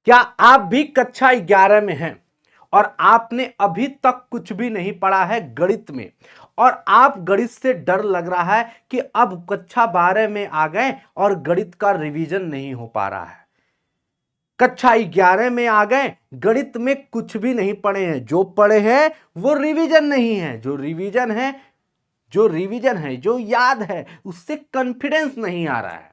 क्या आप भी कक्षा 11 में हैं और आपने अभी तक कुछ भी नहीं पढ़ा है गणित में, और आप गणित से डर लग रहा है कि अब कक्षा 12 में आ गए और गणित का रिवीजन नहीं हो पा रहा है। कक्षा 11 में आ गए, गणित में कुछ भी नहीं पढ़े हैं, जो पढ़े हैं वो रिवीजन नहीं है, जो रिवीजन है जो याद है उससे कॉन्फिडेंस नहीं आ रहा है।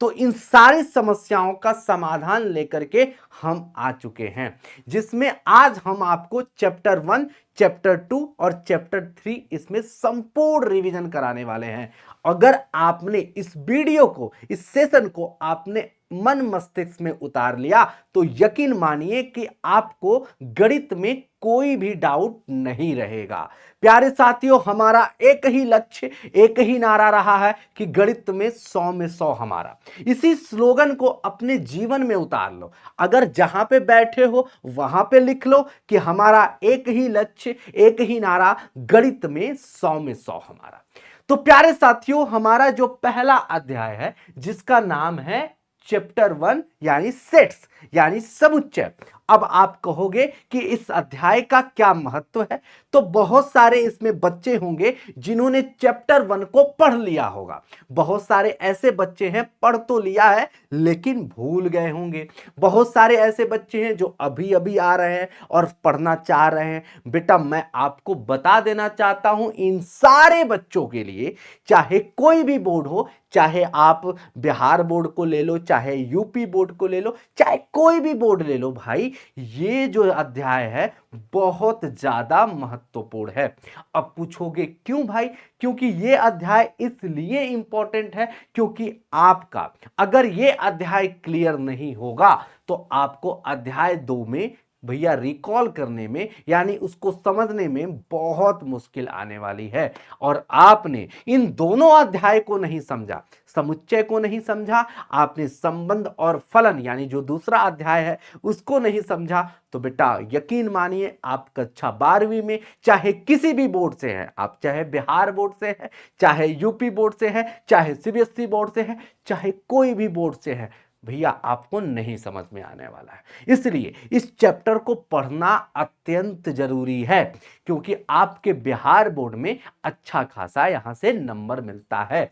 तो इन सारी समस्याओं का समाधान लेकर के हम आ चुके हैं, जिसमें आज हम आपको चैप्टर 1, चैप्टर 2 और चैप्टर 3 इसमें संपूर्ण रिवीजन कराने वाले हैं। अगर आपने इस वीडियो को, इस सेशन को आपने मन मस्तिष्क में उतार लिया तो यकीन मानिए कि आपको गणित में कोई भी डाउट नहीं रहेगा। प्यारे साथियों, हमारा एक ही लक्ष्य, एक ही नारा रहा है कि गणित में 100 में 100 हमारा। इसी स्लोगन को अपने जीवन में उतार लो। अगर जहां पे बैठे हो वहां पे लिख लो कि हमारा एक ही लक्ष्य, एक ही नारा, गणित में 100 में 100 हमारा। तो प्यारे साथियों, हमारा जो पहला अध्याय है जिसका नाम है चैप्टर 1 यानी सेट्स यानी समुच्चय। अब आप कहोगे कि इस अध्याय का क्या महत्व है, तो बहुत सारे इसमें बच्चे होंगे जिन्होंने चैप्टर 1 को पढ़ लिया होगा। बहुत सारे ऐसे बच्चे हैं पढ़ तो लिया है लेकिन भूल गए होंगे। बहुत सारे ऐसे बच्चे हैं जो अभी अभी आ रहे हैं और पढ़ना चाह रहे हैं। बेटा, मैं आपको बता देना चाहता हूं इन सारे बच्चों के लिए, चाहे कोई भी बोर्ड हो, चाहे आप बिहार बोर्ड को ले लो, चाहे यूपी बोर्ड को ले लो, चाहे कोई भी बोर्ड ले लो, भाई ये जो अध्याय है बहुत ज्यादा महत्वपूर्ण है। अब पूछोगे क्यों भाई? क्योंकि ये अध्याय इसलिए इंपॉर्टेंट है क्योंकि आपका अगर ये अध्याय क्लियर नहीं होगा तो आपको अध्याय 2 में भैया रिकॉल करने में यानी उसको समझने में बहुत मुश्किल आने वाली है। और आपने इन दोनों अध्याय को नहीं समझा, समुच्चय को नहीं समझा, आपने संबंध और फलन यानी जो दूसरा अध्याय है उसको नहीं समझा, तो बेटा यकीन मानिए आप कक्षा 12वीं में चाहे किसी भी बोर्ड से हैं, आप चाहे बिहार बोर्ड से हैं, चाहे यूपी बोर्ड से हैं, चाहे सीबीएसई बोर्ड से हैं, चाहे कोई भी बोर्ड से है, भैया आपको नहीं समझ में आने वाला है। इसलिए इस चैप्टर को पढ़ना अत्यंत जरूरी है क्योंकि आपके बिहार बोर्ड में अच्छा खासा यहां से नंबर मिलता है।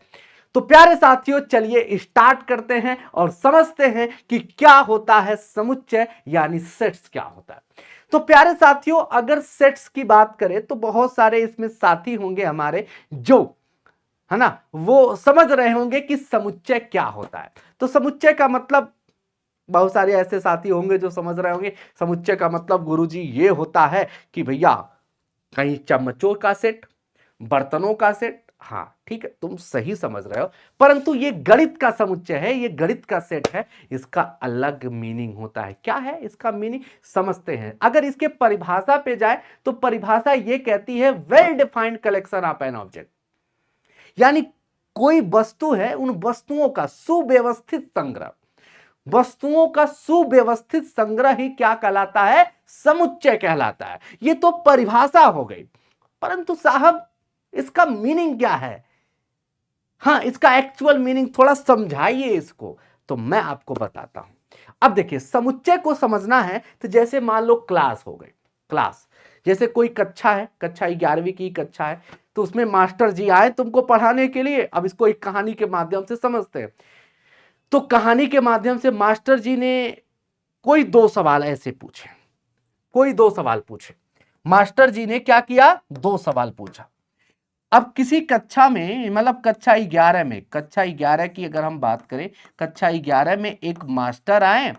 तो प्यारे साथियों, चलिए स्टार्ट करते हैं और समझते हैं कि क्या होता है समुच्चय यानी सेट्स क्या होता है। तो प्यारे साथियों, अगर सेट्स की बात करें तो बहुत सारे इसमें साथी होंगे हमारे जो, है ना, वो समझ रहे होंगे कि समुच्चय क्या होता है। तो समुच्चय का मतलब, बहुत सारे ऐसे साथी होंगे जो समझ रहे होंगे समुच्चय का मतलब गुरुजी ये होता है कि भैया कहीं चम्मचों का सेट, बर्तनों का सेट। हाँ ठीक है, तुम सही समझ रहे हो, परंतु ये गणित का समुच्चय है, ये गणित का सेट है, इसका अलग मीनिंग होता है। क्या है इसका मीनिंग, समझते हैं। अगर इसके परिभाषा पे जाए तो परिभाषा ये कहती है well defined collection of an object, यानी कोई वस्तु है, उन वस्तुओं का सुव्यवस्थित संग्रह, वस्तुओं का सुव्यवस्थित संग्रह ही क्या कहलाता है, समुच्चय कहलाता है। ये तो परिभाषा हो गई, परंतु साहब इसका मीनिंग क्या है? हाँ, इसका एक्चुअल मीनिंग थोड़ा समझाइए इसको, तो मैं आपको बताता हूं। अब देखिए, समुच्चय को समझना है तो जैसे मान लो क्लास हो गई, क्लास जैसे कोई कक्षा है, कक्षा 11वीं की कक्षा है, तो उसमें मास्टर जी आए तुमको पढ़ाने के लिए। अब इसको एक कहानी के माध्यम से समझते हैं। तो कहानी के माध्यम से मास्टर जी ने कोई दो सवाल ऐसे पूछे, कोई दो सवाल पूछे। मास्टर जी ने क्या किया, दो सवाल पूछा। अब किसी कक्षा में, मतलब कक्षा 11 में, कक्षा 11 की अगर हम बात करें, कक्षा 11 में एक मास्टर आए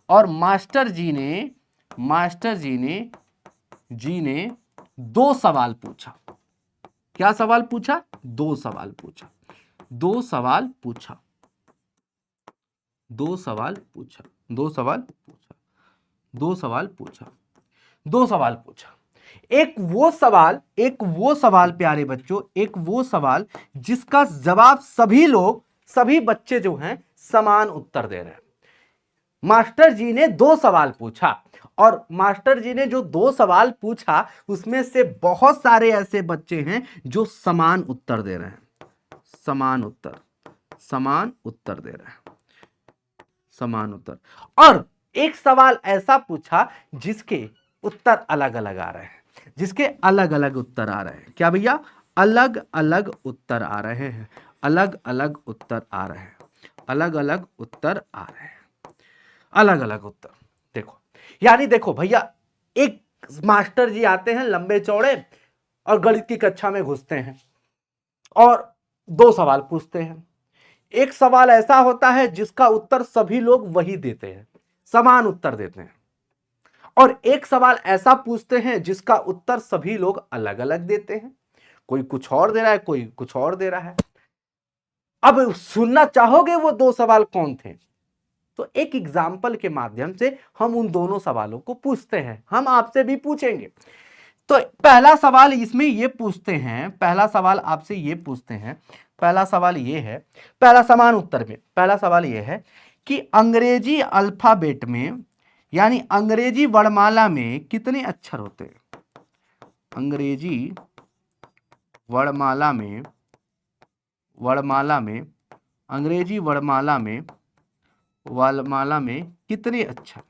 और मास्टर जी ने दो सवाल पूछा। क्या सवाल पूछा, दो सवाल पूछा, दो सवाल पूछा, दो सवाल पूछा, दो सवाल पूछा, दो सवाल पूछा, दो सवाल पूछा। एक वो सवाल प्यारे बच्चों, एक वो सवाल जिसका जवाब सभी लोग, सभी बच्चे जो हैं समान उत्तर दे रहे हैं। मास्टर जी ने दो सवाल पूछा और मास्टर जी ने जो दो सवाल पूछा उसमें से बहुत सारे ऐसे बच्चे हैं जो समान उत्तर दे रहे हैं, समान उत्तर, समान उत्तर दे रहे हैं, समान उत्तर। और एक सवाल ऐसा पूछा जिसके उत्तर अलग अलग आ रहे हैं, जिसके अलग अलग उत्तर आ रहे हैं। क्या भैया? अलग अलग उत्तर आ रहे हैं, अलग अलग उत्तर आ रहे हैं, अलग अलग उत्तर आ रहे हैं, अलग अलग उत्तर। देखो, यानी देखो भैया, एक मास्टर जी आते हैं लंबे चौड़े और गणित की कक्षा में घुसते हैं और दो सवाल पूछते हैं। एक सवाल ऐसा होता है जिसका उत्तर सभी लोग वही देते हैं, समान उत्तर देते हैं, और एक सवाल ऐसा पूछते हैं जिसका उत्तर सभी लोग अलग अलग देते हैं, कोई कुछ और दे रहा है, कोई कुछ और दे रहा है। अब सुनना चाहोगे वो दो सवाल कौन थे? तो एक एग्जाम्पल के माध्यम से हम उन दोनों सवालों को पूछते हैं, हम आपसे भी पूछेंगे। तो पहला सवाल इसमें ये पूछते हैं, पहला सवाल आपसे ये पूछते हैं, पहला सवाल ये है, पहला समान उत्तर में पहला सवाल ये है कि अंग्रेजी अल्फाबेट में, यानी अंग्रेजी वर्णमाला में कितने अक्षर होते हैं? अंग्रेजी वर्णमाला में, अंग्रेजी वर्णमाला में कितने अक्षर,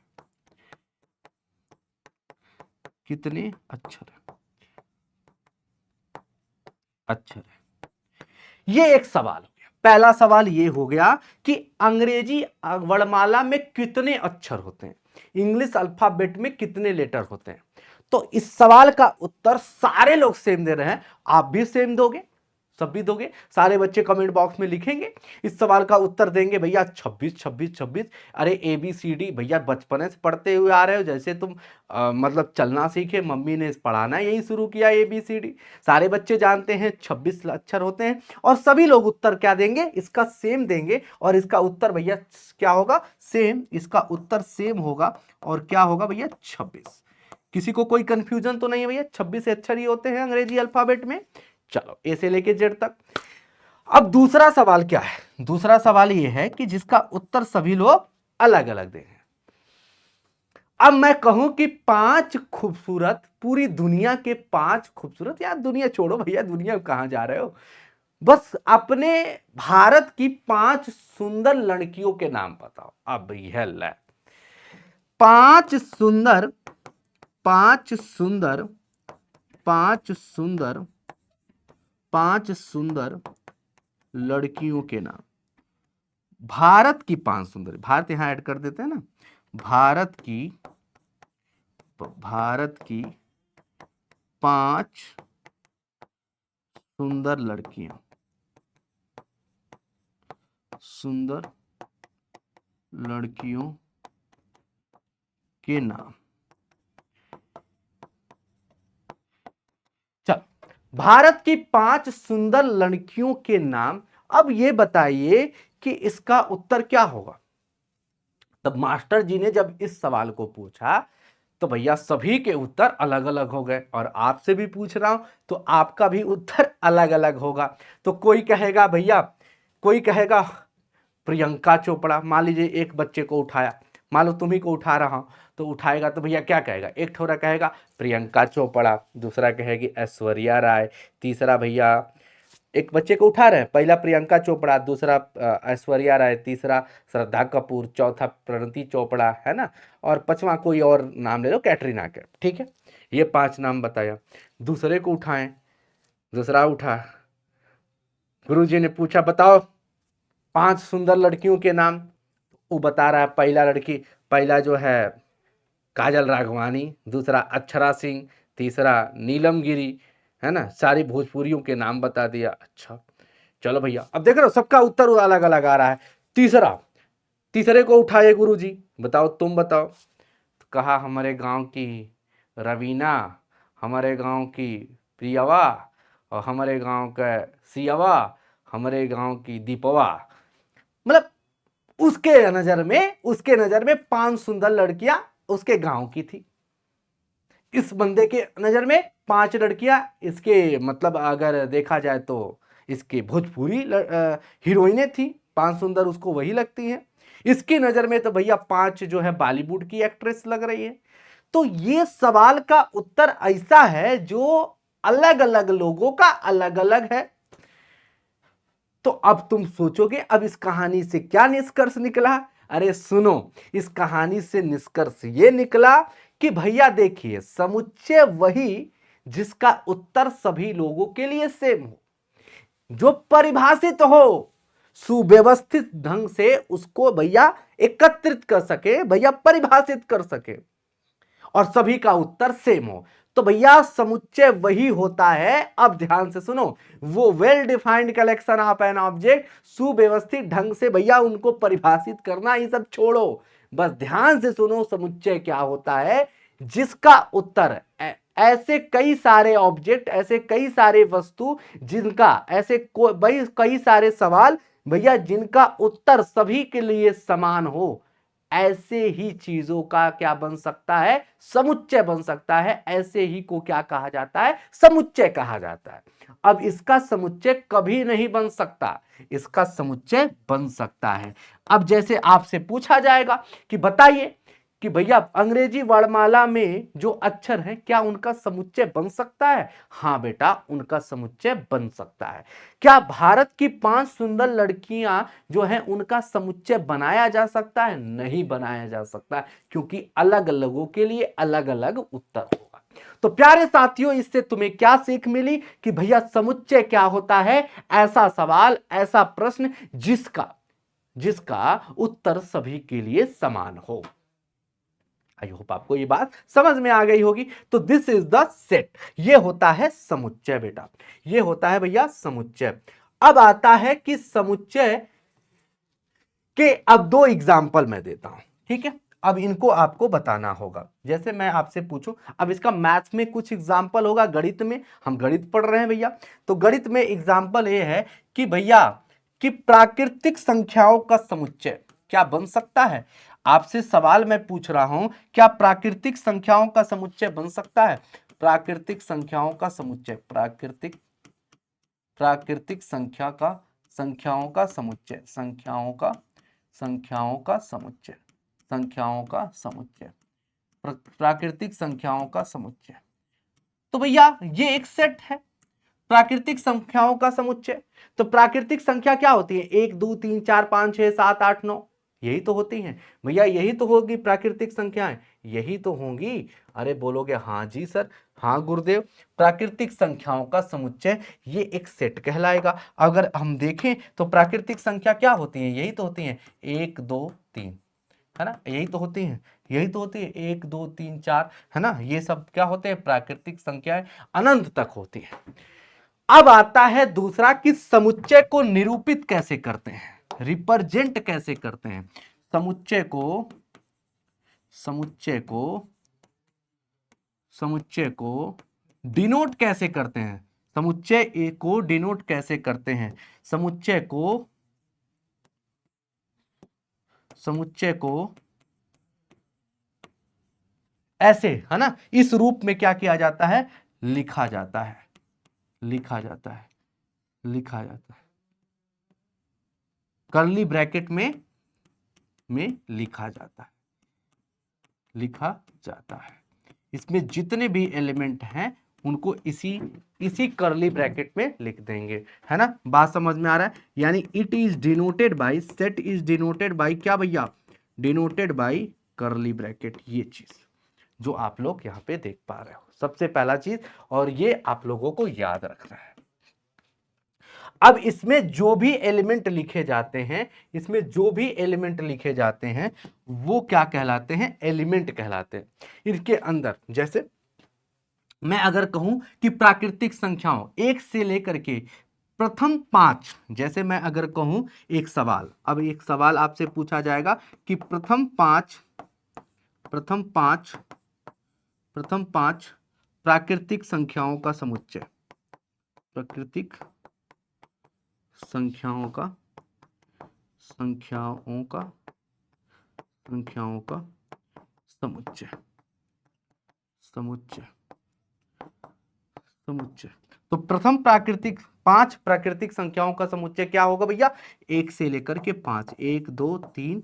कितने अक्षर है? ये एक सवाल हो गया। पहला सवाल ये हो गया कि अंग्रेजी वर्णमाला में कितने अक्षर होते हैं, इंग्लिश अल्फाबेट में कितने लेटर होते हैं। तो इस सवाल का उत्तर सारे लोग सेम दे रहे हैं, आप भी सेम दोगे, सब भी दोगे, सारे बच्चे कमेंट बॉक्स में लिखेंगे, इस सवाल का उत्तर देंगे भैया 26 26 26। अरे ABCD भैया बचपन से पढ़ते हुए आ रहे हो, जैसे तुम मतलब चलना सीखे, मम्मी ने पढ़ाना यही शुरू किया ABCD। सारे बच्चे जानते हैं 26 अक्षर होते हैं, और सभी लोग उत्तर क्या देंगे? इसका सेम देंगे, और इसका उत्तर भैया क्या होगा? सेम। इसका उत्तर सेम होगा, और क्या होगा भैया? 26। किसी को कोई कंफ्यूजन तो नहीं है भैया? 26 अक्षर ही होते हैं अंग्रेजी अल्फाबेट में। चलो, ए से लेके जेड तक। अब दूसरा सवाल क्या है? दूसरा सवाल यह है कि जिसका उत्तर सभी लोग अलग अलग देंगे। अब मैं कहूं कि 5 खूबसूरत, पूरी दुनिया के 5 खूबसूरत, यार दुनिया छोड़ो भैया, दुनिया कहां जा रहे हो, बस अपने भारत की 5 सुंदर लड़कियों के नाम बताओ। अब यह ले 5 सुंदर, 5 सुंदर, 5 सुंदर, 5 सुंदर लड़कियों के नाम, भारत की 5 सुंदर, भारत यहां ऐड कर देते हैं ना, भारत की 5 सुंदर लड़कियां, सुंदर लड़कियों के नाम। चल, भारत की 5 सुंदर लड़कियों के नाम। अब ये बताइए कि इसका उत्तर क्या होगा? तब मास्टर जी ने जब इस सवाल को पूछा तो भैया सभी के उत्तर अलग अलग हो गए, और आपसे भी पूछ रहा हूं तो आपका भी उत्तर अलग अलग होगा। तो कोई कहेगा भैया, कोई कहेगा प्रियंका चोपड़ा, मान लीजिए एक बच्चे को उठाया, मान लो तुम्ही को उठा रहा हूं, तो उठाएगा तो भैया क्या कहेगा? एक थोड़ा कहेगा प्रियंका चोपड़ा, दूसरा कहेगी ऐश्वर्या राय, तीसरा भैया एक बच्चे को उठा रहे हैं, पहला प्रियंका चोपड़ा, दूसरा ऐश्वर्या राय, तीसरा श्रद्धा कपूर, चौथा प्रणति चोपड़ा, है ना, और पांचवा कोई और नाम ले लो, कैटरीना कैफ। ठीक है, ये 5 नाम बताया। दूसरे को उठाएं, दूसरा उठा, गुरुजी ने पूछा बताओ 5 सुंदर लड़कियों के नाम, वो बता रहा है पहला लड़की, पहला जो है काजल राघवानी, दूसरा अक्षरा सिंह, तीसरा नीलम गिरी, है ना, सारी भोजपुरियों के नाम बता दिया। अच्छा चलो भैया, अब देख रहे हो सबका उत्तर अलग अलग आ रहा है। तीसरे को उठाए गुरुजी, बताओ तुम बताओ, तो कहा हमारे गांव की रवीना, हमारे गांव की प्रियवा, और हमारे गांव का सियावा, हमारे गांव की दीपवा। मतलब उसके नजर में 5 सुंदर लड़कियां उसके गांव की थी। इस बंदे के नजर में 5 लड़कियां इसके, मतलब अगर देखा जाए तो इसके भोजपुरी हीरोइनें थी, 5 सुंदर उसको वही लगती हैं। इसकी नजर में तो भैया 5 जो है बॉलीवुड की एक्ट्रेस लग रही है। तो ये सवाल का उत्तर ऐसा है जो अलग अलग लोगों का अलग अलग है। तो अब तुम सोचोगे अब इस कहानी से क्या निष्कर्ष निकला? अरे सुनो, इस कहानी से निष्कर्ष ये निकला कि भैया देखिए, समुच्चय वही जिसका उत्तर सभी लोगों के लिए सेम हो, जो परिभाषित हो, सुव्यवस्थित ढंग से उसको भैया एकत्रित कर सके, भैया परिभाषित कर सके, और सभी का उत्तर सेम हो। तो भैया समुच्चय वही होता है, अब ध्यान से सुनो, वो well defined collection of an object, सुव्यवस्थित ढंग से भैया उनको परिभाषित करना, ये सब छोड़ो, बस ध्यान से सुनो, समुच्चय क्या होता है, जिसका उत्तर ऐसे कई सारे ऑब्जेक्ट, ऐसे कई सारे वस्तु, जिनका ऐसे भाई कई सारे सवाल भैया जिनका उत्तर सभी के लिए समान हो, ऐसे ही चीजों का क्या बन सकता है, समुच्चय बन सकता है। ऐसे ही को क्या कहा जाता है, समुच्चय कहा जाता है। अब इसका समुच्चय कभी नहीं बन सकता, इसका समुच्चय बन सकता है। अब जैसे आपसे पूछा जाएगा कि बताइए कि भैया अंग्रेजी वर्णमाला में जो अक्षर हैं क्या उनका समुच्चय बन सकता है? हाँ बेटा, उनका समुच्चय बन सकता है। क्या भारत की 5 सुंदर लड़कियां जो हैं उनका समुच्चय बनाया जा सकता है? नहीं बनाया जा सकता, क्योंकि अलग लोगों के लिए अलग अलग उत्तर होगा। तो प्यारे साथियों, इससे तुम्हें क्या सीख मिली कि भैया समुच्चय क्या होता है? ऐसा सवाल, ऐसा प्रश्न जिसका उत्तर सभी के लिए समान हो। आई होप आपको ये बात समझ में आ गई होगी। तो दिस इज द सेट, ये होता है समुच्चय बेटा, ये होता है भैया समुच्चय। अब आता है कि समुच्चय के अब 2 एग्जाम्पल मैं देता हूं, ठीक है। अब इनको आपको बताना होगा। जैसे मैं आपसे पूछूं, अब इसका मैथ्स में कुछ एग्जाम्पल होगा, गणित में, हम गणित पढ़ रहे हैं भैया, तो गणित में एग्जाम्पल ये है कि भैया कि प्राकृतिक संख्याओं का समुच्चय क्या बन सकता है। आपसे सवाल मैं पूछ रहा हूं, क्या प्राकृतिक संख्याओं का समुच्चय बन सकता है? प्राकृतिक संख्याओं का समुच्चय, प्राकृतिक संख्याओं का समुच्चय, प्राकृतिक संख्याओं का समुच्चय। तो भैया ये एक सेट है, प्राकृतिक संख्याओं का समुच्चय। तो प्राकृतिक संख्या क्या होती है? 1 2 3 4 5 6 7 8 9, यही तो होती हैं भैया, यही तो होगी प्राकृतिक संख्याएं, यही तो होंगी। अरे बोलोगे हाँ जी सर, हाँ गुरुदेव, प्राकृतिक संख्याओं का समुच्चय ये एक सेट कहलाएगा। अगर हम देखें तो प्राकृतिक संख्या क्या होती है? यही तो होती है 1 2 3, है ना, यही तो होती है, यही तो होती है 1 2 3 4, है ना, ये सब क्या होते हैं? प्राकृतिक संख्याएं अनंत तक होती है। अब आता है दूसरा कि समुच्चय को निरूपित कैसे करते हैं, रिप्रेजेंट कैसे करते हैं, समुच्चय को डिनोट कैसे करते हैं, समुच्चय को डिनोट कैसे करते हैं, समुच्चय को ऐसे, है ना, इस रूप में क्या किया जाता है? लिखा जाता है, कर्ली ब्रैकेट में लिखा जाता है। इसमें जितने भी एलिमेंट हैं उनको इसी कर्ली ब्रैकेट में लिख देंगे, है ना। बात समझ में आ रहा है? यानी it is denoted bye, set is denoted bye क्या भैया? Denoted by curly bracket. ये चीज जो आप लोग यहाँ पे देख पा रहे हो, सबसे पहला चीज, और ये आप लोगों को याद रखना है। अब इसमें जो भी एलिमेंट लिखे जाते हैं, वो क्या कहलाते हैं? एलिमेंट कहलाते हैं। इनके अंदर जैसे मैं अगर कहूं कि प्राकृतिक संख्याओं 1 से लेकर के प्रथम 5, जैसे मैं अगर कहूं एक सवाल, अब एक सवाल आपसे पूछा जाएगा कि प्रथम पांच प्राकृतिक संख्याओं का समुच्चय, प्राकृतिक संख्याओं का समुच्चय। तो प्रथम 5 प्राकृतिक संख्याओं का समुच्चय क्या होगा भैया? 1 से लेकर के 5, 1 2 3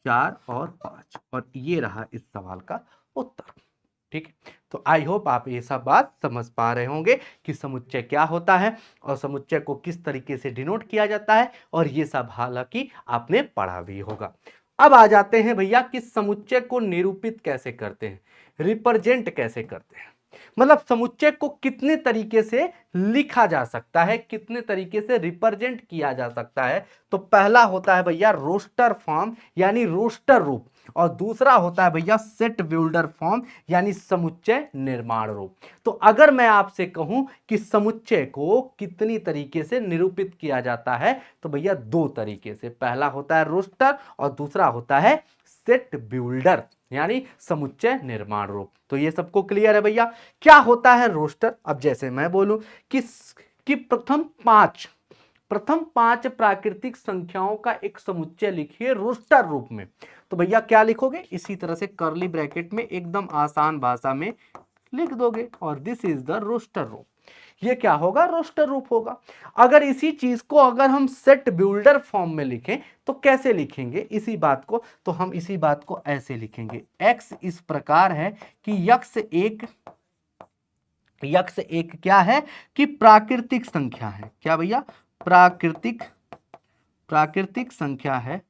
4 और 5, और ये रहा इस सवाल का उत्तर। ठीक है, तो आई होप आप ये सब बात समझ पा रहे होंगे कि समुच्चय क्या होता है और समुच्चय को किस तरीके से डिनोट किया जाता है, और ये सब हालांकि आपने पढ़ा भी होगा। अब आ जाते हैं भैया कि समुच्चय को निरूपित कैसे करते हैं, रिप्रेजेंट कैसे करते हैं, मतलब समुच्चय को कितने तरीके से लिखा जा सकता है, कितने तरीके से रिप्रेजेंट किया जा सकता है। तो पहला होता है भैया रोस्टर फॉर्म यानी रोस्टर रूप, और दूसरा होता है भैया सेट बिल्डर फॉर्म यानी समुच्चय निर्माण रूप। तो अगर मैं आपसे कहूं कि समुच्चय को कितनी तरीके से निरूपित किया जाता है, तो भैया दो तरीके से, पहला होता है रोस्टर और दूसरा होता है सेट बिल्डर यानी समुच्चय निर्माण रूप। तो ये सबको क्लियर है भैया। क्या होता है रोस्टर? अब जैसे मैं बोलूं कि प्रथम पांच प्राकृतिक संख्याओं का एक समुच्चय लिखिए रोस्टर रूप में, तो भैया क्या लिखोगे? इसी तरह से कर्ली ब्रैकेट में एकदम आसान भाषा में लिख दोगे, और दिस इज द रोस्टर रूप। ये क्या होगा? रोस्टर रूप होगा। अगर इसी चीज को अगर हम सेट बिल्डर फॉर्म में लिखें तो कैसे लिखेंगे इसी बात को? तो हम इसी बात को ऐसे लिखेंगे, x इस प्रकार है कि यक्ष एक क्या है कि प्राकृतिक संख्या है। क्या भैया? प्राकृतिक संख्या है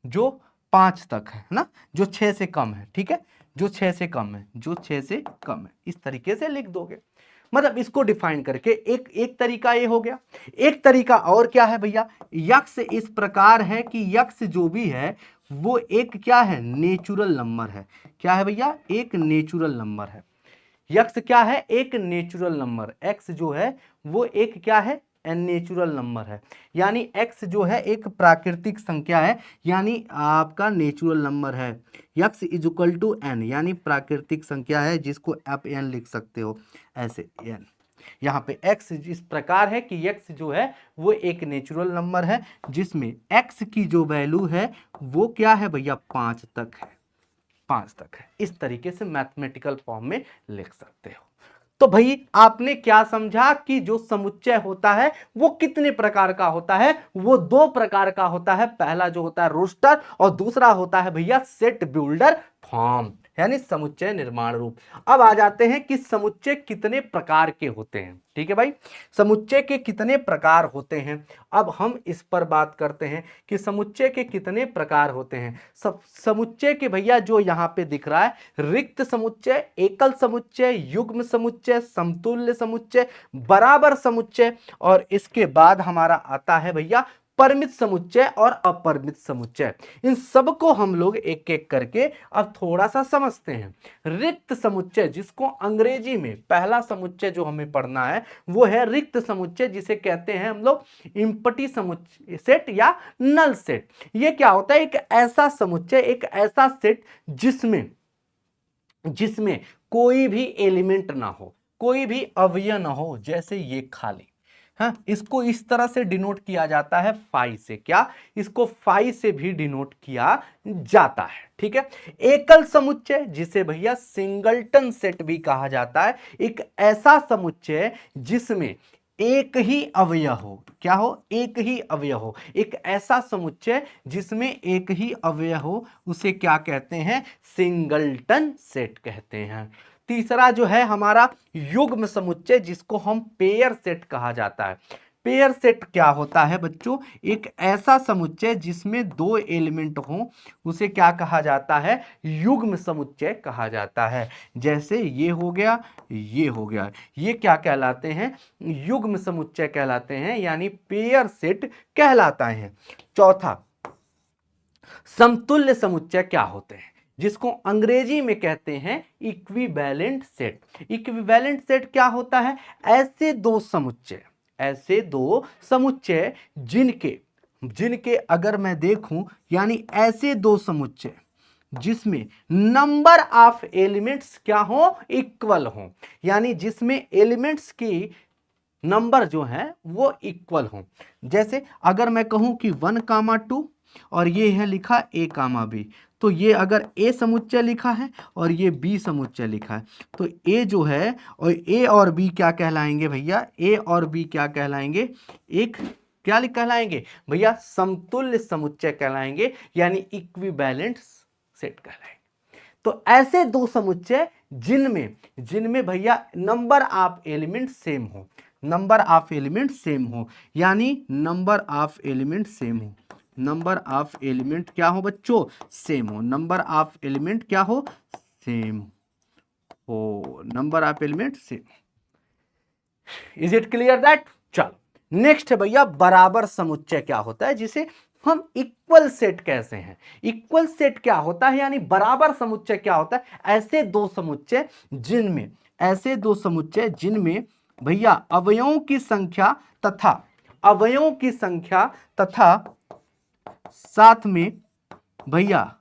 जो पांच तक है ना, जो 6 से कम है, ठीक है, जो 6 से कम है, इस तरीके से लिख दोगे। मतलब इसको डिफाइन करके एक तरीका ये हो गया। एक तरीका और क्या है भैया? यक्ष इस प्रकार है कि यक्ष जो भी है वो एक क्या है? नेचुरल नंबर है। क्या है भैया? एक नेचुरल नंबर है। यक्ष क्या है? एक नेचुरल नंबर। एक्स जो है वो एक क्या है? नेचुरल नंबर है। यानी x जो है एक प्राकृतिक संख्या है, यानी आपका नेचुरल नंबर है। x is equal to n यानी प्राकृतिक संख्या है, जिसको आप n लिख सकते हो ऐसे n। यहाँ पे x इस प्रकार है कि x जो है वो एक नेचुरल नंबर है, जिसमें x की जो वैल्यू है वो क्या है भैया? 5 तक है। इस तरीके से मैथमेटिकल फॉर्म में लिख सकते हो। तो भाई आपने क्या समझा कि जो समुच्चय होता है वो कितने प्रकार का होता है? वो दो प्रकार का होता है। पहला जो होता है रोस्टर और दूसरा होता है भैया सेट बिल्डर फॉर्म यानी समुच्चय निर्माण रूप। अब आ जाते हैं कि समुच्चय कितने प्रकार के होते हैं। ठीक है भाई, समुच्चय के कितने प्रकार होते हैं, अब हम इस पर बात करते हैं कि समुच्चय के कितने प्रकार होते हैं। समुच्चय के भैया जो यहाँ पे दिख रहा है, रिक्त समुच्चय, एकल समुच्चय, युग्म समुच्चय, समतुल्य समुच्चय, बराबर समुच्चय, और इसके बाद हमारा आता है भैया परिमित समुच्चय और अपरिमित समुच्चय। इन सबको हम लोग एक एक करके अब थोड़ा सा समझते हैं। रिक्त समुच्चय, जिसको अंग्रेजी में पहला समुच्चय जो हमें पढ़ना है वो है रिक्त समुच्चय, जिसे कहते हैं हम लोग इम्पटी समुच्चय सेट या नल सेट। ये क्या होता है? एक ऐसा समुच्चय, एक ऐसा सेट जिसमें कोई भी एलिमेंट ना हो, कोई भी अवयव ना हो, जैसे ये खाली। हाँ, इसको इस तरह से डिनोट किया जाता है फाई से। क्या? इसको फाई से भी डिनोट किया जाता है। ठीक है। एकल समुच्चय, जिसे भैया सिंगलटन सेट भी कहा जाता है, एक ऐसा समुच्चय जिसमें एक ही अवयव हो। क्या हो? एक ही अवयव हो। एक ऐसा समुच्चय जिसमें एक ही अवयव हो, उसे क्या कहते हैं? सिंगलटन सेट कहते हैं। तीसरा जो है हमारा युग्म समुच्चय, जिसको हम पेयर सेट कहा जाता है। पेयर सेट क्या होता है बच्चों? एक ऐसा समुच्चय जिसमें दो एलिमेंट हो, उसे क्या कहा जाता है? युग्म समुच्चय कहा जाता है। जैसे ये हो गया, ये हो गया, ये क्या कहलाते हैं? युग्म समुच्चय कहलाते हैं, यानी पेयर सेट कहलाता है। चौथा, समतुल्य समुच्चय क्या होते हैं, जिसको अंग्रेजी में कहते हैं इक्विवेलेंट सेट। इक्विवेलेंट सेट क्या होता है? ऐसे दो समुच्चय जिनके अगर मैं देखूं, यानी ऐसे दो समुच्चय जिसमें नंबर ऑफ एलिमेंट्स क्या हो? इक्वल हो, यानी जिसमें एलिमेंट्स की नंबर जो है वो इक्वल हो। जैसे अगर मैं कहूं कि 1, 2 और ये है लिखा A, B, तो ये अगर A समुच्चय लिखा है और ये B समुच्चय लिखा है, तो A जो है और A और B क्या कहलाएंगे भैया? A और B क्या कहलाएंगे? एक क्या कहलाएंगे भैया? समतुल्य समुच्चय कहलाएंगे, यानी इक्विवेलेंट सेट कहलाएंगे। तो ऐसे दो समुच्चय जिनमें भैया नंबर ऑफ एलिमेंट सेम हो, नंबर ऑफ एलिमेंट सेम हो, यानी नंबर ऑफ एलिमेंट सेम हो, नंबर ऑफ एलिमेंट क्या हो बच्चों, सेम हो, नंबर ऑफ एलिमेंट क्या हो, सेम हो, number of element same. Is it clear that? चलो नेक्स्ट है भैया बराबर समुच्चय क्या होता है, जिसे हम इक्वल सेट कहते हैं। इक्वल सेट क्या होता है, यानी बराबर समुच्चय क्या होता है, ऐसे दो समुच्चय जिनमें भैया अवयवों की संख्या तथा साथ में भैया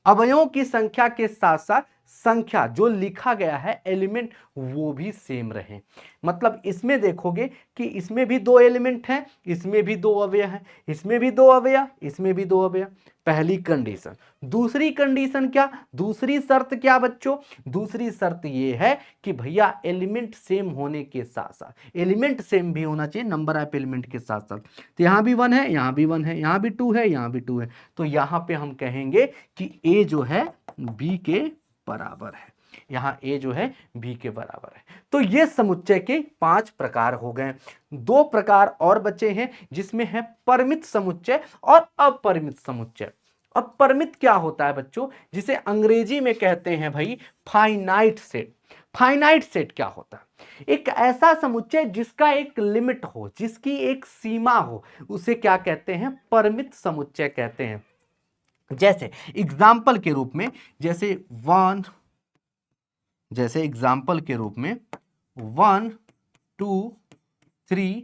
अवयवों की संख्या के साथ साथ संख्या जो लिखा गया है एलिमेंट वो भी सेम रहे। मतलब इसमें देखोगे कि इसमें भी दो एलिमेंट हैं, इसमें भी दो अवयव हैं, इसमें भी दो अवयव, इसमें भी दो अवयव। पहली कंडीशन। दूसरी कंडीशन क्या, दूसरी शर्त क्या बच्चों, दूसरी शर्त ये है कि भैया एलिमेंट सेम होने के साथ साथ एलिमेंट सेम भी होना चाहिए नंबर ऑफ एलिमेंट के साथ साथ। तो यहां भी 1 है, यहां भी 1 है, यहां भी 2 है, यहां भी 2 है, तो यहां पे हम कहेंगे कि ए जो है बी के बराबर है, यहां ए जो है बी के बराबर है। तो ये समुच्चय के 5 प्रकार हो गए। 2 प्रकार और बचे हैं, जिसमें है परिमित समुच्चय और अपरिमित समुच्चय। अब परिमित क्या होता है बच्चों, जिसे अंग्रेजी में कहते हैं भाई फाइनाइट सेट। फाइनाइट सेट क्या होता है, एक ऐसा समुच्चय जिसका एक लिमिट हो, जिसकी एक सीमा हो, उसे क्या कहते हैं, परिमित समुच्चय कहते हैं। जैसे एग्जाम्पल के रूप में, जैसे एग्जाम्पल के रूप में 1 2 3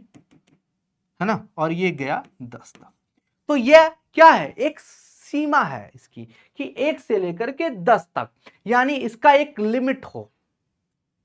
है ना, और ये गया 10 तक। तो यह क्या है, एक सीमा है इसकी कि 1 से लेकर के 10 तक, यानी इसका एक लिमिट हो,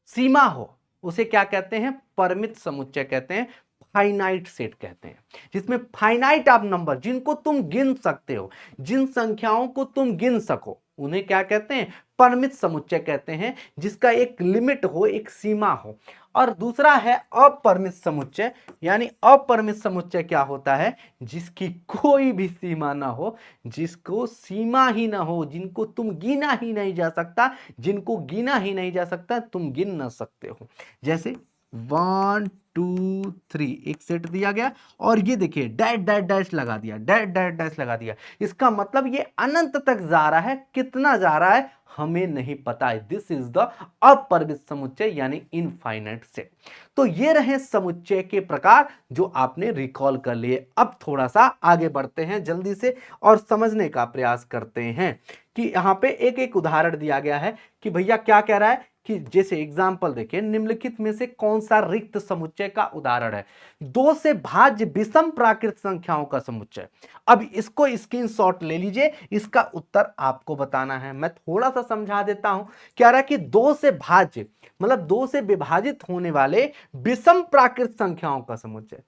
सीमा हो, उसे क्या कहते हैं, परिमित समुच्चय कहते हैं, फाइनाइट सेट कहते हैं। जिसमें फाइनाइट ऑफ नंबर, जिनको तुम गिन सकते हो, जिन संख्याओं को तुम गिन सको, उन्हें क्या कहते हैं, परिमित समुच्चय कहते हैं, जिसका एक लिमिट हो, एक सीमा हो। और दूसरा है अपरिमित समुच्चय, यानी अपरिमित समुच्चय क्या होता है, जिसकी कोई भी सीमा ना हो, जिसको सीमा ही ना हो, जिनको तुम गिना ही नहीं जा सकता, जिनको गिना ही नहीं जा सकता, तुम गिन ना सकते हो। जैसे 1 2 3 एक सेट दिया गया, और ये देखिए डैश डैश डैश लगा दिया, डैश डैश डैश लगा दिया, इसका मतलब ये अनंत तक जा रहा है, कितना जा रहा है हमें नहीं पता है। दिस इज द अपरिमित समुच्चय, यानी इनफाइनाइट सेट। तो ये रहे समुच्चय के प्रकार जो आपने रिकॉल कर लिए। अब थोड़ा सा आगे बढ़ते हैं जल्दी से और समझने का प्रयास करते हैं कि यहां पे एक एक उदाहरण दिया गया है कि भैया क्या कह रहा है, कि जैसे एग्जाम्पल देखिए, निम्नलिखित में से कौन सा रिक्त समुच्चय का उदाहरण है, 2 से भाज्य विषम प्राकृत संख्याओं का समुच्चय। अब इसको स्क्रीनशॉट ले लीजिए, इसका उत्तर आपको बताना है। मैं थोड़ा सा समझा देता हूं। क्या रहा कि 2 से भाज्य मतलब 2 से विभाजित होने वाले विषम प्राकृत संख्याओं का समुच्चय।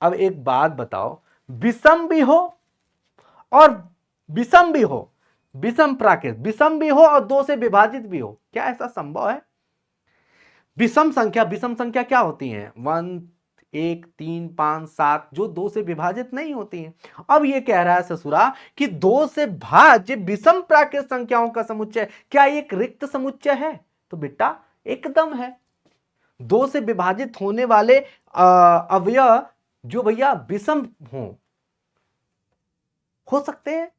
अब एक बात बताओ, विषम भी हो और विषम भी हो, विषम प्राकृत विषम भी हो और 2 से विभाजित भी हो, क्या ऐसा संभव है? विषम संख्या क्या होती है, 1 1 3 5 7, जो 2 से विभाजित नहीं होती है। अब ये कह रहा है ससुरा कि 2 से भाज्य विषम प्राकृत संख्याओं का समुच्चय क्या एक रिक्त समुच्चय है? तो बेटा एकदम है। 2 से विभाजित होने वाले अवयव जो भैया विषम हो सकते हैं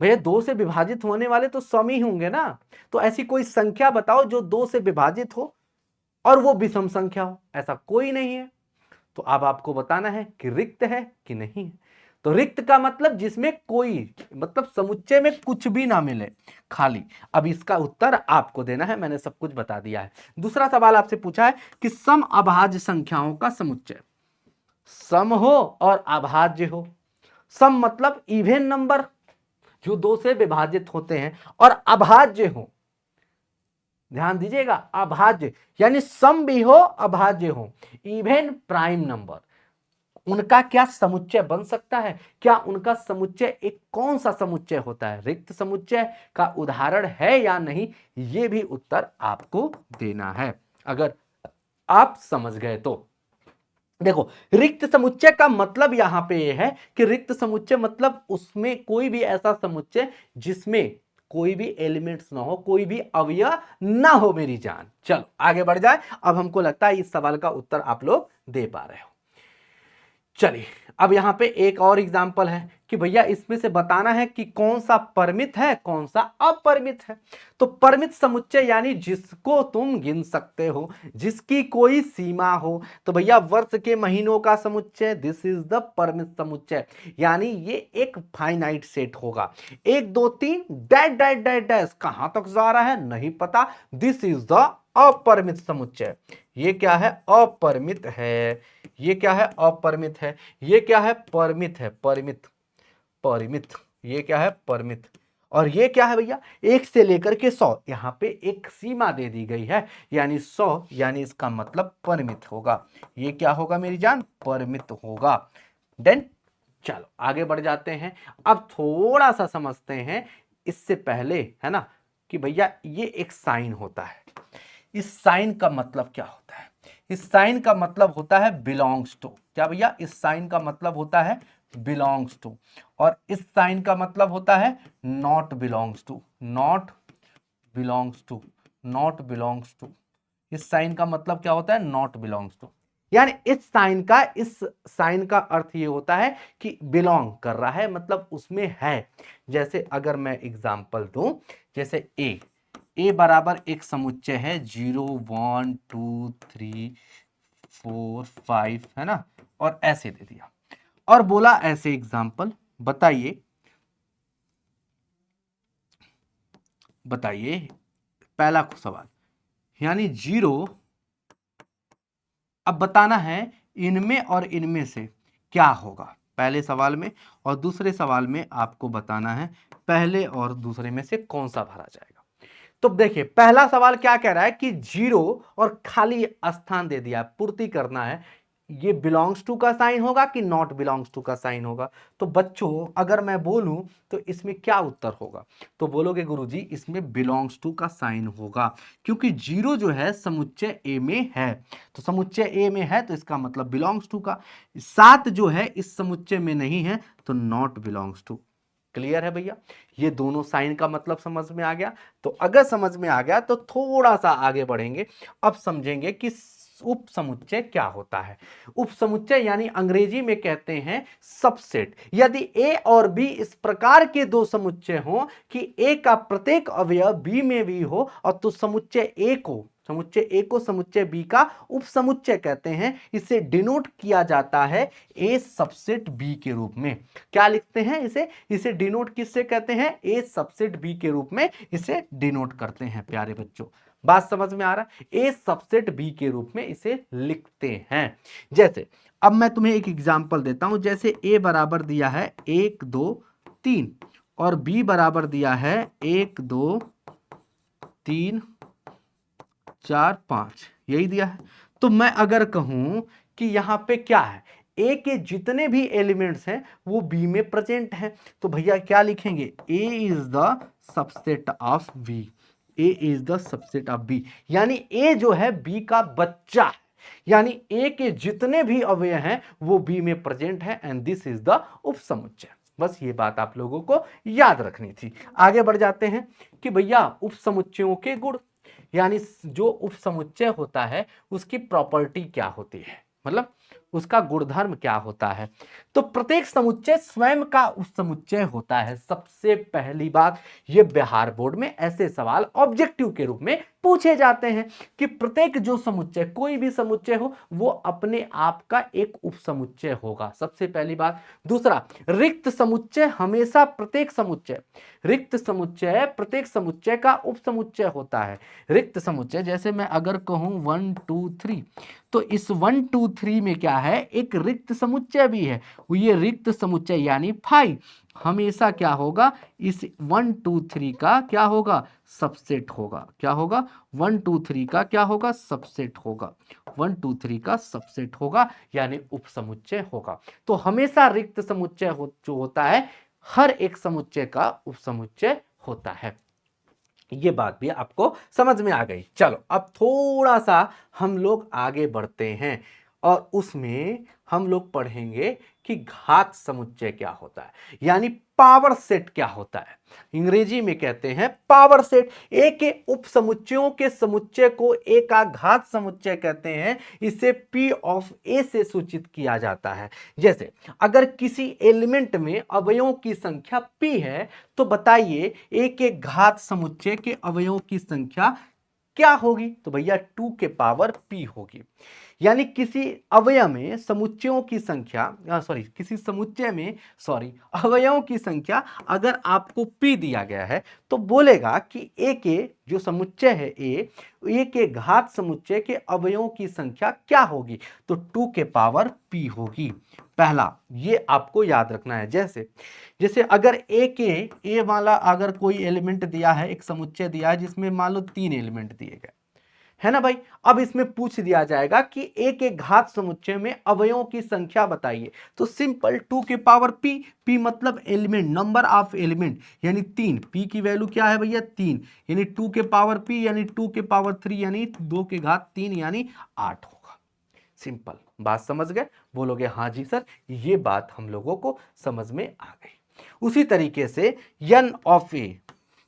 भैया, 2 से विभाजित होने वाले तो सम ही होंगे ना। तो ऐसी कोई संख्या बताओ जो 2 से विभाजित हो और वो विषम संख्या हो, ऐसा कोई नहीं है। तो अब आपको बताना है कि रिक्त है कि नहीं है। तो रिक्त का मतलब जिसमें कोई, मतलब समुच्चय में कुछ भी ना मिले, खाली। अब इसका उत्तर आपको देना है, मैंने सब कुछ बता दिया है। दूसरा सवाल आपसे पूछा है कि सम अभाज्य संख्याओं का समुच्चय, सम हो और अभाज्य हो। सम मतलब इवन नंबर जो 2 से विभाजित होते हैं, और अभाज्य हो, ध्यान दीजिएगा, अभाज्य यानी सम भी हो अभाज्य हो, इवन प्राइम नंबर, उनका क्या समुच्चय बन सकता है? क्या उनका समुच्चय एक कौन सा समुच्चय होता है? रिक्त समुच्चय का उदाहरण है या नहीं, यह भी उत्तर आपको देना है, अगर आप समझ गए तो। देखो, रिक्त समुच्चय का मतलब यहां पे यह है कि रिक्त समुच्चय मतलब उसमें कोई भी ऐसा समुच्चय जिसमें कोई भी एलिमेंट्स ना हो, कोई भी अवयव ना हो मेरी जान। चलो आगे बढ़ जाए। अब हमको लगता है इस सवाल का उत्तर आप लोग दे पा रहे हो। चलिए अब यहां पे एक और एग्जांपल है कि भैया इसमें से बताना है कि कौन सा परिमित है कौन सा अपरिमित है। तो परिमित समुच्चय यानी जिसको तुम गिन सकते हो, जिसकी कोई सीमा हो। तो भैया वर्ष के महीनों का समुच्चय, दिस इज द परिमित समुच्चय, यानी ये एक फाइनाइट सेट होगा। 1 2 3 डैश डैश डैश डैश, कहां तक जा रहा है नहीं पता, दिस इज द अपरिमित समुच्चय। ये क्या है? अपरिमित है। ये क्या है? अपरिमित है। ये क्या है? परिमित है। परिमित, परिमित। ये क्या है? परिमित। और ये क्या है भैया? 1 से लेकर के 100, यहां पे एक सीमा दे दी गई है, यानी 100, यानी इसका मतलब परिमित होगा। ये क्या होगा मेरी जान? परिमित होगा। देन चलो आगे बढ़ जाते हैं। अब थोड़ा सा समझते हैं इससे पहले, है ना, कि भैया ये एक साइन होता है। इस साइन का मतलब क्या होता है? इस साइन का मतलब होता है बिलोंग्स टू। क्या भैया? इस साइन का मतलब होता है बिलोंग्स टू। और इस साइन का मतलब होता है not belongs to. Not belongs to, not belongs to. इस साइन का मतलब क्या होता है? Not belongs to. यानी इस साइन का अर्थ ये होता है कि बिलोंग कर रहा है, मतलब उसमें है। जैसे अगर मैं एग्जांपल दूं, जैसे ए बराबर एक समुच्चय है 0 1 2 3 4 5, है ना, और ऐसे दे दिया और बोला ऐसे एग्जांपल, बताइए बताइए पहला सवाल, यानी 0, अब बताना है इनमें और इनमें से क्या होगा पहले सवाल में, और दूसरे सवाल में आपको बताना है पहले और दूसरे में से कौन सा भरा जाएगा। तो देखिए पहला सवाल क्या कह रहा है कि 0 और खाली स्थान दे दिया, पूर्ति करना है, ये बिलोंग्स टू का साइन होगा कि नॉट बिलोंग्स टू का साइन होगा। तो बच्चों अगर मैं बोलूं तो इसमें क्या उत्तर होगा? तो बोलोगे गुरुजी इसमें बिलोंग्स टू का साइन होगा, क्योंकि 0 जो है समुच्चय ए में है। तो समुच्चय ए में है तो इसका मतलब बिलोंग्स टू का। 7 जो है इस समुच्चय में नहीं है तो नॉट बिलोंग्स टू। क्लियर है भैया? ये दोनों साइन का मतलब समझ में आ गया। तो अगर समझ में आ गया तो थोड़ा सा आगे बढ़ेंगे, अब समझेंगे कि उप समुच्चय क्या होता है। उप समुच्चय यानी अंग्रेजी में कहते हैं सबसेट। यदि ए और बी इस प्रकार के दो समुच्चय हो कि ए का प्रत्येक अवयव बी में भी हो, और तो समुच्चय ए को समुच्चय बी का उप समुच्चय कहते हैं। इसे डिनोट किया जाता है ए सबसेट बी के रूप में। क्या लिखते हैं इसे डिनोट किससे कहते हैं? ए सबसेट बी के रूप में इसे डिनोट करते हैं। प्यारे बच्चों बात समझ में आ रहा है? ए सबसेट बी के रूप में इसे लिखते हैं। जैसे अब मैं तुम्हें एक एग्जांपल देता हूं, जैसे ए बराबर दिया है 1 2 3 और बी बराबर दिया है 1 2 3 4 5, यही दिया है। तो मैं अगर कहूं कि यहां पे क्या है, ए के जितने भी एलिमेंट्स हैं वो बी में प्रेजेंट हैं, तो भैया क्या लिखेंगे? A is the subset of B. A is the subset of B, यानी ए जो है बी का बच्चा है, यानी ए के जितने भी अवयव हैं वो बी में प्रेजेंट है, एंड दिस इज द उपसमुच्चय। बस ये बात आप लोगों को याद रखनी थी। आगे बढ़ जाते हैं कि भैया उपसमुच्चयों के गुण, यानी जो उपसमुच्चय होता है उसकी प्रॉपर्टी क्या होती है, मतलब उसका गुणधर्म क्या होता है। तो प्रत्येक समुच्चय स्वयं का उपसमुच्चय होता है। सबसे पहली बात, ये बिहार बोर्ड में ऐसे सवाल ऑब्जेक्टिव के रूप में पूछे जाते हैं कि प्रत्येक जो समुच्चय, कोई भी समुच्चय हो, वो अपने आप का एक उपसमुच्चय होगा, सबसे पहली बात। दूसरा, रिक्त समुच्चय हमेशा प्रत्येक समुच्चय का उपसमुच्चय होता है। रिक्त समुच्चय जैसे मैं अगर कहूं 1 2 3, तो इस 1 2 3 में क्या है? एक रिक्त समुच्चय भी है। ये रिक्त समुच्चय यानी 5 हमेशा क्या होगा? इस 1 2 3 का क्या होगा? सबसेट होगा। क्या होगा? 1 2 3 का क्या होगा? सबसेट होगा। 1 2 3 का सबसेट होगा, यानी उपसमुच्चय होगा। तो हमेशा रिक्त समुच्चय जो होता है, हर एक समुच्चय का उपसमुच्चय होता है। ये बात भी आपको समझ में आ गई। चलो अब थोड़ा सा हम लोग आगे बढ़ते हैं, और उसमें हम लोग पढ़ेंगे कि घात समुच्चय क्या होता है, यानी पावर सेट क्या होता है। अंग्रेजी में कहते हैं पावर सेट। ए के उप समुच्चयों के समुच्चय को ए का घात समुच्चय कहते हैं। इसे P ऑफ ए से सूचित किया जाता है। जैसे अगर किसी एलिमेंट में अवयवों की संख्या P है तो बताइए ए के घात समुच्चय के अवयवों की संख्या क्या होगी, तो भैया 2 के पावर P होगी। यानी किसी अवयव में समुच्चयों की संख्या किसी समुच्चय में अवयवों की संख्या अगर आपको P दिया गया है तो बोलेगा कि ए के जो समुच्चय है ए के घात समुच्चय के अवयवों की संख्या क्या होगी, तो 2 के पावर P होगी। पहला ये आपको याद रखना है। जैसे अगर ए वाला अगर कोई एलिमेंट दिया है, एक समुच्चय दिया है जिसमें मान लो 3 एलिमेंट दिए गए है ना भाई। अब इसमें पूछ दिया जाएगा कि ए के घात समुच्चय में अवयवों की संख्या बताइए, तो सिंपल 2 के पावर p मतलब एलिमेंट, नंबर ऑफ एलिमेंट यानी 3। p की वैल्यू क्या है भैया 3, यानी 2 के पावर p यानी 2 के पावर 3 यानी 2 के घात 3 यानी 8 होगा। सिंपल बात समझ गए? बोलोगे हाँ जी सर, ये बात हम लोगों को समझ में आ गई। उसी तरीके से n ऑफ a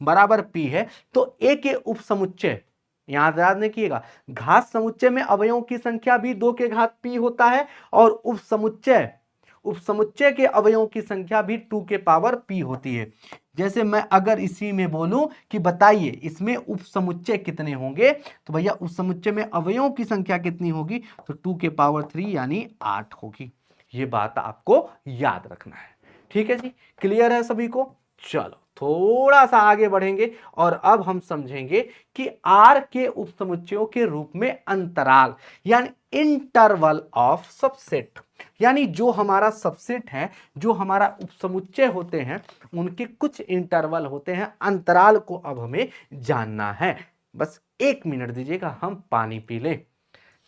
बराबर p है, तो a के उप समुच्चय याद नहीं कीजिएगा, घात समुच्चय में अवयवों की संख्या भी 2 के घात p होता है और उप समुच्चय के अवयवों की संख्या भी 2 के पावर p होती है। जैसे मैं अगर इसी में बोलूं कि बताइए इसमें उप समुच्चय कितने होंगे, तो भैया उप समुच्चय में अवयवों की संख्या कितनी होगी, तो 2 के पावर 3 यानी 8 होगी। ये बात आपको याद रखना है। ठीक है जी, क्लियर है सभी को? चलो थोड़ा सा आगे बढ़ेंगे और अब हम समझेंगे कि आर के उपसमुच्चयों के रूप में अंतराल यानी इंटरवल ऑफ सबसेट, यानी जो हमारा सबसेट है, जो हमारा उपसमुच्चय होते हैं, उनके कुछ इंटरवल होते हैं, अंतराल को अब हमें जानना है। बस 1 मिनट दीजिएगा, हम पानी पी लें,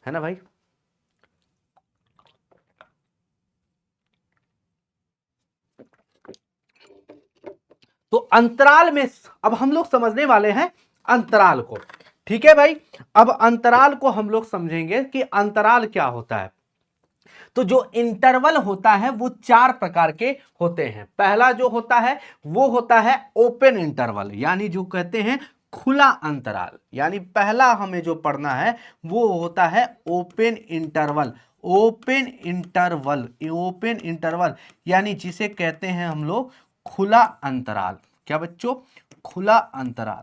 है ना भाई। तो अंतराल में अब हम लोग समझने वाले हैं अंतराल को। ठीक है भाई, अब अंतराल को हम लोग समझेंगे कि अंतराल क्या होता है। तो जो इंटरवल होता है वो 4 प्रकार के होते हैं। पहला जो होता है वो होता है ओपन इंटरवल, यानी जो कहते हैं खुला अंतराल, यानी पहला हमें जो पढ़ना है वो होता है ओपन इंटरवल। ओपन इंटरवल यानी जिसे कहते हैं हम लोग खुला अंतराल। क्या बच्चों? खुला अंतराल।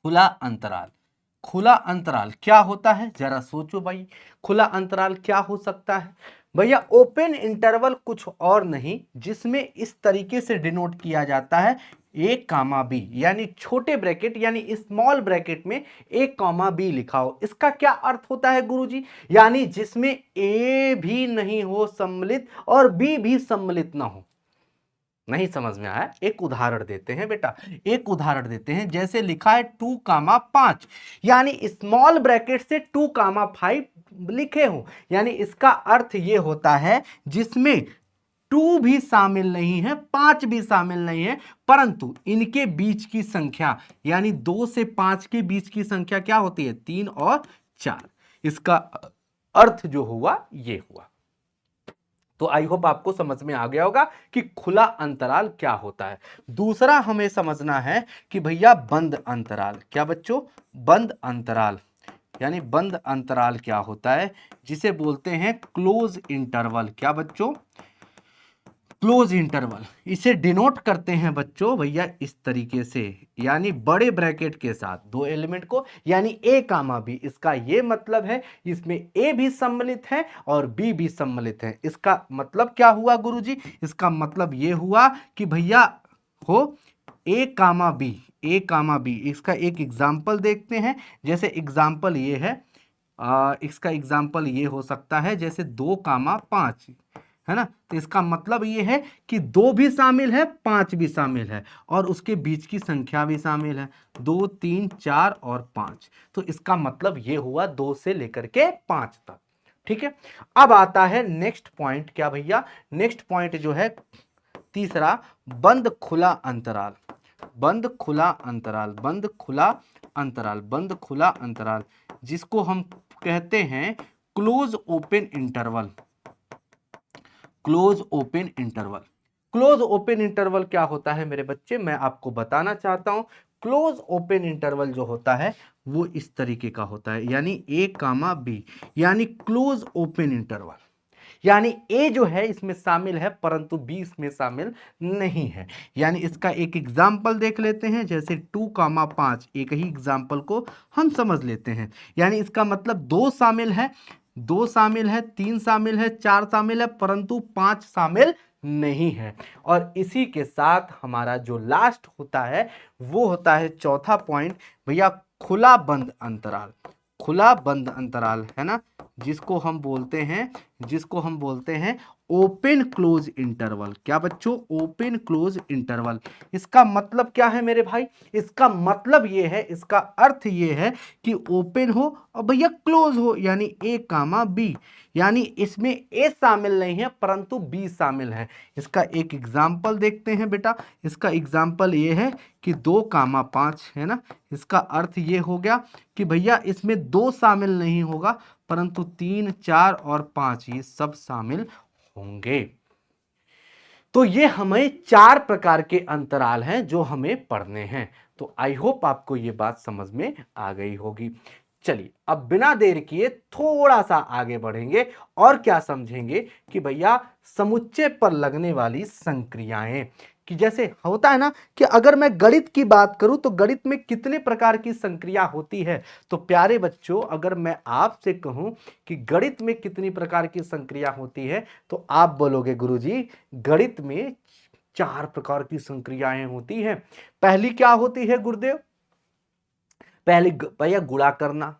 खुला अंतराल क्या होता है, जरा सोचो भाई, खुला अंतराल क्या हो सकता है? भैया ओपन इंटरवल कुछ और नहीं, जिसमें इस तरीके से डिनोट किया जाता है ए कामा बी, यानी छोटे ब्रैकेट यानी स्मॉल ब्रैकेट में ए कामा बी लिखा हो। इसका क्या अर्थ होता है गुरुजी? यानी जिसमें ए भी नहीं हो सम्मिलित और बी भी सम्मिलित ना हो। नहीं समझ में आया? एक उदाहरण देते हैं बेटा, एक उदाहरण देते हैं। जैसे लिखा है 2,5, यानी स्मॉल ब्रैकेट से 2,5 लिखे हो, यानी इसका अर्थ ये होता है जिसमें 2 भी शामिल नहीं है, 5 भी शामिल नहीं है, परंतु इनके बीच की संख्या यानी 2 से 5 के बीच की संख्या क्या होती है, 3 और 4। इसका अर्थ जो हुआ ये हुआ। तो आई होप आपको समझ में आ गया होगा कि खुला अंतराल क्या होता है। दूसरा हमें समझना है कि भैया बंद अंतराल। क्या बच्चों? बंद अंतराल, यानी बंद अंतराल क्या होता है, जिसे बोलते हैं क्लोज इंटरवल। क्या बच्चों? Close interval. इसे डिनोट करते हैं बच्चों भैया इस तरीके से, यानी बड़े ब्रैकेट के साथ 2 एलिमेंट को, यानी ए कामा बी। इसका ये मतलब है इसमें ए भी सम्मिलित है और बी भी सम्मिलित है। इसका मतलब क्या हुआ गुरुजी? इसका मतलब ये हुआ कि भैया हो ए कामा बी। इसका एक एग्जाम्पल देखते हैं। जैसे एग्जाम्पल ये है, इसका एग्जाम्पल ये हो सकता है जैसे 2,5, है ना। तो इसका मतलब ये है कि 2 भी शामिल है, 5 भी शामिल है और उसके बीच की संख्या भी शामिल है, 2, 3, 4 और 5। तो इसका मतलब ये हुआ 2 से लेकर के 5 तक। ठीक है, अब आता है नेक्स्ट पॉइंट। क्या भैया? नेक्स्ट पॉइंट जो है तीसरा, बंद खुला अंतराल। बंद खुला अंतराल, जिसको हम कहते हैं close open interval. Close open interval, close open interval क्या होता है मेरे बच्चे, मैं आपको बताना चाहता हूं। क्लोज ओपन इंटरवल जो होता है वो इस तरीके का होता है, यानी ए कामा बी, यानी क्लोज ओपन इंटरवल, यानी ए जो है इसमें शामिल है परंतु बी इसमें शामिल नहीं है। यानी इसका एक एग्जाम्पल देख लेते हैं, जैसे 2,5, एक ही एग्जाम्पल को हम समझ लेते हैं। यानी इसका मतलब 2 शामिल है, 2 शामिल है, 3 शामिल है, 4 शामिल है, परंतु 5 शामिल नहीं है। और इसी के साथ हमारा जो लास्ट होता है वो होता है चौथा पॉइंट भैया, खुला बंद अंतराल। खुला बंद अंतराल है ना, जिसको हम बोलते हैं, जिसको हम बोलते हैं ओपन क्लोज इंटरवल। क्या बच्चों, ओपन क्लोज इंटरवल। इसका मतलब क्या है मेरे भाई, इसका मतलब ये है, इसका अर्थ ये है कि ओपन हो और भैया क्लोज हो, यानी ए कामा बी, यानी इसमें ए शामिल नहीं है परंतु बी शामिल है। इसका एक एग्जाम्पल देखते हैं बेटा, इसका एग्जाम्पल ये है कि 2,5 है ना, इसका अर्थ ये हो गया कि भैया इसमें 2 शामिल नहीं होगा परंतु 3, 4 और 5 ये सब शामिल होंगे। तो ये हमें 4 प्रकार के अंतराल हैं जो हमें पढ़ने हैं। तो आई होप आपको ये बात समझ में आ गई होगी। चलिए अब बिना देर किए थोड़ा सा आगे बढ़ेंगे और क्या समझेंगे कि भैया समुच्चय पर लगने वाली संक्रियाएं, कि जैसे होता है ना कि अगर मैं गणित की बात करूं तो गणित में कितने प्रकार की संक्रिया होती है। तो प्यारे बच्चों, अगर मैं आपसे कहूं कि गणित में कितनी प्रकार की संक्रिया होती है तो आप बोलोगे गुरुजी गणित में 4 प्रकार की संक्रियाएं होती हैं। पहली क्या होती है गुरुदेव, पहले भैया गुणा करना,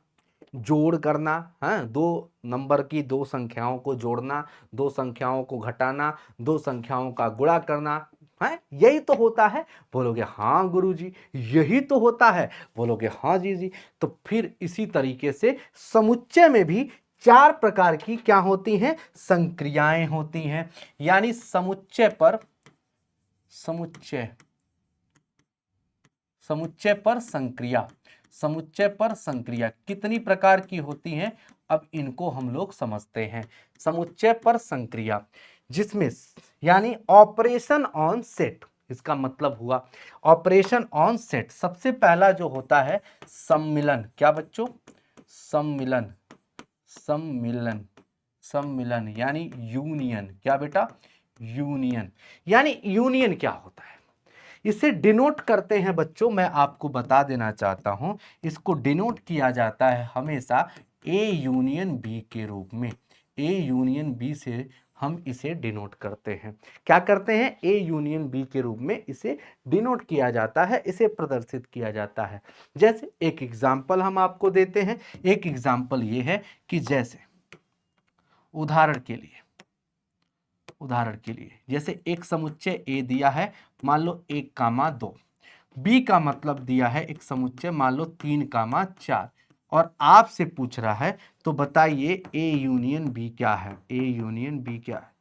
जोड़ करना, हाँ, 2 नंबर की 2 संख्याओं को जोड़ना, 2 संख्याओं को घटाना, 2 संख्याओं का गुणा करना, है यही तो होता है। बोलोगे हाँ गुरुजी यही तो होता है, बोलोगे हाँ जी जी। तो फिर इसी तरीके से समुच्चय में भी 4 प्रकार की क्या होती हैं, संक्रियाएं होती हैं। यानी समुच्चय पर, समुच्चय, समुच्चय पर संक्रिया, समुच्चय पर संक्रिया कितनी प्रकार की होती हैं, अब इनको हम लोग समझते हैं। समुच्चय पर संक्रिया जिसमें यानी ऑपरेशन ऑन सेट, इसका मतलब हुआ ऑपरेशन ऑन सेट। सबसे पहला जो होता है सम्मिलन, क्या बच्चों, सम्मिलन, सम्मिलन, सम्मिलन यानी यूनियन। क्या बेटा, यूनियन। यानी यूनियन क्या होता है, इसे डिनोट करते हैं बच्चों, मैं आपको बता देना चाहता हूं, इसको डिनोट किया जाता है हमेशा ए यूनियन बी के रूप में। ए यूनियन बी से हम इसे डिनोट करते हैं। क्या करते हैं, ए यूनियन बी के रूप में इसे डिनोट किया जाता है, इसे प्रदर्शित किया जाता है। जैसे एक एग्जाम्पल हम आपको देते हैं, एक एग्जाम्पल ये है कि जैसे उदाहरण के लिए, उदाहरण के लिए जैसे एक समुच्चय ए दिया है, मान लो 1,2, बी का मतलब दिया है एक समुच्चय मान लो 3,4, और आपसे पूछ रहा है तो बताइए ए यूनियन बी क्या है, ए यूनियन बी क्या है।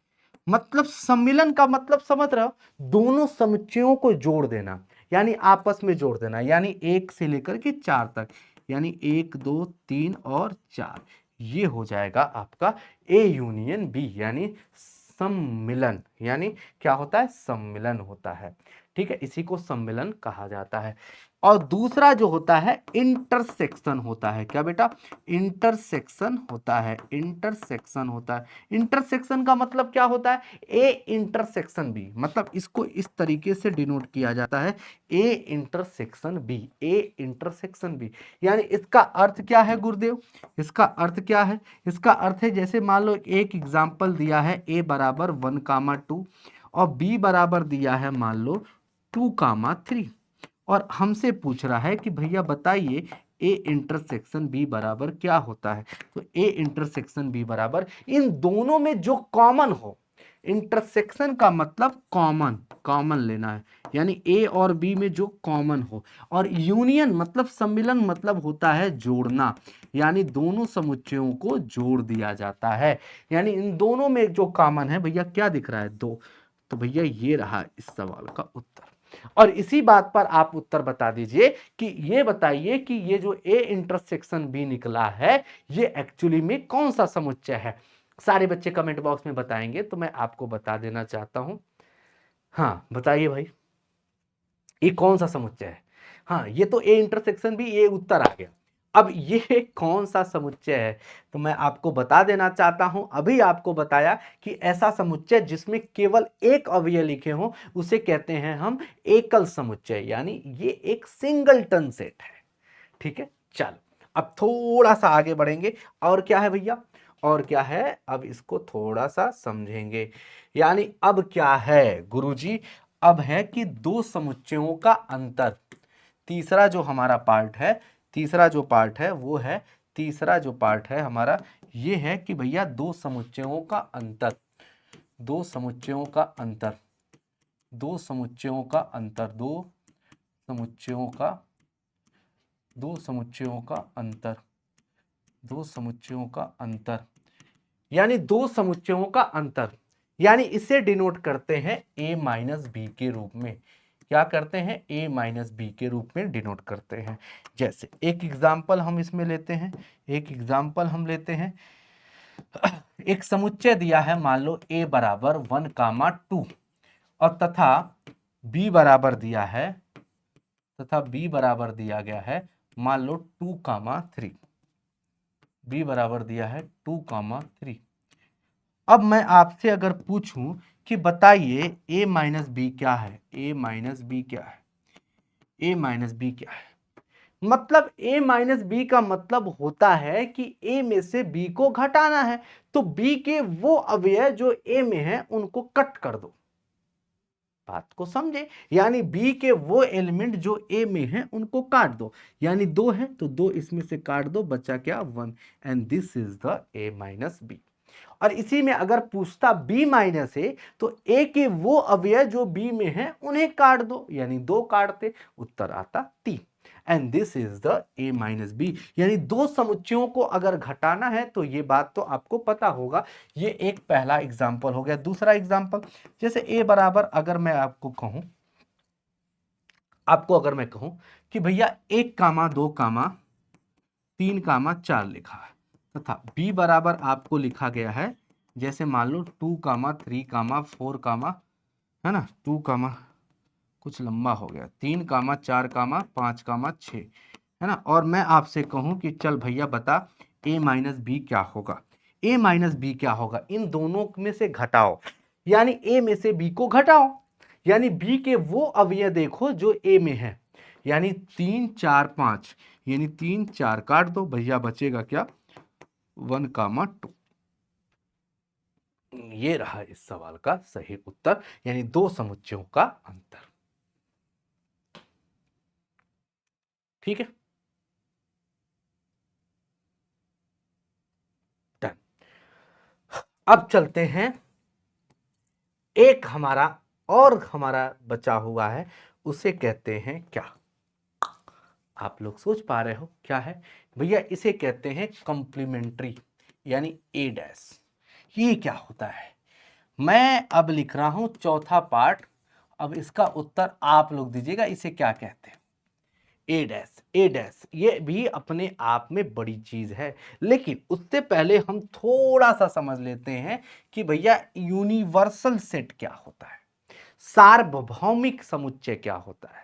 मतलब सम्मिलन का मतलब समझ रहे हो, दोनों समुच्चयों को जोड़ देना, यानी आपस में जोड़ देना, यानी 1 से लेकर के 4 तक, यानी 1, 2, 3 और 4, ये हो जाएगा आपका ए यूनियन बी, यानी सम्मिलन। यानी क्या होता है, सम्मिलन होता है। ठीक है, इसी को सम्मिलन कहा जाता है। और दूसरा जो होता है इंटरसेक्शन होता है। क्या बेटा, इंटरसेक्शन होता है, इंटरसेक्शन होता है। इंटरसेक्शन का मतलब क्या होता है, ए इंटरसेक्शन बी, मतलब इसको इस तरीके से डिनोट किया जाता है, A intersection B, A intersection B. यानी इसका अर्थ क्या है गुरुदेव, इसका अर्थ क्या है, इसका अर्थ है जैसे मान लो एक एग्जाम्पल दिया है ए बराबर 1,2 और बी बराबर दिया है मान लो 2,3, और हमसे पूछ रहा है कि भैया बताइए ए इंटरसेक्शन बी बराबर क्या होता है। तो ए इंटरसेक्शन बी बराबर इन दोनों में जो कॉमन हो, इंटरसेक्शन का मतलब कॉमन, कॉमन लेना है, यानी ए और बी में जो कॉमन हो। और यूनियन मतलब सम्मिलन मतलब होता है जोड़ना, यानी दोनों समुच्चयों को जोड़ दिया जाता है। यानी इन दोनों में जो कॉमन है भैया क्या दिख रहा है, 2, तो भैया ये रहा इस सवाल का उत्तर। और इसी बात पर आप उत्तर बता दीजिए कि ये बताइए कि ये जो ए इंटरसेक्शन बी निकला है ये एक्चुअली में कौन सा समुच्चय है। सारे बच्चे कमेंट बॉक्स में बताएंगे तो मैं आपको बता देना चाहता हूं। हाँ बताइए भाई, ये कौन सा समुच्चय है। हाँ ये तो ए इंटरसेक्शन बी, ये उत्तर आ गया। अब ये कौन सा समुच्चय है तो मैं आपको बता देना चाहता हूं, अभी आपको बताया कि ऐसा समुच्चय जिसमें केवल एक अवयव लिखे हों उसे कहते हैं हम एकल समुच्चय, यानी ये एक सिंगलटन सेट है। ठीक है, चलो अब थोड़ा सा आगे बढ़ेंगे। और क्या है भैया, और क्या है, अब इसको थोड़ा सा समझेंगे। यानी अब क्या है गुरुजी, अब है कि दो समुच्चयों का अंतर। तीसरा जो हमारा पार्ट है, तीसरा जो पार्ट है वो है, तीसरा जो पार्ट है हमारा ये है कि भैया दो समुच्चयों का अंतर, दो समुच्चयों का अंतर, दो समुच्चयों का अंतर, समुच्चयों का दो समुच्चयों का अंतर, दो समुच्चयों का अंतर, यानी दो समुच्चयों का अंतर, यानी इसे डिनोट करते हैं a माइनस बी के रूप में। क्या करते हैं, a माइनस बी के रूप में डिनोट करते हैं। जैसे एक एग्जाम्पल हम इसमें लेते हैं, एक एग्जाम्पल हम लेते हैं। एक समुच्चय दिया है, मान लो a बराबर 1, 2 और तथा b बराबर दिया है, तथा b बराबर दिया गया है मान लो 2, 3, b बराबर दिया है 2, 3। अब मैं आपसे अगर पूछूं कि बताइए a माइनस बी क्या है, a माइनस बी क्या है, a माइनस बी क्या है, मतलब a माइनस बी का मतलब होता है कि a में से b को घटाना है, तो b के वो अवयव जो a में है उनको कट कर दो। बात को समझे, यानी b के वो एलिमेंट जो a में है उनको काट दो, यानी 2 है तो 2 इसमें से काट दो, बचा क्या 1, and this is the a minus B. और इसी में अगर पूछता b माइनस ए तो a के वो अवयव जो b में है उन्हें काट दो, यानी 2 काटते, उत्तर आता 3, and this is the a minus B. यानी दो समुच्चयों को अगर घटाना है तो ये बात तो आपको पता होगा। ये एक पहला एग्जाम्पल हो गया। दूसरा एग्जाम्पल, जैसे a बराबर अगर मैं आपको कहूं, अगर मैं कहूं कि भैया 1, 2, 3, 4 लिखा है तथा b बराबर आपको लिखा गया है जैसे मान लो 2, 3, 4, है ना, 2, कुछ लंबा हो गया, 3, 4, 5, 6, है ना। और मैं आपसे कहूं कि चल भैया बता a माइनस बी क्या होगा, a माइनस बी क्या होगा, इन दोनों में से घटाओ, यानी a में से b को घटाओ, यानी b के वो अवयव देखो जो a में है, यानी 3, 4, 5, यानी 3, 4 काट दो भैया, बचेगा क्या 1, 2। ये रहा इस सवाल का सही उत्तर, यानी दो समुच्चयों का अंतर। ठीक है, डन। अब चलते हैं, एक हमारा बचा हुआ है, उसे कहते हैं क्या, आप लोग सोच पा रहे हो क्या है भैया, इसे कहते हैं कॉम्प्लीमेंट्री, यानी ए डैश। ये क्या होता है, मैं अब लिख रहा हूं चौथा पार्ट, अब इसका उत्तर आप लोग दीजिएगा इसे क्या कहते हैं। ए डैश, ए डैश ये भी अपने आप में बड़ी चीज है, लेकिन उससे पहले हम थोड़ा सा समझ लेते हैं कि भैया यूनिवर्सल सेट क्या होता है, सार्वभौमिक समुच्चय क्या होता है,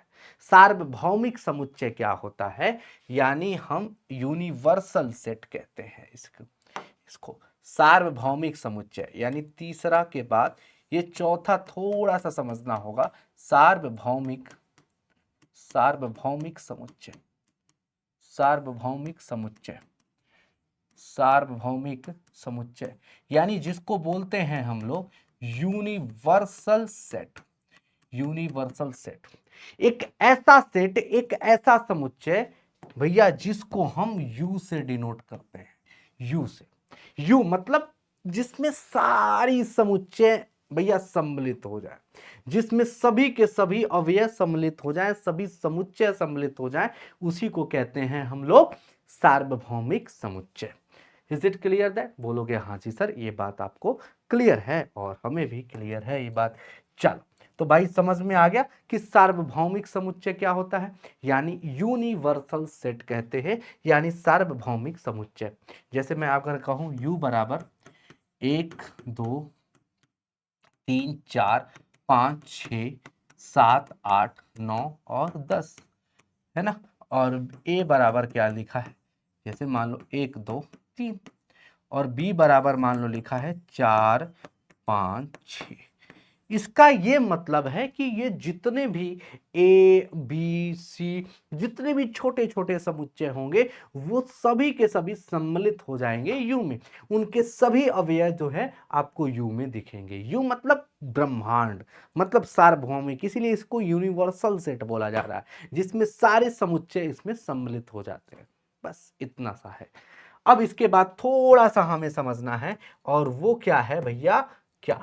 सार्वभौमिक समुच्चय क्या होता है, यानी हम यूनिवर्सल सेट कहते हैं इसको सार्वभौमिक समुच्चय, यानी तीसरा के बाद ये चौथा थोड़ा सा समझना होगा, सार्वभौमिक, सार्वभौमिक समुच्चय, सार्वभौमिक समुच्चय, सार्वभौमिक समुच्चय, यानी जिसको बोलते हैं हम लोग यूनिवर्सल सेट, यूनिवर्सल सेट, एक ऐसा सेट, एक ऐसा समुच्चय भैया जिसको हम यू से डिनोट करते हैं, यू से, यू मतलब जिसमें सारी समुच्चय भैया सम्मिलित हो जाए, जिसमें सभी के सभी अवयव सम्मिलित हो जाएं, सभी समुच्चय सम्मिलित हो जाएं, उसी को कहते हैं हम लोग सार्वभौमिक समुच्चय। इज इट क्लियर दैट, बोलोगे हाँ जी सर ये बात आपको क्लियर है और हमें भी क्लियर है ये बात। चलो तो भाई समझ में आ गया कि सार्वभौमिक समुच्चय क्या होता है, यानी यूनिवर्सल सेट कहते हैं, यानी सार्वभौमिक समुच्चय। जैसे मैं अगर कहूं u बराबर 1 2 3 4 5 6 7 8 9 और 10 है ना, और a बराबर क्या लिखा है, जैसे मान लो 1 2 3, और b बराबर मान लो लिखा है 4 5 6। इसका ये मतलब है कि ये जितने भी ए बी सी, जितने भी छोटे छोटे समुच्चय होंगे वो सभी के सभी सम्मिलित हो जाएंगे यू में, उनके सभी अवयव जो है आपको यू में दिखेंगे। यू मतलब ब्रह्मांड, मतलब सार्वभौमिक, इसीलिए इसको यूनिवर्सल सेट बोला जा रहा है, जिसमें सारे समुच्चय इसमें सम्मिलित हो जाते हैं। बस इतना सा है। अब इसके बाद थोड़ा सा हमें समझना है, और वो क्या है भैया, क्या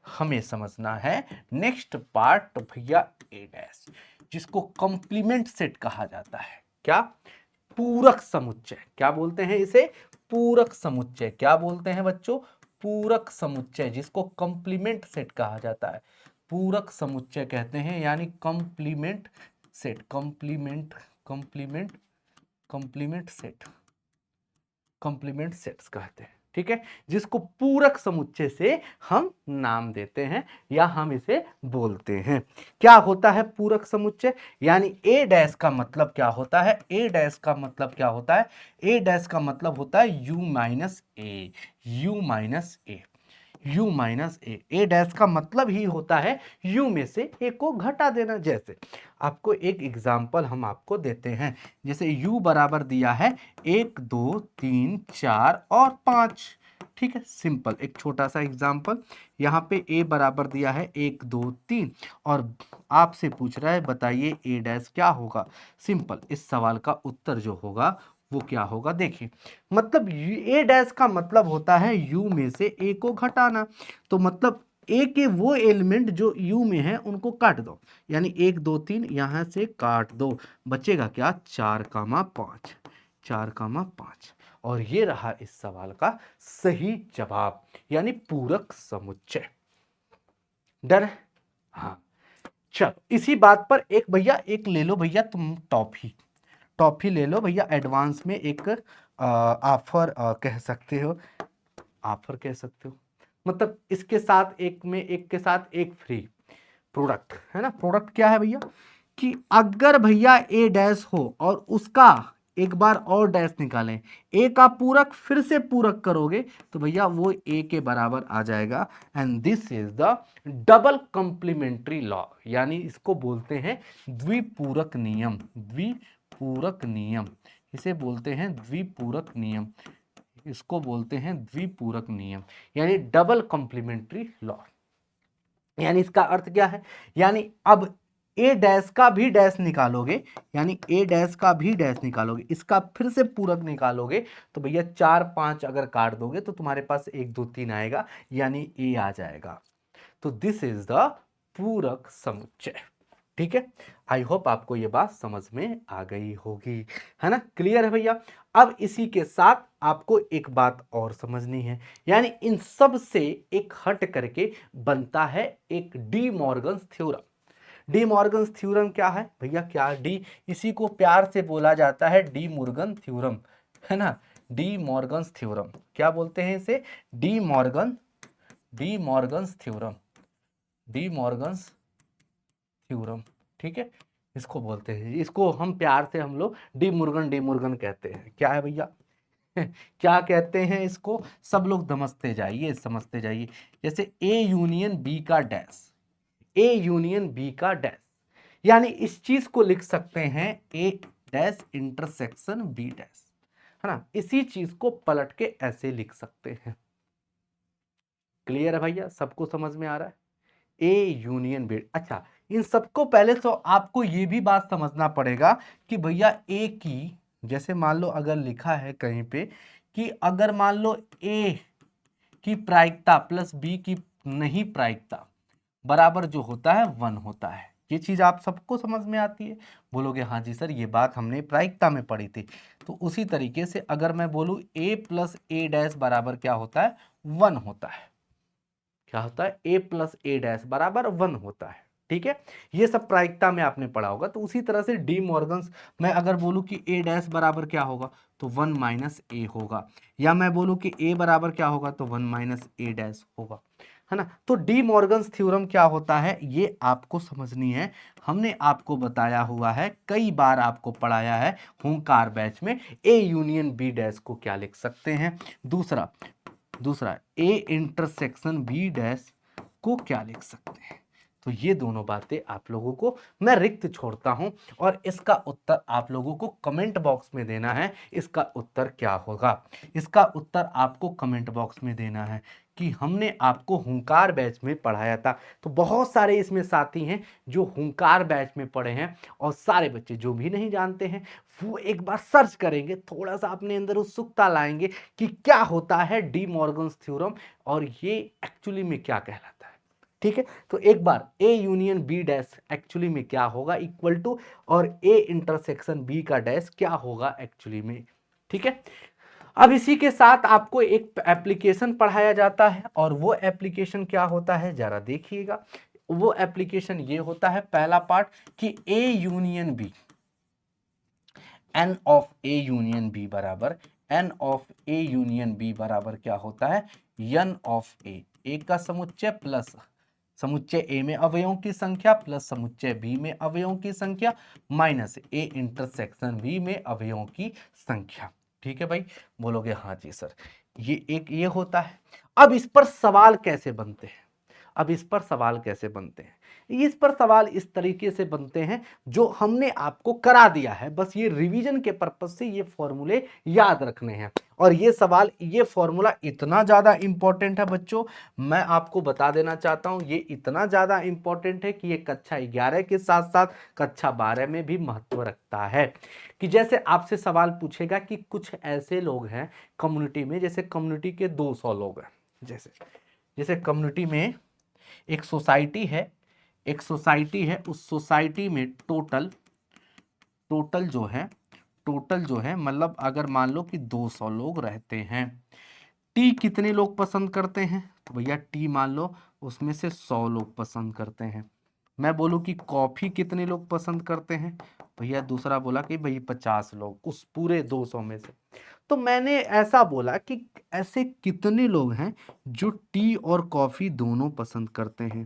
हमें समझना है नेक्स्ट पार्ट भैया ए डैश, जिसको कंप्लीमेंट सेट कहा जाता है। क्या? पूरक समुच्चय। क्या बोलते हैं इसे? पूरक समुच्चय। क्या बोलते हैं बच्चों? पूरक समुच्चय, जिसको कंप्लीमेंट सेट कहा जाता है। पूरक समुच्चय कहते हैं, यानी complement set, complement complement complement set, complement sets कहते हैं। ठीक है, जिसको पूरक समुच्चय से हम नाम देते हैं या हम इसे बोलते हैं। क्या होता है पूरक समुच्चय? यानी ए डैश का मतलब क्या होता है? ए डैश का मतलब क्या होता है? ए डैश का मतलब होता है you minus A, you minus A, u minus A dash का मतलब ही होता है u में से a को घटा देना। जैसे आपको एक एग्जाम्पल हम आपको देते हैं, जैसे u बराबर दिया है 1 2 3 4 और 5। ठीक है, सिंपल एक छोटा सा एग्जाम्पल। यहाँ पे a बराबर दिया है 1 2 3 और आपसे पूछ रहा है बताइए a डैश क्या होगा। सिंपल, इस सवाल का उत्तर जो होगा वो क्या होगा, देखिए मतलब ए डैश का मतलब होता है यू में से ए को घटाना। तो मतलब ए के वो एलिमेंट जो यू में है उनको काट दो, यानी 1 2 3 यहां से काट दो, बचेगा क्या? 4 कामा 5, 4 कामा 5। और ये रहा इस सवाल का सही जवाब, यानी पूरक समुच्चय। डर है? हाँ, चलो इसी बात पर एक भैया एक ले लो भैया तुम टॉफी, टॉफी ले लो भैया, एडवांस में एक ऑफर कह सकते हो, ऑफर कह सकते हो, मतलब इसके साथ एक में एक के साथ एक फ्री प्रोडक्ट है ना। प्रोडक्ट क्या है भैया, कि अगर भैया ए डैश हो और उसका एक बार और डैश निकालें, ए का पूरक फिर से पूरक करोगे तो भैया वो ए के बराबर आ जाएगा। And this is the double complementary law, यानी इसको बोलते हैं द्विपूरक नियम, द्विपूरक नियम, इसे बोलते हैं द्विपूरक नियम, इसको बोलते हैं द्विपूरक नियम, यानी डबल कंप्लीमेंट्री लॉ। यानी इसका अर्थ क्या है, यानी अब ए डैश का भी डैश निकालोगे, यानी ए डैश का भी डैश निकालोगे, इसका फिर से पूरक निकालोगे तो भैया 4 5 अगर काट दोगे तो तुम्हारे पास 1 2 3 आएगा, यानी ए आ जाएगा। तो दिस इज द पूरक समुच्चय। ठीक है, आई होप आपको ये बात समझ में आ गई होगी, है ना, क्लियर है भैया। अब इसी के साथ आपको एक बात और समझनी है, यानी इन सब से एक हट करके बनता है एक D Morgan's theorem. D Morgan's theorem क्या है भैया, क्या डी, इसी को प्यार से बोला जाता है डी मॉर्गन थ्योरम, है ना, डी मॉर्गन्स थ्योरम। क्या बोलते हैं इसे? D Morgan's theorem, D Morgan's theorem. ठीक है, इसको बोलते हैं, इसको हम प्यार से हम लोग डी मुर्गन कहते हैं। क्या है भैया क्या कहते हैं इसको, सब लोग समझते जाइए समझते जाइए। जैसे ए यूनियन बी का डैश, ए यूनियन बी का डैश, यानी इस चीज को लिख सकते हैं ए डैश इंटरसेक्शन बी डैश, है ना, इसी चीज को पलट के ऐसे लिख सकते हैं। क्लियर है भैया, सबको समझ में आ रहा है? A union B. अच्छा, इन सबको पहले तो आपको ये भी बात समझना पड़ेगा कि भैया ए की, जैसे मान लो अगर लिखा है कहीं पे कि अगर मान लो ए की प्रायिकता प्लस बी की नहीं प्रायिकता बराबर जो होता है 1 होता है, ये चीज आप सबको समझ में आती है? बोलोगे हाँ जी सर, ये बात हमने प्रायिकता में पढ़ी थी। तो उसी तरीके से अगर मैं बोलूं ए प्लस ए डैश बराबर क्या होता है? 1 होता है। क्या होता है, a प्लस ए डैश बराबर 1 होता है। ठीक है, ये सब प्रायिकता में आपने पढ़ा होगा। तो उसी तरह से डी मॉर्गन्स, मैं अगर बोलूं कि ए डैश बराबर क्या होगा तो 1 माइनस ए होगा, या मैं बोलूं कि ए बराबर क्या होगा तो 1 माइनस ए डैश होगा, है ना। तो डी मॉर्गन्स थ्योरम क्या होता है ये आपको समझनी है। हमने आपको बताया हुआ है, कई बार आपको पढ़ाया है हुंकार बैच में, ए यूनियन बी डैश को क्या लिख सकते हैं, दूसरा ए इंटरसेक्शन बी डैश को क्या लिख सकते हैं। तो ये दोनों बातें आप लोगों को मैं रिक्त छोड़ता हूं, और इसका उत्तर आप लोगों को कमेंट बॉक्स में देना है। इसका उत्तर क्या होगा, इसका उत्तर आपको कमेंट बॉक्स में देना है कि हमने आपको हुंकार बैच में पढ़ाया था। तो बहुत सारे इसमें साथी हैं जो हुंकार बैच में पढ़े हैं, और सारे बच्चे जो भी नहीं जानते हैं वो एक बार सर्च करेंगे, थोड़ा सा अपने अंदर उत्सुकता लाएंगे कि क्या होता है डी मॉर्गन्स थ्योरम और ये एक्चुअली में क्या कहलाता है। ठीक है, तो एक बार A union B dash actually में क्या होगा इक्वल टू, और ए इंटरसेक्शन बी का डैश क्या होगा एक्चुअली में। ठीक है, अब इसी के साथ आपको एक एप्लीकेशन पढ़ाया जाता है, और वो एप्लीकेशन क्या होता है जरा देखिएगा। वो एप्लीकेशन ये होता है, पहला पार्ट कि A union B, N of A union B बराबर, N of A union B बराबर क्या होता है, एन ऑफ ए का समुच्चय प्लस समुच्चय ए में अवयवों की संख्या प्लस समुच्चय बी में अवयवों की संख्या माइनस ए इंटरसेक्शन बी में अवयवों की संख्या। ठीक है भाई, बोलोगे हाँ जी सर, ये होता है। अब इस पर सवाल कैसे बनते हैं, अब इस पर सवाल कैसे बनते हैं, इस पर सवाल इस तरीके से बनते हैं जो हमने आपको करा दिया है, बस ये रिवीजन के पर्पज से ये फॉर्मूले याद रखने हैं। और ये सवाल, ये फॉर्मूला इतना ज्यादा इंपॉर्टेंट है बच्चों, मैं आपको बता देना चाहता हूं, ये इतना ज्यादा इंपॉर्टेंट है कि ये कक्षा 11 के साथ साथ कक्षा 12 में भी महत्व रखता है। कि जैसे आपसे सवाल पूछेगा कि कुछ ऐसे लोग हैं कम्युनिटी में, जैसे कम्युनिटी के 200 लोग हैं, जैसे कम्युनिटी में एक सोसाइटी है, उस सोसाइटी में टोटल जो है मतलब अगर मान लो कि 200 लोग रहते हैं, टी कितने लोग पसंद करते हैं, तो भैया टी मान लो उसमें से 100 लोग पसंद करते हैं। मैं बोलूं कि कॉफी कितने लोग पसंद करते हैं, भैया दूसरा बोला कि भाई 50 लोग उस पूरे 200 में से। तो मैंने ऐसा बोला कि ऐसे कितने लोग हैं जो टी और कॉफी दोनों पसंद करते हैं।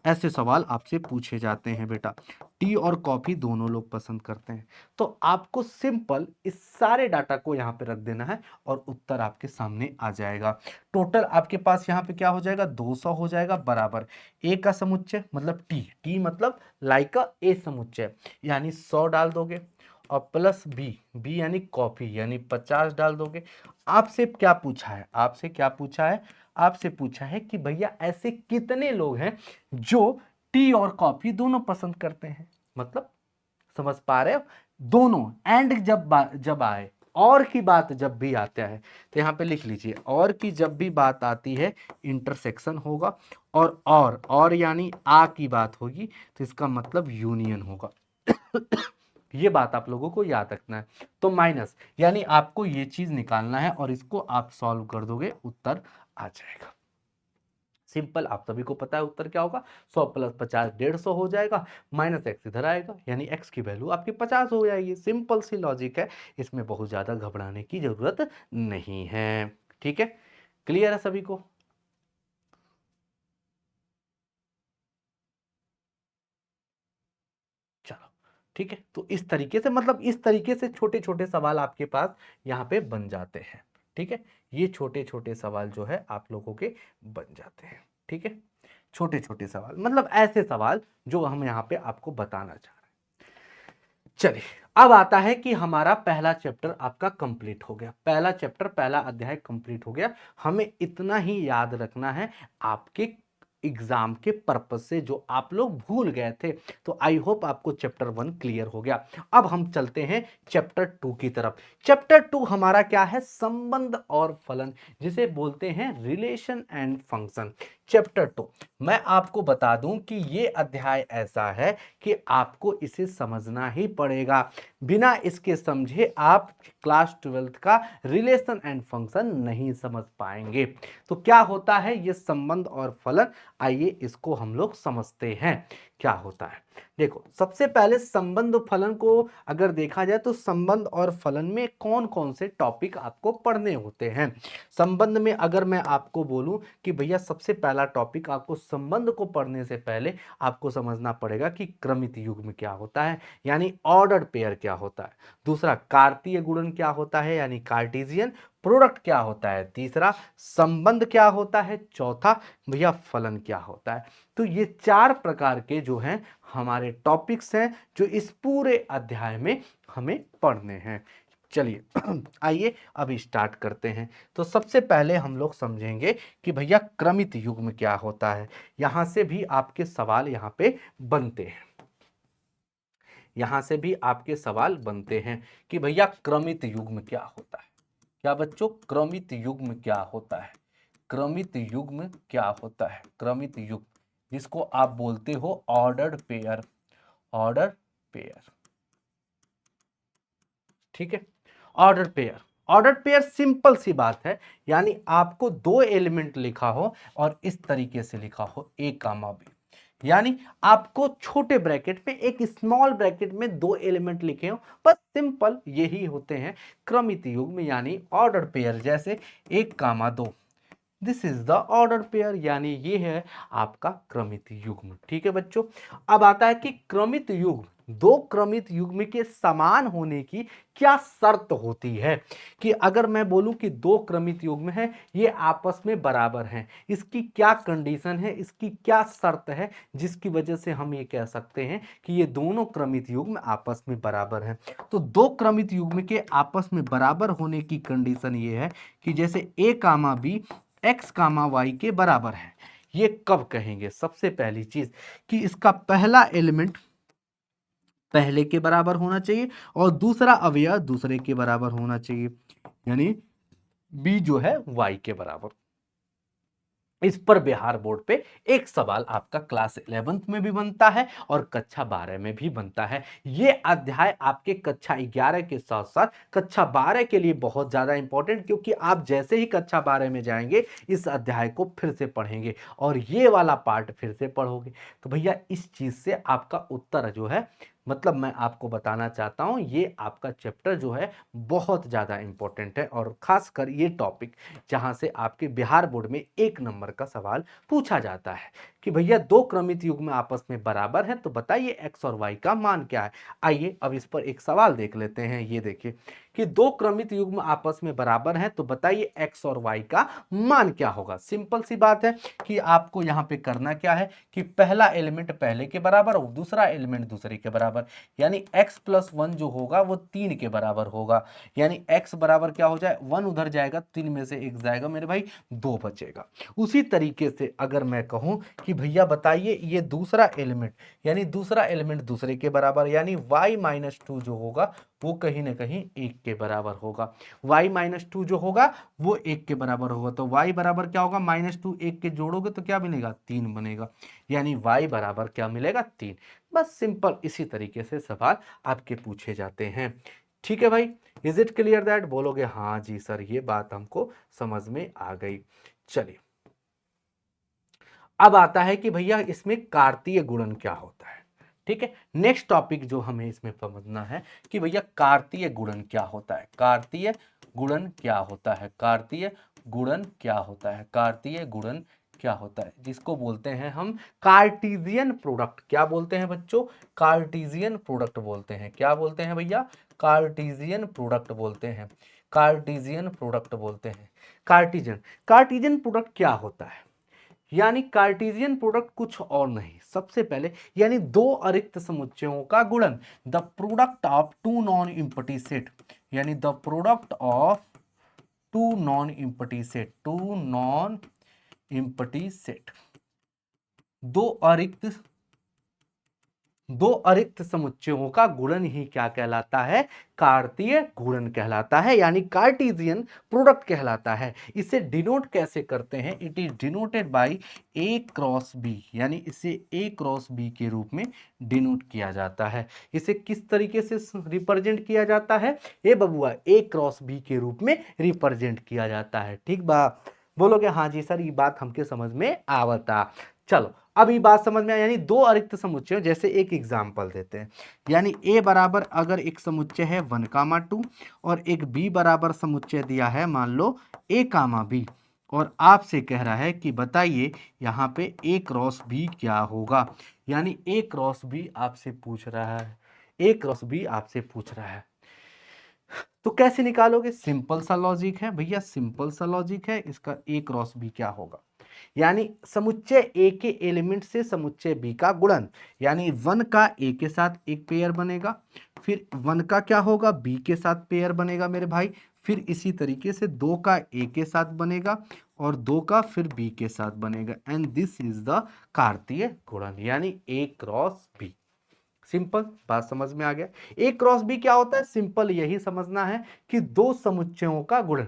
ऐसे सवाल आपसे पूछे जाते हैं बेटा, टी और कॉफी दोनों लोग पसंद करते हैं। तो आपको सिंपल इस सारे डाटा को यहाँ पे रख देना है और उत्तर आपके सामने आ जाएगा। टोटल आपके पास यहाँ पे क्या हो जाएगा, 200 हो जाएगा बराबर ए का समुच्चय मतलब टी मतलब लाइक का ए समुच्चय यानी 100 डाल दोगे, और प्लस बी यानी कॉफी यानी 50 डाल दोगे। आपसे क्या पूछा है, आपसे पूछा है कि भैया ऐसे कितने लोग हैं जो टी और कॉफी दोनों पसंद करते हैं। मतलब समझ पा रहे हो, दोनों एंड जब आए, और की बात जब भी आता है तो यहाँ पे लिख लीजिए, और की जब भी बात आती है इंटरसेक्शन होगा, और यानी आ की बात होगी तो इसका मतलब यूनियन होगा। ये बात आप लोगों को याद रखना है। तो माइनस यानी आपको ये चीज निकालना है और इसको आप सॉल्व कर दोगे, उत्तर आ जाएगा। सिंपल, आप सभी को पता है उत्तर क्या होगा, 100 प्लस 50 150 हो जाएगा, माइनस एक्स इधर आएगा यानी एक्स की वैल्यू आपकी 50 हो जाएगी। सिंपल सी लॉजिक है, इसमें बहुत ज्यादा घबराने की जरूरत नहीं है। ठीक है, क्लियर है सभी को। चलो ठीक है, तो इस तरीके से मतलब इस तरीके से छोटे छोटे सवाल आपके पास यहाँ पे बन जाते हैं। ठीक है, ये छोटे छोटे सवाल जो है आप लोगों के बन जाते हैं। ठीक है, छोटे छोटे सवाल मतलब ऐसे सवाल जो हम यहाँ पे आपको बताना चाह रहे हैं। चलिए, अब आता है कि हमारा पहला चैप्टर आपका कंप्लीट हो गया, पहला चैप्टर पहला अध्याय कंप्लीट हो गया। हमें इतना ही याद रखना है आपके एग्जाम के पर्पज से, जो आप लोग भूल गए थे। तो आई होप आपको चैप्टर 1 क्लियर हो गया। अब हम चलते हैं चैप्टर 2 की तरफ। चैप्टर 2 हमारा क्या है, संबंध और फलन, जिसे बोलते हैं रिलेशन एंड फंक्शन। चैप्टर 2। मैं आपको बता दूं कि ये अध्याय ऐसा है कि आपको इसे समझना ही पड़ेगा, बिना इसके समझे आप क्लास 12th का रिलेशन एंड फंक्शन नहीं समझ पाएंगे। तो क्या होता है ये संबंध और फलन, आइए इसको हम लोग समझते हैं क्या होता है। देखो, सबसे पहले संबंध फलन को अगर देखा जाए तो संबंध और फलन में कौन कौन से टॉपिक आपको पढ़ने होते हैं। संबंध में अगर मैं आपको बोलूं कि भैया सबसे पहला टॉपिक, आपको संबंध को पढ़ने से पहले आपको समझना पड़ेगा कि क्रमित युग्म क्या होता है, यानी ऑर्डर पेयर क्या होता है। दूसरा, कार्तीय गुणन क्या होता है, यानी कार्टेशियन प्रोडक्ट क्या होता है। तीसरा, संबंध क्या होता है। चौथा, भैया फलन क्या होता है। तो ये 4 प्रकार के जो हैं हमारे टॉपिक्स हैं जो इस पूरे अध्याय में हमें पढ़ने हैं। चलिए आइए अब स्टार्ट करते हैं। तो सबसे पहले हम लोग समझेंगे कि भैया क्रमित युग्म क्या होता है। यहां से भी आपके सवाल यहां पे बनते हैं, यहां से भी आपके सवाल बनते हैं कि भैया क्रमित युग्म क्या होता है। क्या बच्चों, क्रमित युग्म क्या होता है। क्रमित युग्म क्या होता है। क्रमित युग्म जिसको आप बोलते हो ऑर्डर्ड पेयर, ऑर्डर पेयर, ठीक है। Order pair, order pair simple सी बात है, यानी आपको 2 एलिमेंट लिखा हो और इस तरीके से लिखा हो ए कामा बी, यानी आपको छोटे ब्रैकेट में एक स्मॉल ब्रैकेट में 2 एलिमेंट लिखे हो, बस सिंपल यही होते हैं क्रमित युग्म यानी ऑर्डर पेयर। जैसे 1 कामा 2, this is the order pair, यानी ये है आपका क्रमित युग्म। ठीक है बच्चों, अब आता है कि क्रमित युग्म, 2 क्रमित युग्म के समान होने की क्या शर्त होती है। कि अगर मैं बोलूं कि 2 क्रमित युग्म हैं, ये आपस में बराबर हैं, इसकी क्या कंडीशन है, इसकी क्या शर्त है जिसकी वजह से हम ये कह सकते हैं कि ये दोनों क्रमित युग्म आपस में बराबर हैं। तो 2 क्रमित युग्म के आपस में बराबर होने की कंडीशन ये है कि जैसे ए कामा बी एक्स कामा वाई के बराबर है। ये कब कहेंगे, सबसे पहली चीज कि इसका पहला एलिमेंट पहले के बराबर होना चाहिए और दूसरा अवयव दूसरे के बराबर होना चाहिए, यानी बी जो है वाई के बराबर। इस पर बिहार बोर्ड पे एक सवाल आपका क्लास 11th में भी बनता है और कक्षा 12 में भी बनता है। ये अध्याय आपके कक्षा 11 के साथ साथ कक्षा 12 के लिए बहुत ज्यादा इंपॉर्टेंट, क्योंकि आप जैसे ही कक्षा 12 में जाएंगे इस अध्याय को फिर से पढ़ेंगे और ये वाला पार्ट फिर से पढ़ोगे। तो भैया इस चीज से आपका उत्तर जो है, मतलब मैं आपको बताना चाहता हूं ये आपका चैप्टर जो है बहुत ज्यादा इंपॉर्टेंट है, और खासकर ये टॉपिक जहां से आपके बिहार बोर्ड में 1 नंबर का सवाल पूछा जाता है कि भैया 2 क्रमित युग्म आपस में बराबर हैं, तो बताइए एक्स और वाई का मान क्या है। आइए अब इस पर एक सवाल देख लेते हैं। ये देखिए कि 2 क्रमित युग्म आपस में बराबर हैं, तो बताइए एक्स और वाई का मान क्या होगा। सिंपल सी बात है कि आपको यहां पे करना क्या है कि पहला एलिमेंट पहले के बराबर और दूसरा एलिमेंट दूसरे के बराबर, यानी x प्लस 1 जो होगा वो 3 के बराबर होगा, यानी x बराबर क्या हो जाए, 1 उधर जाएगा, 3 में से 1 जाएगा मेरे भाई, 2 बचेगा। उसी तरीके से अगर मैं कहूं कि भैया बताइए ये दूसरा एलिमेंट, यानी दूसरा एलिमेंट दूसरे के बराबर, यानी y माइनस 2 जो होगा वो कहीं ना कहीं 1 के बराबर होगा। y माइनस 2 जो होगा वो 1 के बराबर होगा, तो y बराबर क्या होगा, -2 1 के जोड़ोगे तो क्या बनेगा, 3 बनेगा, यानी y बराबर क्या मिलेगा, 3। बस सिंपल इसी तरीके से सवाल आपके पूछे जाते हैं। ठीक है भाई, इज इट क्लियर दैट, बोलोगे हाँ जी सर ये बात हमको समझ में आ गई। चलिए अब आता है कि भैया इसमें कार्तीय गुणन क्या होता है। ठीक है, नेक्स्ट टॉपिक जो हमें इसमें समझना है कि भैया कार्तीय गुणन क्या होता है। कार्तीय गुणन क्या होता है, कार्तीय गुणन क्या होता है, कार्तीय गुणन क्या होता है, जिसको बोलते हैं हम कार्टीजियन प्रोडक्ट। क्या बोलते हैं बच्चों, कार्टीजियन प्रोडक्ट बोलते हैं। क्या बोलते हैं भैया, कार्टीजियन प्रोडक्ट बोलते हैं, कार्टीजियन प्रोडक्ट बोलते हैं। कार्टीजन, कार्टीजियन प्रोडक्ट क्या होता है, यानी कार्टेशियन प्रोडक्ट कुछ और नहीं, सबसे पहले यानी 2 अरिक्त समुच्चयों का गुणन, the product of 2 non empty set, यानी the product of 2 non empty set, 2 non empty set, 2 अरिक्त दो अरिक्त समुच्चयों का गुणन ही क्या कहलाता है? कार्तीय गुणन कहलाता है, यानी कार्टेशियन प्रोडक्ट कहलाता है। इसे डिनोट कैसे करते हैं? It is denoted by A cross B, यानी इसे ए क्रॉस बी के रूप में डिनोट किया जाता है। इसे किस तरीके से रिप्रेजेंट किया जाता है? ए बबुआ, ए क्रॉस बी के रूप में रिप्रेजेंट किया जाता है। ठीक बा? बोलोगे हाँ जी सर, ये बात हमके समझ में आवता। चलो अब ये बात समझ में आया, यानी दो अरिक्त समुच्चय, जैसे एक एग्जांपल देते हैं, यानी ए बराबर अगर एक समुच्चय है 1, 2 और एक बी बराबर समुच्चय दिया है मान लो ए, बी, और आपसे कह रहा है कि बताइए यहाँ पे ए क्रॉस बी क्या होगा, यानी ए क्रॉस बी आपसे पूछ रहा है, ए क्रॉस बी आपसे पूछ रहा है, तो कैसे निकालोगे? सिंपल सा लॉजिक है भैया, सिंपल सा लॉजिक है, इसका ए क्रॉस बी क्या होगा, यानी समुच्चय ए के एलिमेंट से समुच्चय बी का गुणन, यानी 1 का ए के साथ एक पेयर बनेगा, फिर 1 का क्या होगा? बी के साथ पेयर बनेगा मेरे भाई, फिर इसी तरीके से 2 का ए के साथ बनेगा और 2 का फिर बी के साथ बनेगा, एंड दिस इज द कार्तीय गुणन, यानी ए क्रॉस बी। सिंपल बात समझ में आ गया। ए क्रॉस बी क्या होता है? सिंपल यही समझना है कि दो समुच्चयों का गुणन,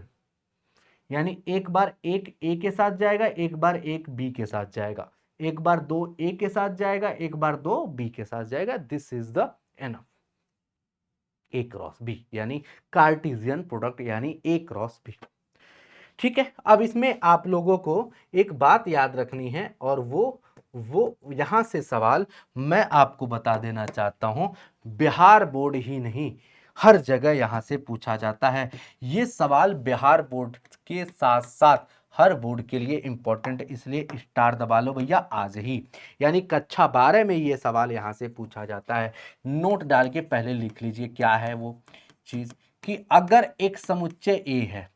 यानी एक बार एक ए के साथ जाएगा, एक बार एक बी के साथ जाएगा, एक बार दो ए के साथ जाएगा, एक बार दो बी के साथ जाएगा, this is the enough A cross B, यानी कार्टेशियन प्रोडक्ट, यानी ए क्रॉस बी। ठीक है, अब इसमें आप लोगों को एक बात याद रखनी है, और वो यहां से सवाल मैं आपको बता देना चाहता हूं, बिहार बोर्ड ही नहीं हर जगह यहां से पूछा जाता है। ये सवाल बिहार बोर्ड के साथ साथ हर बोर्ड के लिए इंपॉर्टेंट, इसलिए स्टार दबा लो भैया आज ही, यानी कक्षा 12 में ये सवाल यहां से पूछा जाता है। नोट डाल के पहले लिख लीजिए क्या है वो चीज, कि अगर एक समुच्चय ए है,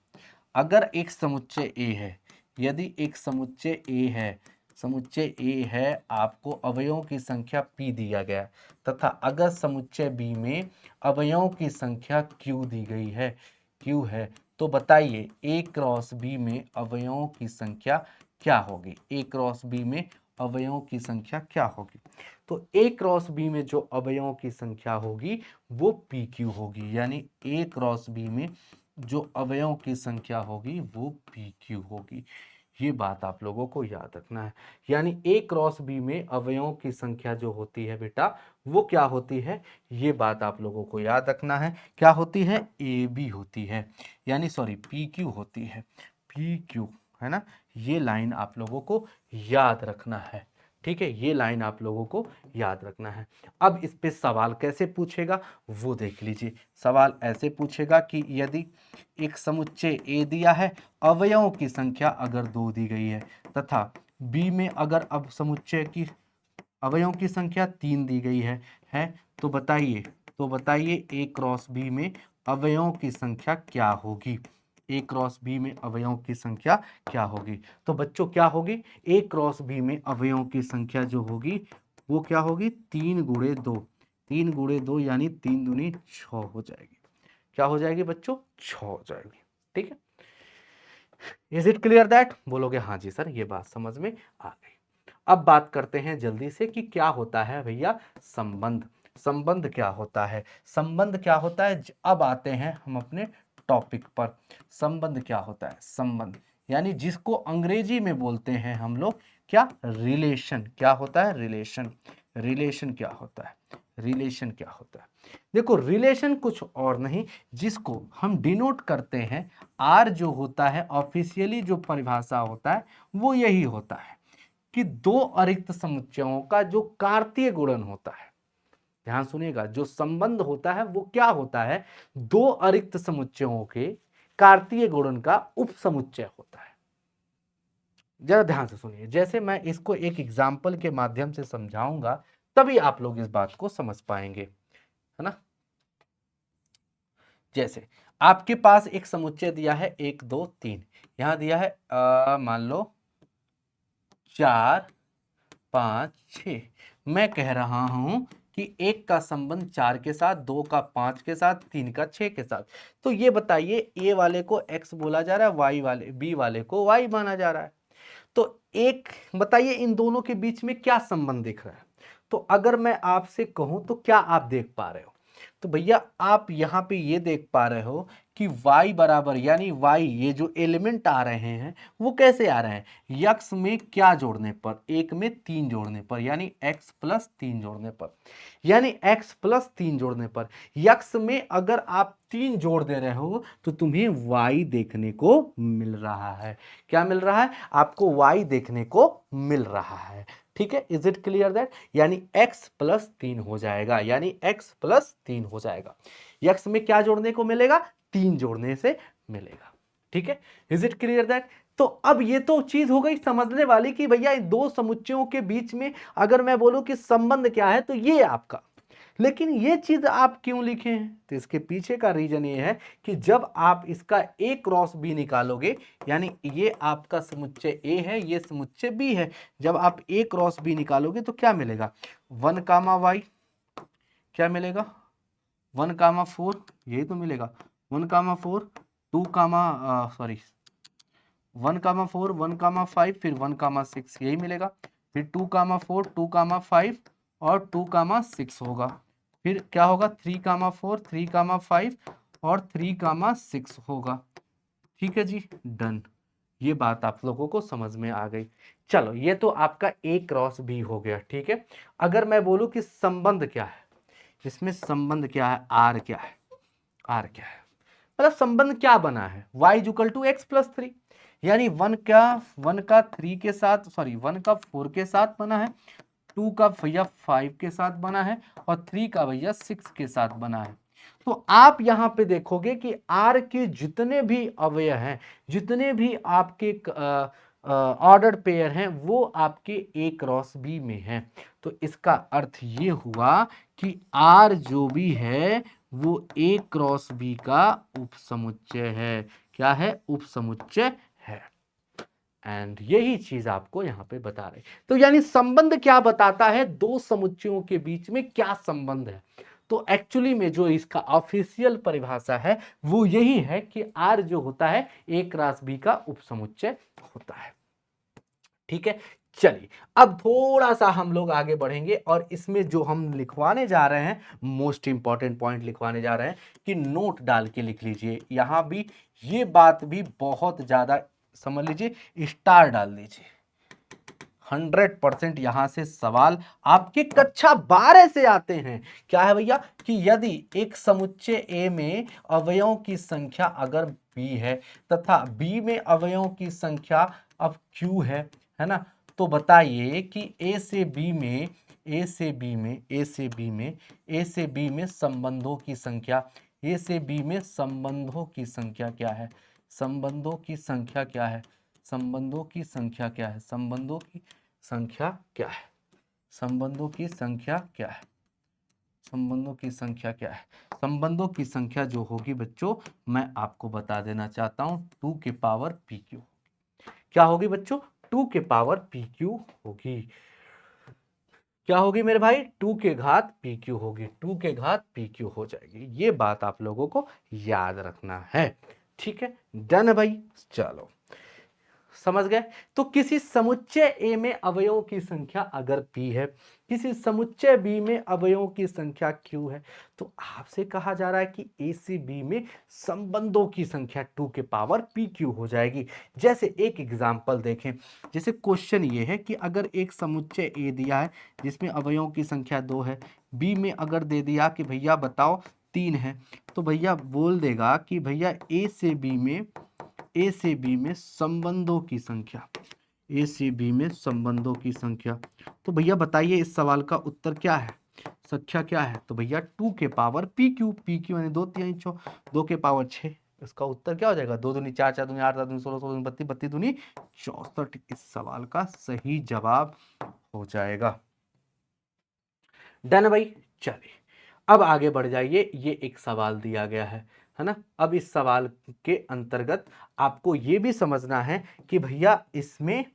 अगर एक समुच्चय ए है, यदि एक समुच्चय ए है, समुच्चय ए है, आपको अवयवों की संख्या p दिया गया, तथा अगर समुच्चय b में अवयवों की संख्या q दी गई है, q है, तो बताइए a क्रॉस b में अवयवों की संख्या क्या होगी? a क्रॉस b में अवयवों की संख्या क्या होगी? तो a क्रॉस b में जो अवयवों की संख्या होगी वो pq होगी, यानी a क्रॉस b में जो अवयवों की संख्या होगी वो pq होगी। ये बात आप लोगों को याद रखना है, यानी a क्रॉस b में अवयवों की संख्या जो होती है बेटा वो क्या होती है? ये बात आप लोगों को याद रखना है, क्या होती है? ab होती है, यानी सॉरी pq होती है, pq है ना, ये लाइन आप लोगों को याद रखना है। ठीक है, ये लाइन आप लोगों को याद रखना है। अब इस पे सवाल कैसे पूछेगा वो देख लीजिए। सवाल ऐसे पूछेगा कि यदि एक समुच्चय ए दिया है, अवयवों की संख्या अगर 2 दी गई है, तथा बी में अगर अब समुच्चय की अवयवों की संख्या 3 दी गई है तो बताइए ए क्रॉस बी में अवयवों की संख्या क्या होगी? ए क्रॉस बी में अवयवों की संख्या क्या होगी? तो बच्चों क्या होगी? ए क्रॉस बी में अवयवों की संख्या जो होगी वो क्या होगी? 3 गुणे 2, 3 गुणे 2 यानी 3 दूनी 6 हो जाएगी। क्या हो जाएगी बच्चों? 6 हो जाएगी। ठीक है, इज इट क्लियर दैट? बोलोगे हाँ जी सर, ये बात समझ में आ गई। अब बात करते हैं जल्दी से कि क्या होता है भैया संबंध। संबंध क्या होता है? संबंध क्या होता है? अब आते हैं हम अपने टॉपिक पर। संबंध क्या होता है? संबंध यानी जिसको अंग्रेजी में बोलते हैं हम लोग क्या? रिलेशन। क्या होता है? रिलेशन। रिलेशन क्या होता है? रिलेशन क्या होता है? देखो रिलेशन कुछ और नहीं, जिसको हम डिनोट करते हैं, आर जो होता है ऑफिशियली जो परिभाषा होता है वो यही होता है कि दो अरिक्त समुच्चयों का जो कार्तीय गुणन होता है, ध्यान सुनिएगा, जो संबंध होता है वो क्या होता है? दो अरिक्त समुच्चयों के कार्तीय गुणन का उपसमुच्चय होता है। जरा ध्यान से सुनिए, जैसे मैं इसको एक एग्जाम्पल के माध्यम से समझाऊंगा तभी आप लोग इस बात को समझ पाएंगे, है ना। जैसे आपके पास एक समुच्चय दिया है 1 2 3, यहां दिया है मान लो 4 5 6। मैं कह रहा हूं कि 1 का संबंध 4 के साथ, 2 का 5 के साथ, 3 का 6 के साथ। तो ये बताइए ए वाले को x बोला जा रहा है, बी वाले को y माना जा रहा है। तो एक बताइए इन दोनों के बीच में क्या संबंध दिख रहा है? तो अगर मैं आपसे कहूं तो क्या आप देख पा रहे हो? तो भैया आप यहां पे ये देख पा रहे हो कि y बराबर यानी y ये जो एलिमेंट आ रहे हैं वो कैसे आ रहे हैं? x में क्या जोड़ने पर? 1 में 3 जोड़ने पर, यानी x प्लस 3 जोड़ने पर, यानी x प्लस 3 जोड़ने पर x में अगर आप 3 जोड़ दे रहे हो तो तुम्हें y देखने को मिल रहा है। क्या मिल रहा है? आपको y देखने को मिल रहा है। ठीक है, इज इट क्लियर दैट? यानी x प्लस 3 हो जाएगा, यानी x प्लस 3 हो जाएगा। x में क्या जोड़ने को मिलेगा? 3 जोड़ने से मिलेगा। ठीक है, इज इट क्लियर दैट? तो अब ये तो चीज हो गई समझने वाली कि भैया इन दो समुच्चयों के बीच में अगर मैं बोलूं कि संबंध क्या है तो ये आपका, लेकिन ये चीज आप क्यों लिखे हैं? तो इसके पीछे का रीजन ये है कि जब आप इसका a क्रॉस b निकालोगे, यानी ये आपका समुच्चय a है, ये समुच्चय b है, जब आप a क्रॉस b निकालोगे तो क्या मिलेगा? 1 कामा y, क्या मिलेगा? 1 कामा 4, यही तो मिलेगा। 1 कामा 4, 2 कामा 1 कामा 4, 1 कामा 5, फिर 1 कामा 6, यही मिलेगा। फिर 2 कामा 4, 2 कामा 5 और 2 कामा 6 होगा। फिर क्या होगा? 3 कामा 4, 3 कामा 5 और 3 कामा 6 होगा। ठीक है जी, डन। ये बात आप लोगों को समझ में आ गई। चलो, ये तो आपका a क्रॉस b हो गया। ठीक है, अगर मैं बोलूं कि संबंध क्या है, इसमें संबंध क्या है, r क्या है, r क्या है, मतलब संबंध क्या बना है? y equal to x plus 3, यानी 1 का 3 के साथ, 1 का 4 के साथ बना है, 2 का भैया 5 के साथ बना है और 3 का भैया 6 के साथ बना है। तो आप यहां पे देखोगे कि r के जितने भी अवयव हैं, जितने भी आपके ऑर्डर पेयर हैं, वो आपके a क्रॉस b में हैं। तो इसका अर्थ ये हुआ कि r जो भी है वो a क्रॉस b का उपसमुच्चय है। क्या है? उपसमुच्चय है। एंड यही चीज आपको यहां पे बता रहे। तो यानी संबंध क्या बताता है? दो समुच्चयों के बीच में क्या संबंध है? तो एक्चुअली में जो इसका ऑफिशियल परिभाषा है वो यही है कि आर जो होता है ए क्रॉस बी का उपसमुच्चय होता है। ठीक है, चलिए अब थोड़ा सा हम लोग आगे बढ़ेंगे और इसमें जो हम लिखवाने जा रहे हैं, मोस्ट इंपॉर्टेंट पॉइंट लिखवाने जा रहे हैं कि नोट डाल के लिख लीजिए। यहां भी ये बात भी बहुत ज्यादा समझ लीजिए, स्टार डाल दीजिए। 100% यहां से सवाल आपके कक्षा 12 से आते हैं। क्या है भैया? कि यदि एक समुच्चय A में अवयवों की संख्या अगर B है तथा B में अवयवों की संख्या अब Q है ना, तो बताइए कि A से B में संबंधों की संख्या, A से B में संबंधों की संख्या क्या है? संबंधों की संख्या क्या है? संबंधों की संख्या क्या है? संबंधों की संख्या क्या है? संबंधों की संख्या क्या है? संबंधों की संख्या क्या है? संबंधों की संख्या जो होगी बच्चों, मैं आपको बता देना चाहता हूं, 2 के पावर पी क्यू। क्या होगी बच्चों? 2 के पावर पी क्यू होगी। क्या होगी मेरे भाई? 2 के घात पी क्यू होगी। 2 के घात पी क्यू हो जाएगी। ये बात आप लोगों को याद रखना है। ठीक है, डन है भाई। चलो, समझ गए? तो किसी समुच्चय A में अवयवों की संख्या अगर P है, किसी समुच्चय B में अवयवों की संख्या Q है, तो आपसे कहा जा रहा है कि A से B में संबंधों की संख्या 2 के पावर PQ हो जाएगी। जैसे एक एग्जांपल देखें, जैसे क्वेश्चन ये है कि अगर एक समुच्चय A दिया है जिसमें अवयवों की संख्या 2 है, B में अगर दे दिया कि भैया बताओ 3 है, तो भैया बोल देगा कि भैया A से B में संबंधों की संख्या, ए से बी में संबंधों की संख्या। तो भैया बताइए इस सवाल का उत्तर क्या है? संख्या क्या है? तो भैया 2 के पावर पी क्यू यानी 2 3 6, 2 के पावर 6। इसका उत्तर क्या हो जाएगा? 2 दूनी 4, 4 दूनी 8, 7 दूनी 16, 16 दूनी 32, 32 दूनी 64 इस सवाल का सही जवाब हो जाएगा। डन भाई। चलिए अब आगे बढ़ जाइए। ये एक सवाल दिया गया है ना। अब इस सवाल के अंतर्गत आपको ये भी समझना है कि भैया इसमें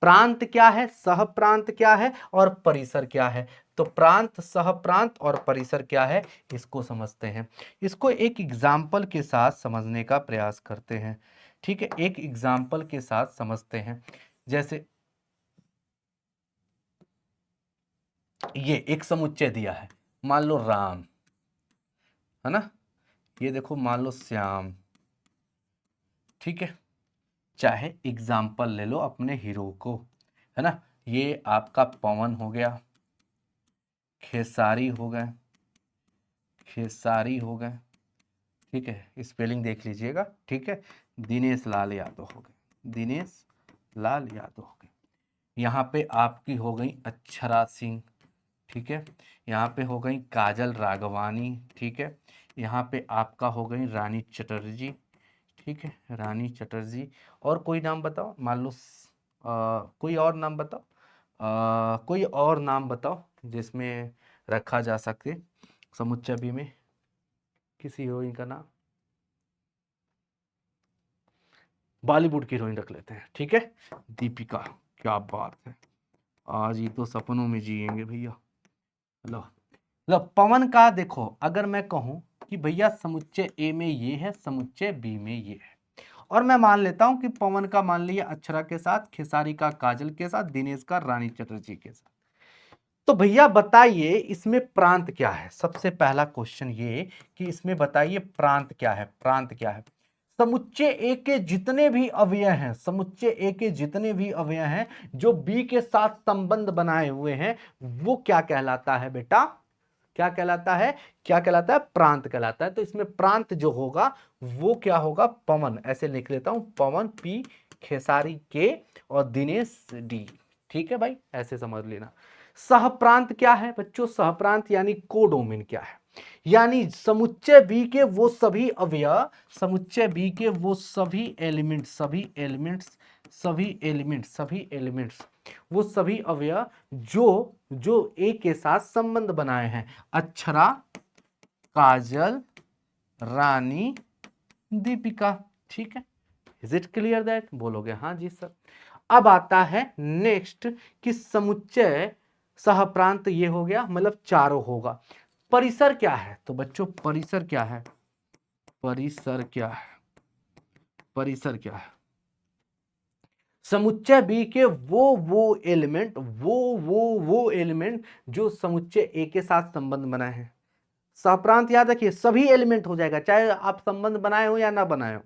प्रांत क्या है, सह प्रांत क्या है और परिसर क्या है। तो प्रांत, सह प्रांत और परिसर क्या है, इसको समझते हैं। इसको एक एग्जाम्पल के साथ समझने का प्रयास करते हैं। ठीक है, एक एग्जाम्पल के साथ समझते हैं। जैसे ये एक समुच्चय दिया है, मान लो राम, है ना, ये देखो मान लो श्याम, ठीक है, चाहे एग्जाम्पल ले लो अपने हीरो को, है ना, ये आपका पवन हो गया, खेसारी हो गए, खेसारी हो गए, ठीक है, स्पेलिंग देख लीजिएगा, ठीक है, दिनेश लाल यादव हो गए, दिनेश लाल यादव हो गए, यहाँ पे आपकी हो गई अक्षरा सिंह, ठीक है, यहाँ पे हो गई काजल राघवानी, ठीक है, यहाँ पे आपका हो गई रानी चटर्जी, ठीक है, रानी चटर्जी, और कोई नाम बताओ, मान लो कोई और नाम बताओ, कोई और नाम बताओ जिसमें रखा जा सके समुच्चय बी में किसी हीरोइन का नाम, बॉलीवुड की हीरोइन रख लेते हैं, ठीक है, दीपिका, क्या बात है, आज ये तो सपनों में जिएंगे भैया। लो लो, पवन का देखो, अगर मैं कहूं कि भैया समुच्चय ए में ये है, समुच्चय बी में ये है, और मैं मान लेता हूं कि पवन का मान लिया अक्षरा के साथ, खेसारी का काजल के साथ, दिनेश का रानी चटर्जी के साथ, तो भैया बताइए इसमें प्रांत क्या है। सबसे पहला क्वेश्चन ये कि इसमें बताइए प्रांत क्या है, प्रांत क्या है। समुच्चय ए के जितने भी अवयव हैं, समुच्चय ए के जितने भी अवयव हैं जो बी के साथ संबंध बनाए हुए हैं, वो क्या कहलाता है बेटा, क्या कहलाता है, क्या कहलाता है, प्रांत कहलाता है। तो इसमें प्रांत जो होगा वो क्या होगा, पवन, ऐसे लिख लेता हूं, पवन पी, खेसारी के, और दिनेश डी, ठीक है भाई, ऐसे समझ लेना। सहप्रांत क्या है बच्चों, सहप्रांत यानी कोडोमेन क्या है, यानी समुच्चय बी के वो सभी अवयव, समुच्चय बी के वो सभी एलिमेंट्स, सभी एलिमेंट्स, सभी एलिमेंट्स, सभी एलिमेंट्स, वो सभी अवयव जो जो ए के साथ संबंध बनाए हैं, अक्षरा, काजल, रानी, दीपिका, ठीक है, इज इट क्लियर दैट, बोलोगे हाँ जी सर। अब आता है नेक्स्ट कि समुच्चय सहप्रांत ये हो गया, मतलब चारों होगा। परिसर क्या है, तो बच्चों परिसर क्या है, परिसर क्या है, परिसर क्या है, समुच्चय बी के वो एलिमेंट, वो एलिमेंट जो समुच्चय ए के साथ संबंध बनाए हैं। सहप्रांत याद रखिए सभी एलिमेंट हो जाएगा, चाहे आप संबंध बनाए हो या ना बनाए हो,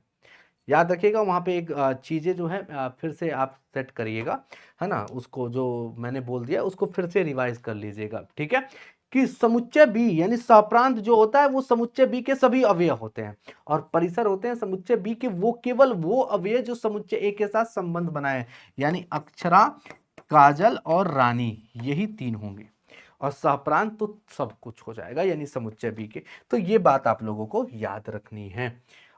याद रखिएगा। वहां पे एक चीजें जो है फिर से आप सेट करिएगा, है ना, उसको जो मैंने बोल दिया उसको फिर से रिवाइज कर लीजिएगा, ठीक है, कि समुच्चय बी यानी सहप्रांत जो होता है वो समुच्चय बी के सभी अवयव होते हैं, और परिसर होते हैं समुच्चय बी के वो केवल वो अवयव जो समुच्चय ए के साथ संबंध बनाए, यानी अक्षरा, काजल और रानी, यही तीन होंगे, और सहप्रांत तो सब कुछ हो जाएगा यानी समुच्चय बी के। तो ये बात आप लोगों को याद रखनी है।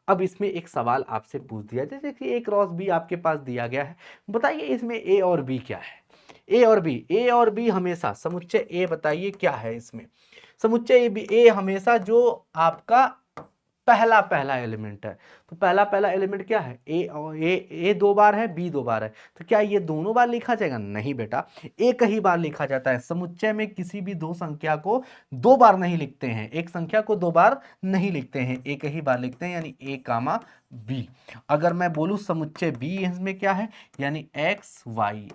अब इसमें एक सवाल आपसे पूछ दिया, जैसे कि ए क्रॉस बी आपके पास दिया गया है, बताइए इसमें ए और बी क्या है। ए और बी, ए और बी हमेशा, समुच्चय ए बताइए क्या है इसमें, समुच्चय ए हमेशा जो आपका पहला पहला एलिमेंट है, तो पहला पहला एलिमेंट क्या है, ए, और ए दो बार है, बी दो बार है, तो क्या ये दोनों बार लिखा जाएगा, नहीं बेटा, एक ही बार लिखा जाता है। समुच्चय में किसी भी दो संख्या को दो बार नहीं लिखते हैं, एक संख्या को दो बार नहीं लिखते हैं, एक ही बार लिखते हैं, यानी ए कामा बी। अगर मैं बोलूं समुच्चय बी इसमें क्या है, यानी एक्स वाई,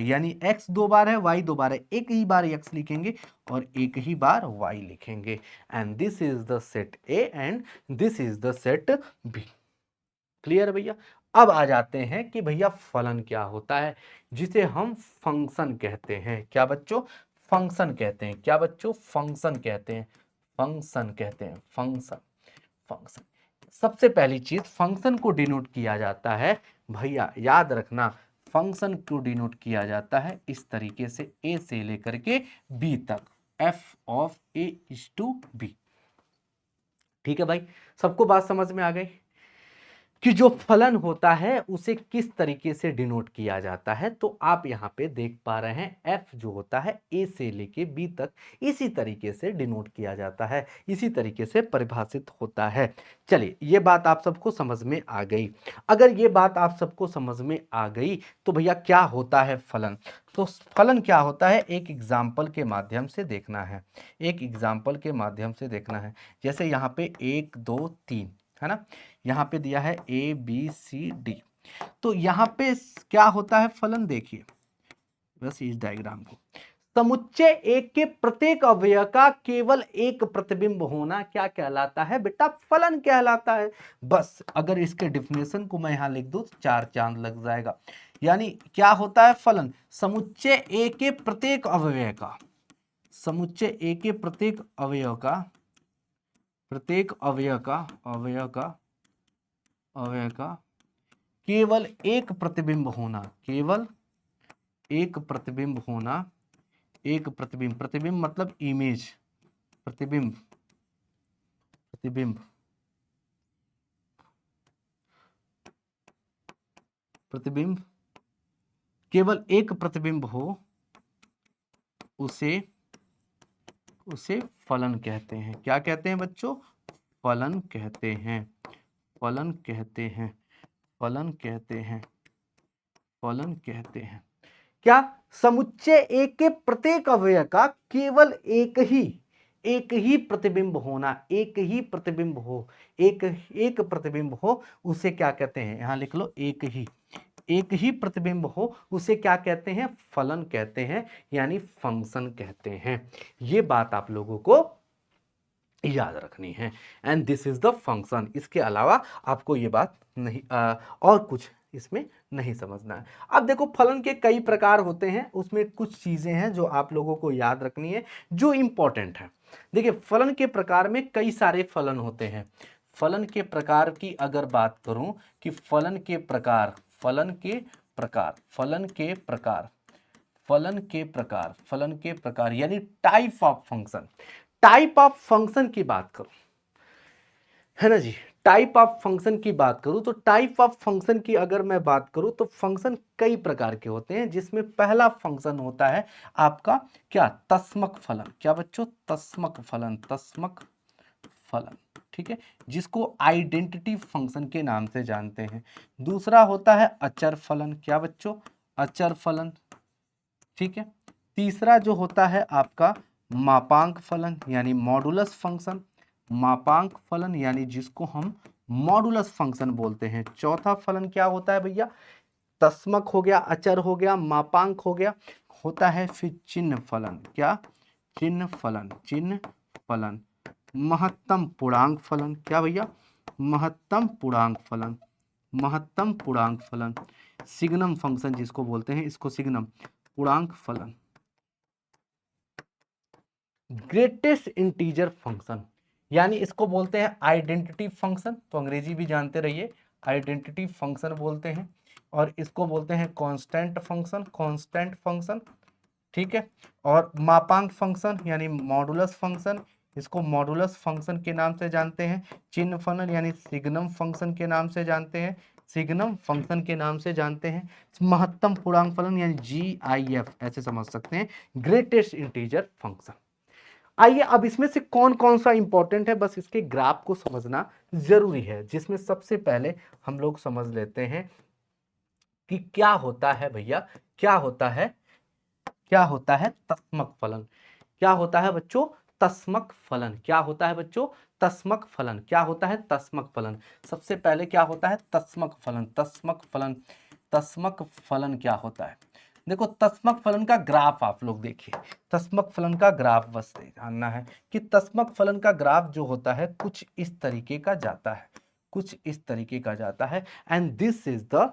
यानी एक्स दो बार है, वाई दो बार है, एक ही बार एक्स लिखेंगे और एक ही बार वाई लिखेंगे, and this is the set A and this is the set B. Clear भैया। अब आ जाते हैं कि भैया फलन क्या होता है, जिसे हम फंक्शन कहते हैं। क्या बच्चों, फंक्शन कहते हैं, क्या बच्चों, फंक्शन कहते हैं, फंक्शन कहते हैं, फंक्शन, फंक्शन। सबसे पहली चीज फंक्शन को डिनोट किया जाता है, भैया याद रखना, फंक्शन को डिनोट किया जाता है इस तरीके से, ए से लेकर के बी तक, f of A is to B. ठीक है भाई, सबको बात समझ में आ गई कि जो फलन होता है उसे किस तरीके से डिनोट किया जाता है। तो आप यहां पे देख पा रहे हैं एफ जो होता है ए से लेके बी तक इसी तरीके से डिनोट किया जाता है, इसी तरीके से परिभाषित होता है। चलिए ये बात आप सबको समझ में आ गई। अगर ये बात आप सबको समझ में आ गई तो भैया क्या होता है फलन, तो फलन क्या होता है एक एग्जाम्पल के माध्यम से देखना है, एक एग्जाम्पल के माध्यम से देखना है। जैसे यहाँ पे 1 2 3 है ना, यहाँ पे दिया है ए बी सी डी, तो यहाँ पे क्या होता है फलन, देखिए बस इस डायग्राम को, समुच्चय एक के प्रत्येक अवयव का केवल एक प्रतिबिंब होना क्या कहलाता है बेटा? फलन कहलाता है। बस अगर इसके डिफिनेशन को मैं यहां लिख दूं तो 4 चांद लग जाएगा। यानी क्या होता है फलन? समुच्चय ए के प्रत्येक अवयव का, समुच्चय ए के प्रत्येक अवयव का, प्रत्येक अवयव का केवल एक प्रतिबिंब होना, केवल एक प्रतिबिंब होना, एक प्रतिबिंब, प्रतिबिंब मतलब इमेज, प्रतिबिंब, प्रतिबिंब, प्रतिबिंब, केवल एक प्रतिबिंब हो उसे फलन कहते हैं। क्या कहते हैं बच्चों? फलन कहते हैं, फलन कहते हैं, फलन कहते हैं, फलन कहते हैं। क्या? समुच्चय एक के प्रत्येक अवयव का केवल एक ही प्रतिबिंब होना, एक ही प्रतिबिंब हो, एक प्रतिबिंब हो उसे क्या कहते हैं? यहां लिख लो, एक ही प्रतिबिंब हो उसे क्या कहते हैं? फलन कहते हैं, यानी फंक्शन कहते हैं। ये बात आप लोगों को याद रखनी है। And this is the function. इसके अलावा आपको ये बात नहीं और कुछ इसमें नहीं समझना है। अब देखो फलन के कई प्रकार होते हैं, उसमें कुछ चीजें हैं जो आप लोगों को याद रखनी है जो इंपॉर्टेंट है। देखिए फलन के प्रकार में कई सारे फलन होते हैं। फलन के प्रकार की अगर बात करूं कि फलन के प्रकार, फलन के प्रकार, फलन के प्रकार, फलन के प्रकार, फलन के प्रकार यानी type of function, type of function की बात करूं, है ना जी, टाइप ऑफ फंक्शन की बात करूं तो टाइप ऑफ फंक्शन की अगर मैं बात करूं तो फंक्शन कई प्रकार के होते हैं, जिसमें पहला फंक्शन होता है आपका क्या? तस्मक फलन। क्या बच्चों? तस्मक फलन, तस्मक फलन, ठीक है, जिसको आइडेंटिटी फंक्शन के नाम से जानते हैं। दूसरा होता है अचर फलन। क्या बच्चों? अचर फलन, ठीक है। तीसरा जो होता है आपका मापांक फलन यानी मॉडुलस फंक्शन, मापांक फलन यानी जिसको हम मॉडुलस फंक्शन बोलते हैं। चौथा फलन क्या होता है भैया? तस्मक हो गया, अचर हो गया, मापांक हो गया, होता है फिर चिन्ह फलन। क्या? चिन्ह फलन, चिन्ह फलन। महत्तम पूर्णांक फलन। क्या भैया? महत्तम पूर्णांक फलन, महत्तम पूर्णांक फलन। सिग्नम फंक्शन जिसको बोलते हैं, इसको सिग्नम पूर्णांक फलन। ग्रेटेस्ट इंटीजर फंक्शन यानी इसको बोलते हैं आइडेंटिटी फंक्शन, तो अंग्रेजी भी जानते रहिए, आइडेंटिटी फंक्शन बोलते हैं। और इसको बोलते हैं कांस्टेंट फंक्शन, कांस्टेंट फंक्शन, ठीक है। और मापांक फंक्शन यानी मॉडुलस फंक्शन, इसको मॉडुलस फंक्शन के नाम से जानते हैं। चिन्ह फलन यानी सिग्नम फंक्शन के नाम से जानते हैं, सिग्नम फंक्शन के नाम से जानते हैं। महत्तम पूर्णांक फलन यानी GIF ऐसे समझ सकते हैं, ग्रेटेस्ट इंटीजर फंक्शन। आइए अब इसमें से कौन कौन सा इंपॉर्टेंट है, बस इसके ग्राफ को समझना जरूरी है, जिसमें सबसे पहले हम लोग समझ लेते हैं कि क्या होता है भैया, क्या होता है, क्या होता है तस्मक फलन। क्या होता है बच्चों? तस्मक फलन। क्या होता है बच्चों? तस्मक फलन। क्या होता है? तस्मक फलन। सबसे पहले क्या होता है? तस्मक फलन, तस्मक फलन। तस्मक फलन क्या होता है? देखो तस्मक फलन का ग्राफ आप लोग देखिए, तस्मक फलन का ग्राफ बस जानना है कि तस्मक फलन का ग्राफ जो होता है कुछ इस तरीके का जाता है, कुछ इस तरीके का जाता है। And this is the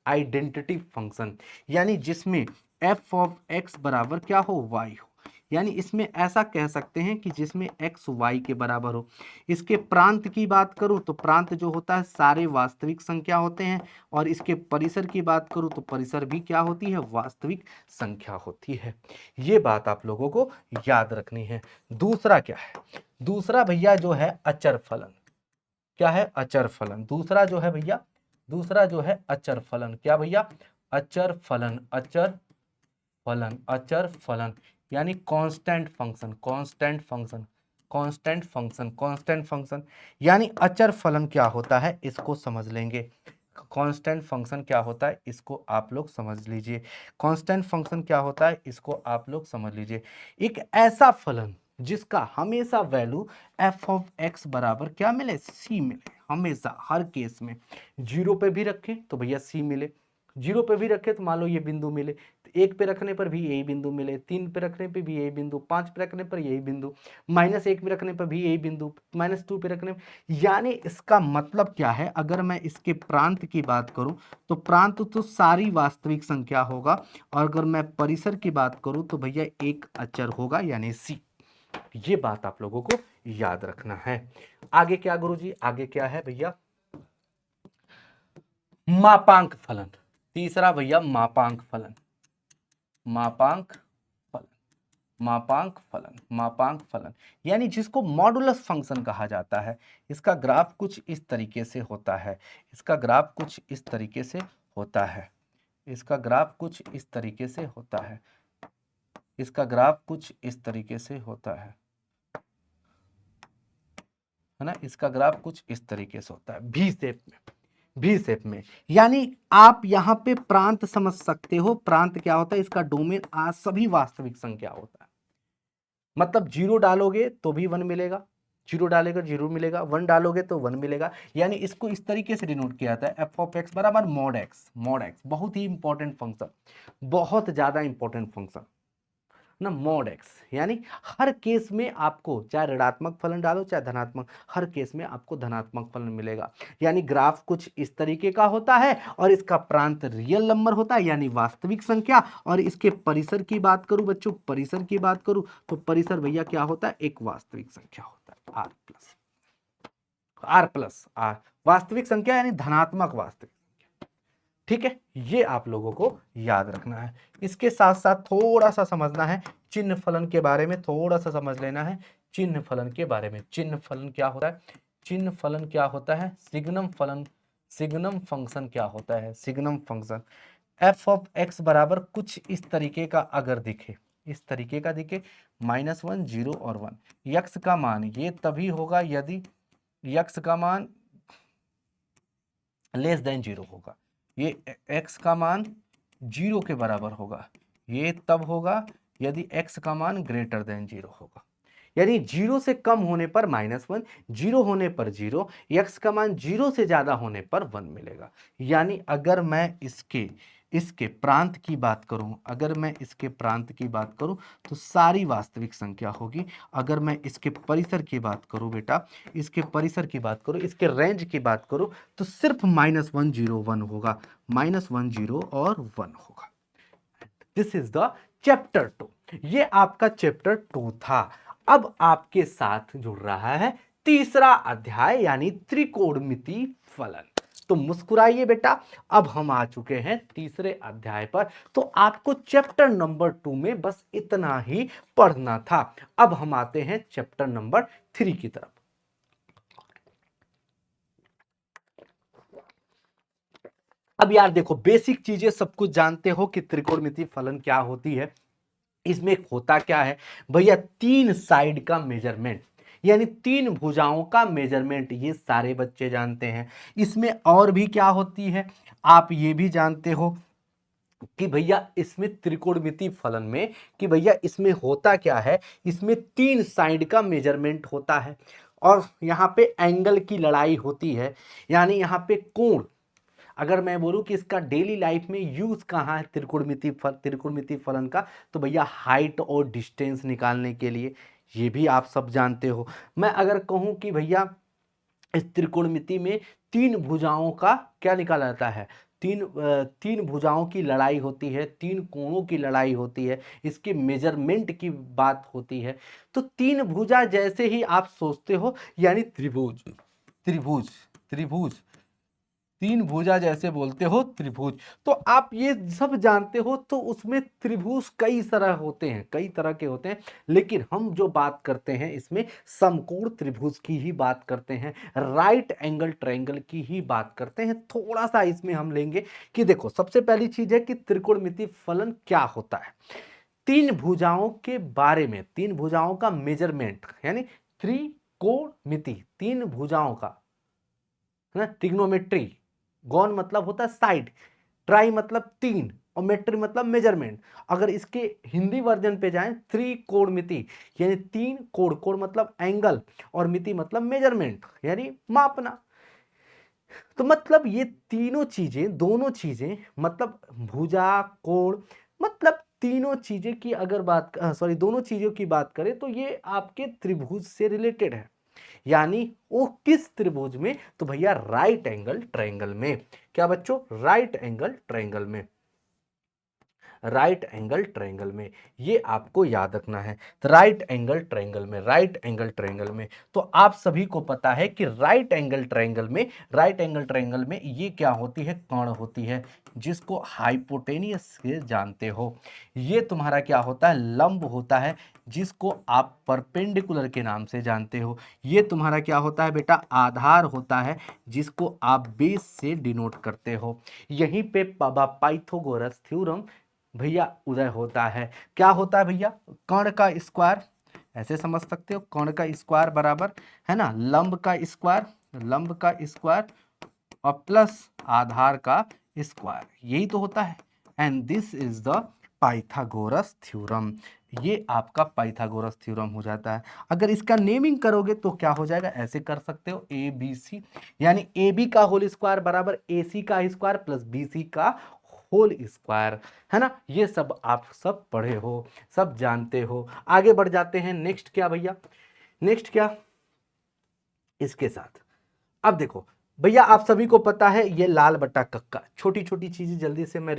identity function, यानी जिसमें f ऑफ x बराबर क्या हो? y हो, यानी इसमें ऐसा कह सकते हैं कि जिसमें x y के बराबर हो। इसके प्रांत की बात करूं तो प्रांत जो होता है सारे वास्तविक संख्या होते हैं, और इसके परिसर की बात करूं तो परिसर भी क्या होती है? वास्तविक संख्या होती है। ये बात आप लोगों को याद रखनी है। दूसरा क्या है? दूसरा भैया जो है अचर फलन। क्या है? अचर फलन। दूसरा जो है भैया, दूसरा जो है अचर फलन। क्या भैया? अचर फलन, अचर फलन, अचर फलन यानी constant function, constant function, constant function, constant function यानी अचर फलन क्या होता है इसको समझ लेंगे। कांस्टेंट फंक्शन क्या होता है इसको आप लोग समझ लीजिए। कांस्टेंट फंक्शन क्या होता है इसको आप लोग समझ लीजिए। एक ऐसा फलन जिसका हमेशा वैल्यू f ऑफ x बराबर क्या मिले? c मिले, हमेशा हर केस में। जीरो पे भी रखें तो भैया c मिले, जीरो पे भी रखे तो मान लो ये बिंदु मिले, 1 पे रखने पर भी यही बिंदु मिले, 3 पे रखने पे भी यही बिंदु, 5 पे रखने पर यही बिंदु, -1 पे रखने पर भी यही बिंदु, -2 पे रखने, यानी इसका मतलब क्या है, अगर मैं इसके प्रांत की बात करूं तो प्रांत तो सारी वास्तविक संख्या होगा, और अगर मैं परिसर की बात करूं तो भैया एक अचर होगा यानी सी। ये बात आप लोगों को याद रखना है। आगे क्या गुरुजी, आगे क्या है भैया, मापांक फलन। तीसरा भैया मापांक फलन, मापांक फलन, मापांक फलन, मापांक फलन, यानी जिसको मॉडुलस फंक्शन कहा जाता है। इसका ग्राफ कुछ इस तरीके से होता है, इसका ग्राफ कुछ इस तरीके से होता है, इसका ग्राफ कुछ इस तरीके से होता है, इसका ग्राफ कुछ इस तरीके से होता है ना, इसका ग्राफ कुछ इस तरीके से होता है, भी शेप में, भी शेप में। यानी आप यहां पे प्रांत समझ सकते हो, प्रांत क्या होता है, इसका डोमेन आज सभी वास्तविक संख्या होता है। मतलब 0 डालोगे तो भी 1 मिलेगा, 0 डालेगा 0 मिलेगा, 1 डालोगे तो 1 मिलेगा। यानी इसको इस तरीके से डिनोट किया जाता है, एफ ऑफ एक्स बराबर मॉड एक्स। मॉड एक्स बहुत ही इंपॉर्टेंट फंक्शन, बहुत ज्यादा इंपॉर्टेंट फंक्शन ना, मॉड एक्स। यानी हर केस में आपको चाहे ऋणात्मक फलन डालो चाहे धनात्मक, हर केस में आपको धनात्मक फलन मिलेगा। यानी ग्राफ कुछ इस तरीके का होता है और इसका प्रांत रियल नंबर होता है यानी वास्तविक संख्या। और इसके परिसर की बात करूं बच्चों, परिसर की बात करूं तो परिसर भैया क्या होता है, एक वास्तविक संख्या होता है, R plus R plus R, वास्तविक संख्या यानी धनात्मक वास्तविक। ठीक है, ये आप लोगों को याद रखना है। इसके साथ साथ थोड़ा सा समझना है चिन्ह फलन के बारे में, थोड़ा सा समझ लेना है चिन्ह फलन के बारे में। चिन्ह फलन क्या होता है, चिन्ह फलन क्या होता है, सिग्नम फलन, सिग्नम फंक्शन क्या होता है, signum function. F of x बराबर कुछ इस तरीके का अगर दिखे, इस तरीके का दिखे, -1 0 और 1, यक्स का मान ये तभी होगा यदि यक्स का मान लेस देन 0 होगा, ये x का मान 0 के बराबर होगा, ये तब होगा यदि x का मान ग्रेटर देन 0 होगा। यानी 0 से कम होने पर -1, 0 होने पर 0, x का मान 0 से ज्यादा होने पर 1 मिलेगा। यानी अगर मैं इसके प्रांत की बात करूं, अगर मैं इसके प्रांत की बात करूं तो सारी वास्तविक संख्या होगी। अगर मैं इसके परिसर की बात करूं बेटा, इसके परिसर की बात करूं, इसके रेंज की बात करूं तो सिर्फ -1 0 1 होगा, -1 0 और 1 होगा। This is the chapter 2। ये आपका चैप्टर 2 था। अब आपके साथ जुड़ रहा है तीसरा अध्याय यानी त्रिकोणमिति फलन। तो मुस्कुराइए बेटा, अब हम आ चुके हैं तीसरे अध्याय पर। तो आपको चैप्टर नंबर 2 में बस इतना ही पढ़ना था। अब हम आते हैं चैप्टर नंबर 3 की तरफ। अब यार देखो, बेसिक चीजें सब कुछ जानते हो कि त्रिकोणमिति फलन क्या होती है, इसमें होता क्या है भैया, 3 साइड का मेजरमेंट यानी 3 भुजाओं का मेजरमेंट, ये सारे बच्चे जानते हैं। इसमें और भी क्या होती है आप ये भी जानते हो कि भैया इसमें त्रिकोणमिति फलन में, कि भैया इसमें होता क्या है, इसमें 3 साइड का मेजरमेंट होता है और यहाँ पे एंगल की लड़ाई होती है। यानी यहाँ पे कोण, अगर मैं बोलूं कि इसका डेली लाइफ में यूज कहाँ है त्रिकोणमिति फलन का, तो भैया हाइट और डिस्टेंस निकालने के लिए, ये भी आप सब जानते हो। मैं अगर कहूं कि भैया इस त्रिकोणमिति में 3 भुजाओं का क्या निकाला जाता है, तीन भुजाओं की लड़ाई होती है, 3 कोणों की लड़ाई होती है, इसके मेजरमेंट की बात होती है। तो 3 भुजा जैसे ही आप सोचते हो यानी त्रिभुज, त्रिभुज, त्रिभुज, 3 भुजा जैसे बोलते हो त्रिभुज, तो आप ये सब जानते हो। तो उसमें त्रिभुज कई तरह होते हैं, कई तरह के होते हैं, लेकिन हम जो बात करते हैं इसमें समकोण त्रिभुज की ही बात करते हैं, राइट एंगल ट्रायंगल की ही बात करते हैं। थोड़ा सा इसमें हम लेंगे कि देखो, सबसे पहली चीज है कि त्रिकोणमिति फलन क्या होता है। 3 भुजाओं के बारे में, 3 भुजाओं का मेजरमेंट यानी त्रिकोणमिति, 3 भुजाओं का है ना, ट्रिग्नोमेट्री, गौन मतलब होता है साइड, ट्राई मतलब 3 और मेट्री मतलब मेजरमेंट। अगर इसके हिंदी वर्जन पे जाएं, त्रिकोणमिति यानी 3 कोण, कोण मतलब एंगल और मिति मतलब मेजरमेंट यानी मापना। तो मतलब ये तीनों चीजें, दोनों चीजें मतलब भुजा, कोण, मतलब तीनों चीजें की अगर बात सॉरी दोनों चीजों की बात करें तो ये आपके त्रिभुज से रिलेटेड है। यानी वो किस त्रिभुज में? तो भैया राइट एंगल ट्रायंगल में। क्या बच्चों? राइट एंगल ट्रायंगल में। राइट एंगल ट्रायंगल में, ये आपको याद रखना है। राइट एंगल ट्रायंगल में, राइट एंगल ट्रायंगल में। तो आप सभी को पता है कि राइट एंगल ट्रायंगल में, राइट एंगल ट्रायंगल में ये क्या होती है? कर्ण होती है, जिसको हाइपोटेनियस से जानते हो। ये तुम्हारा क्या होता है? लंब होता है, जिसको आप परपेंडिकुलर के नाम से जानते हो। ये तुम्हारा क्या होता है बेटा? आधार होता है, जिसको आप बेस से डिनोट करते हो। यहीं पे पाइथागोरस थ्योरम भैया उदय होता है। क्या होता है भैया? कर्ण का स्क्वायर, ऐसे समझ सकते हो, कर्ण का स्क्वायर बराबर है ना लंब का स्क्वायर, लंब का स्क्वायर और प्लस आधार का स्क्वायर, यही तो होता है। And this is the Pythagoras theorem. ये आपका पाइथागोरस थ्योरम हो जाता है। अगर इसका नेमिंग करोगे तो क्या हो जाएगा? ऐसे कर सकते हो, ए बी सी, यानी ए बी का होल स्क्वायर बराबर ए सी का स्क्वायर प्लस बी सी का होल स्क्वायर, है ना। ये सब आप सब पढ़े हो, सब जानते हो। आगे बढ़ जाते हैं। नेक्स्ट क्या भैया? नेक्स्ट क्या? इसके साथ अब देखो भैया, आप सभी को पता है ये लाल बट्टा कक्का, छोटी छोटी चीजें जल्दी से मैं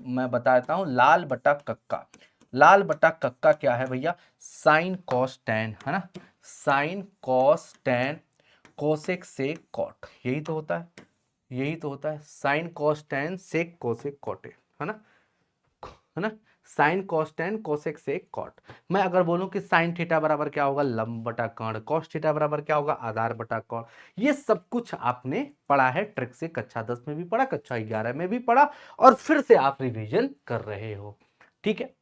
मैं बता देता हूँ। लाल बट्टा कक्का, लाल बट्टा कक्का क्या है भैया? साइन कॉस टैन, है ना। Sine cos tan cosec sec cot, यही तो होता है, यही तो होता है। Sine cos tan sec cosec cot, है ना, है ना। Sine cos tan cosec sec cot. मैं अगर बोलूं कि साइन थीटा बराबर क्या होगा? लंब बटा कर्ण। कॉस थीटा बराबर क्या होगा? आधार बटा कर्ण। ये सब कुछ आपने पढ़ा है ट्रिक से, कक्षा 10 में भी पढ़ा, कक्षा 11 में भी पढ़ा, और फिर से आप रिवीजन कर रहे हो। ठीक है,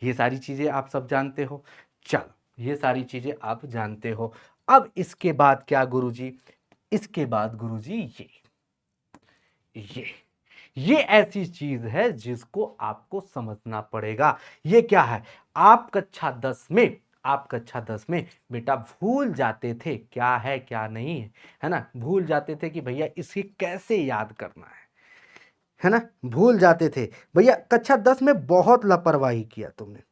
ये सारी चीजें आप सब जानते हो। चलो, ये सारी चीजें आप जानते हो। अब इसके बाद क्या गुरुजी? इसके बाद गुरुजी ये ये ऐसी चीज है जिसको आपको समझना पड़ेगा। ये क्या है? आप कक्षा 10 में, आप कक्षा 10 में बेटा भूल जाते थे क्या है क्या नहीं है, है ना। भूल जाते थे कि भैया इसे कैसे याद करना है ना। भूल जाते थे भैया, कक्षा 10 में बहुत लापरवाही किया तुमने।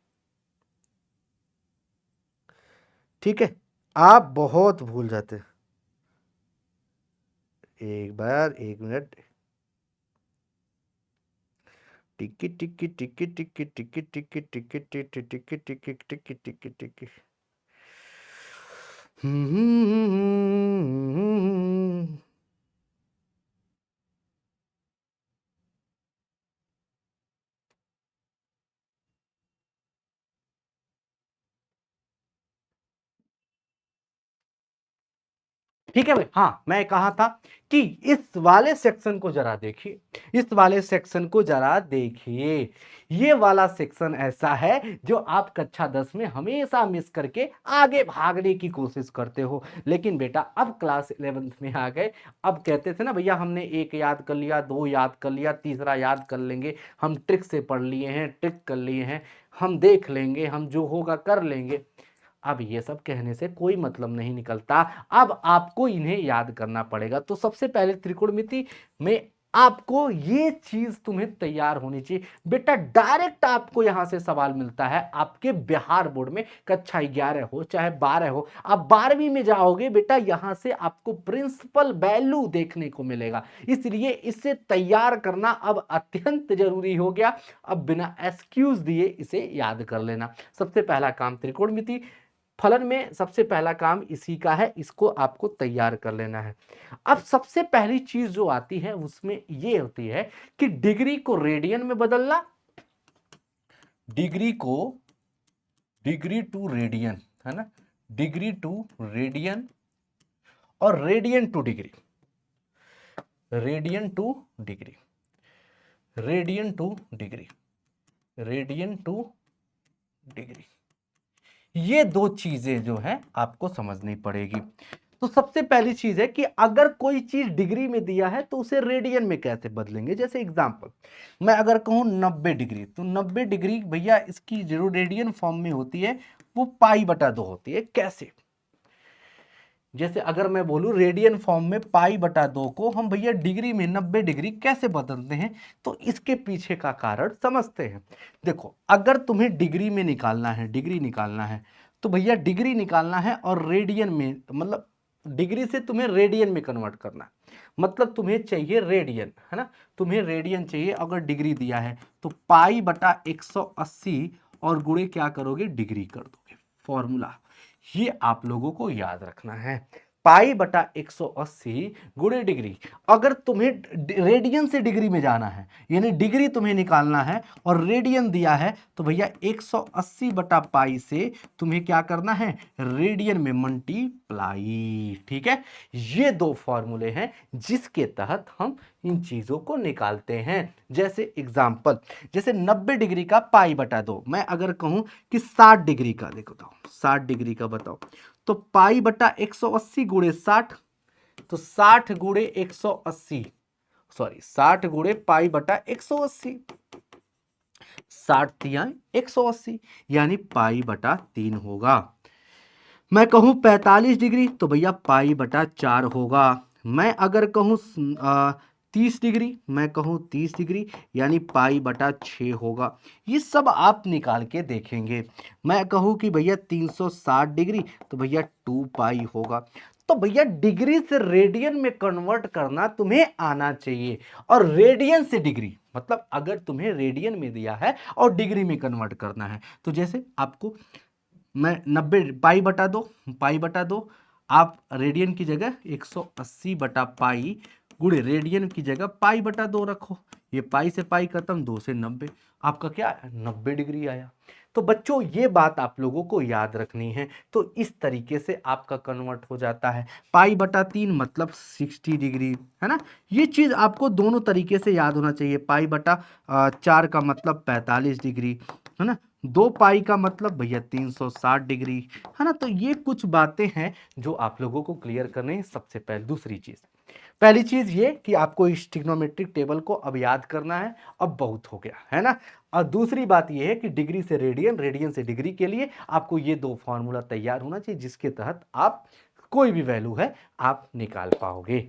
ठीक है, आप बहुत भूल जाते। एक बार, एक मिनट। टिकी टिकी टिकी टिकी टिकी टिकी टिकी टिकी टिकी टिकी टिकी टिकी टिकी। ठीक है भाई। हाँ, मैं कहा था कि इस वाले सेक्शन को जरा देखिए, इस वाले सेक्शन को जरा देखिए। ये वाला सेक्शन ऐसा है जो आप कक्षा 10 में हमेशा मिस करके आगे भागने की कोशिश करते हो। लेकिन बेटा अब क्लास 11th में आ गए, अब कहते थे ना भैया हमने एक याद कर लिया, दो याद कर लिया, तीसरा याद कर लेंगे, हम ट्रिक से पढ़ लिए हैं, ट्रिक कर लिए हैं, हम देख लेंगे, हम जो होगा कर लेंगे। अब ये सब कहने से कोई मतलब नहीं निकलता, अब आपको इन्हें याद करना पड़ेगा। तो सबसे पहले त्रिकोणमिति में आपको ये चीज तुम्हें तैयार होनी चाहिए बेटा। डायरेक्ट आपको यहां से सवाल मिलता है आपके बिहार बोर्ड में, कक्षा 11 हो चाहे 12 हो, आप 12वीं में जाओगे बेटा, यहां से आपको प्रिंसिपल वैल्यू देखने को मिलेगा। इसलिए इसे तैयार करना अब अत्यंत जरूरी हो गया। अब बिना एक्सक्यूज दिए इसे याद कर लेना। सबसे पहला काम त्रिकोणमिति फलन में सबसे पहला काम इसी का है, इसको आपको तैयार कर लेना है। अब सबसे पहली चीज जो आती है उसमें ये होती है कि डिग्री को रेडियन में बदलना, डिग्री को, डिग्री टू रेडियन, है ना, डिग्री टू रेडियन और radian two degree, radian two degree, radian two degree, radian two degree. ये दो चीजें जो है आपको समझनी पड़ेगी। तो सबसे पहली चीज है कि अगर कोई चीज डिग्री में दिया है तो उसे रेडियन में कैसे बदलेंगे। जैसे एग्जांपल मैं अगर कहूं 90 डिग्री, तो 90 डिग्री भैया इसकी जो रेडियन फॉर्म में होती है वो पाई बटा 2 होती है। कैसे? जैसे अगर मैं बोलूं रेडियन फॉर्म में पाई बटा 2 को हम भैया डिग्री में 90 डिग्री कैसे बदलते हैं, तो इसके पीछे का कारण समझते हैं। देखो अगर तुम्हें डिग्री में निकालना है, डिग्री निकालना है, तो भैया डिग्री निकालना है और रेडियन में, मतलब डिग्री से तुम्हें रेडियन में कन्वर्ट करना है, मतलब तुम्हें चाहिए रेडियन, है ना, तुम्हें रेडियन चाहिए। अगर डिग्री दिया है तो पाई बटा 180 और गुणे क्या करोगे, डिग्री कर दोगे। फॉर्मूला ये आप लोगों को याद रखना है, पाई बटा 180 गुणे डिग्री। अगर तुम्हें रेडियन से डिग्री में जाना है, यानी डिग्री तुम्हें निकालना है और रेडियन दिया है, तो भैया 180 बटा पाई से तुम्हें क्या करना है, रेडियन में मल्टीप्लाई। ठीक है, ये दो फॉर्मूले हैं जिसके तहत हम इन चीजों को निकालते हैं। जैसे एग्जांपल, जैसे 90 डिग्री का पाई बटा 2, मैं अगर कहूं कि 60 डिग्री का, देखो तो 60 डिग्री का बताओ, तो पाई बटा 180 गुणे 60, तो 60 गुणे 180, सॉरी 60 गुणे पाई बटा 180, 60 तिया 180, यानी पाई बटा 3 होगा। मैं कहूं 45 डिग्री तो भैया पाई बटा 4 होगा। मैं अगर कहूं 30 डिग्री, मैं कहूं 30 डिग्री, यानी पाई बटा 6 होगा। ये सब आप निकाल के देखेंगे। मैं कहूं कि भैया 360 डिग्री तो भैया 2 पाई होगा। तो भैया डिग्री से रेडियन में कन्वर्ट करना तुम्हें आना चाहिए, और रेडियन से डिग्री, मतलब अगर तुम्हें रेडियन में दिया है और डिग्री में कन्वर्ट करना है, तो जैसे आपको मैं 90 पाई बटा 2, पाई बटा 2, आप रेडियन की जगह 180 बटा पाई गुणे रेडियन की जगह पाई बटा 2 रखो। ये पाई से पाई खत्म, 2 से 90, आपका क्या 90 डिग्री आया। तो बच्चों ये बात आप लोगों को याद रखनी है। तो इस तरीके से आपका कन्वर्ट हो जाता है। पाई बटा 3 मतलब 60 डिग्री, है ना। ये चीज़ आपको दोनों तरीके से याद होना चाहिए। पाई बटा 4 का मतलब 45 डिग्री, है ना। 2 पाई का मतलब भैया 360 डिग्री, है ना। तो ये कुछ बातें हैं जो आप लोगों को क्लियर करने हैं। सबसे पहले दूसरी चीज़, पहली चीज ये कि आपको इस ट्रिग्नोमेट्रिक टेबल को अब याद करना है, अब बहुत हो गया, है ना। और दूसरी बात यह है कि डिग्री से रेडियन, रेडियन से डिग्री के लिए आपको ये दो फॉर्मूला तैयार होना चाहिए, जिसके तहत आप कोई भी वैल्यू है आप निकाल पाओगे।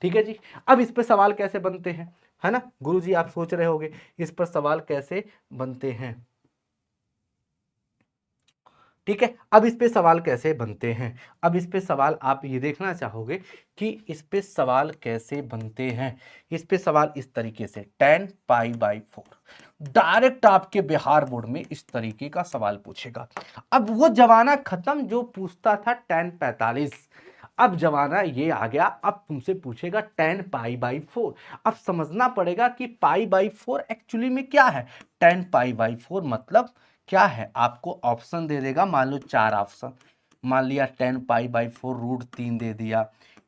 ठीक है जी। अब इस पर सवाल कैसे बनते हैं, है ना। गुरुजी आप सोच रहे होंगे इस पर सवाल कैसे बनते हैं। ठीक है, अब इस पे सवाल कैसे बनते हैं। अब इस पे सवाल आप ये देखना चाहोगे कि इस पे सवाल कैसे बनते हैं। इस पे सवाल इस तरीके से 10 पाई बाई 4, डायरेक्ट आपके बिहार बोर्ड में इस तरीके का सवाल पूछेगा। अब वो जमाना खत्म जो पूछता था 10 45, अब जमाना ये आ गया, अब तुमसे पूछेगा 10 पाई बाई 4। अब समझना पड़ेगा कि पाई बाई 4 एक्चुअली में क्या है। 10 पाई बाई 4 मतलब क्या है, आपको ऑप्शन दे देगा, मान लो 4 ऑप्शन, मान लिया 10 पाई बाई 4 रूट 3 दे दिया,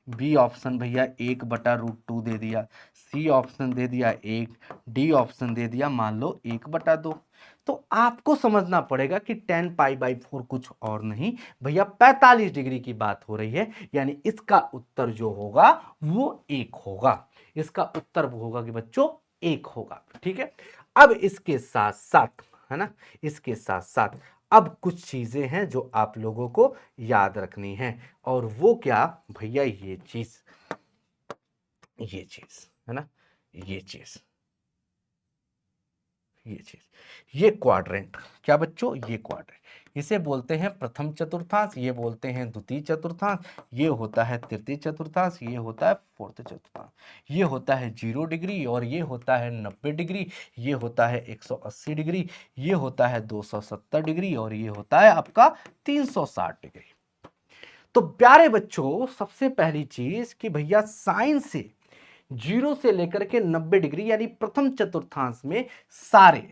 बी ऑप्शन भैया 1 बटा रूट 2 दे दिया, सी ऑप्शन दे दिया 1, डी ऑप्शन दे दिया मान लो 1 बटा 2। तो आपको समझना पड़ेगा कि 10 पाई बाई 4 कुछ और नहीं भैया 45 डिग्री की बात हो रही है, यानी इसका उत्तर जो होगा वो 1 होगा। इसका उत्तर वो होगा कि बच्चों 1 होगा। ठीक है, अब इसके साथ साथ, है ना, इसके साथ साथ अब कुछ चीजें हैं जो आप लोगों को याद रखनी है, और वो क्या भैया, ये चीज, ये चीज, है ना, ये चीज, ये चीज, ये क्वाड्रेंट, क्या बच्चों, ये क्वाड्रेंट, इसे बोलते हैं प्रथम चतुर्थांश, ये बोलते हैं द्वितीय चतुर्थांश, ये होता है तृतीय चतुर्थांश, ये होता है फोर्थ चतुर्थांश, ये होता है 0 डिग्री, और ये होता है 90 डिग्री, ये होता है 180 डिग्री, ये होता है 270 डिग्री, और ये होता है आपका 360 डिग्री। तो प्यारे बच्चों, सबसे पहली चीज कि भैया साइन से 0 से लेकर के 90 डिग्री यानी प्रथम चतुर्थांश में सारे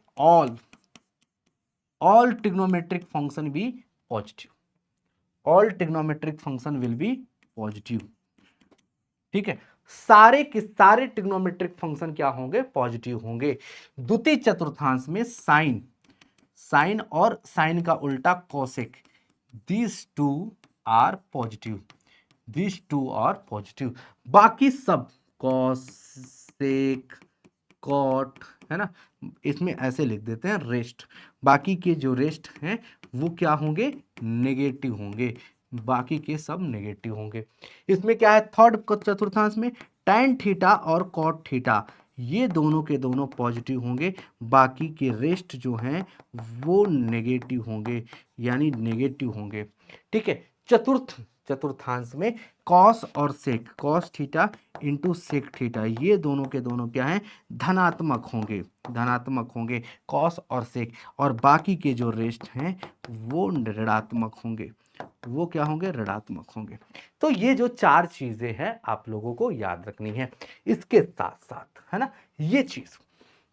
all trigonometric function be positive, all trigonometric function will be positive. ठीक है, सारे के सारे ट्रिग्नोमेट्रिक फंक्शन क्या होंगे, पॉजिटिव होंगे। द्वितीय चतुर्थांश में साइन, साइन और साइन का उल्टा cosec, this two are positive, this two are positive. बाकी सब कॉसेक, कॉट, है ना, इसमें ऐसे लिख देते हैं रेस्ट, बाकी के जो रेस्ट हैं वो क्या होंगे, नेगेटिव होंगे, बाकी के सब नेगेटिव होंगे। इसमें क्या है, थर्ड चतुर्थांश में tan थीटा और cot थीटा ये दोनों के दोनों पॉजिटिव होंगे, बाकी के रेस्ट जो हैं वो नेगेटिव होंगे, यानी नेगेटिव होंगे। ठीक है, चतुर्थ चतुर्थांश में कॉस और sec, cos theta into sec theta ये दोनों के दोनों क्या हैं, धनात्मक होंगे, धनात्मक होंगे कॉस और सेक, और बाकी के जो रेस्ट हैं वो ऋणात्मक होंगे, वो क्या होंगे, ऋणात्मक होंगे। तो ये जो चार चीजें हैं आप लोगों को याद रखनी है। इसके साथ साथ है ना ये चीज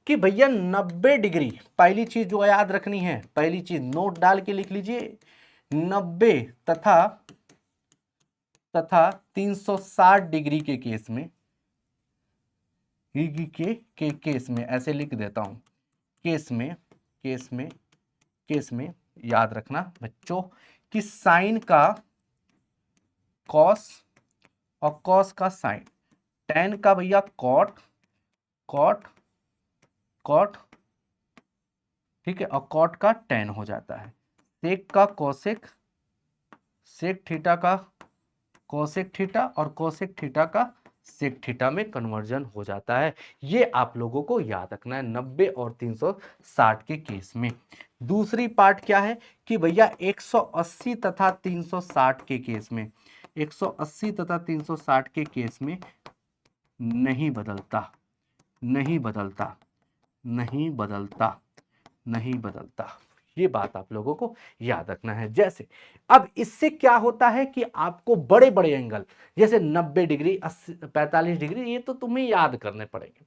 कि भैया 90 डिग्री, पहली चीज जो याद रखनी है, पहली चीज नोट डाल के लिख लीजिए, 90 तथा 360 डिग्री के केस में, केस में ऐसे लिख देता हूं, केस में याद रखना बच्चों कि साइन का कॉस और कॉस का साइन, टेन का भैया कॉट, ठीक है, और कॉट का टेन हो जाता है, सेक का कोसेक, सेक थीटा का कोसेक थीटा, और कोसेक थीटा का सेक थीटा में कन्वर्जन हो जाता है। ये आप लोगों को याद रखना है 90 और 360 के केस में। दूसरी पार्ट क्या है कि भैया 180 तथा 360 के केस में, 180 तथा 360 के केस में नहीं बदलता, नहीं बदलता, नहीं बदलता, नहीं बदलता, ये बात आप लोगों को याद रखना है। जैसे अब इससे क्या होता है कि आपको बड़े बड़े एंगल जैसे 90 डिग्री, 45 डिग्री, ये तो तुम्हें याद करने पड़ेंगे।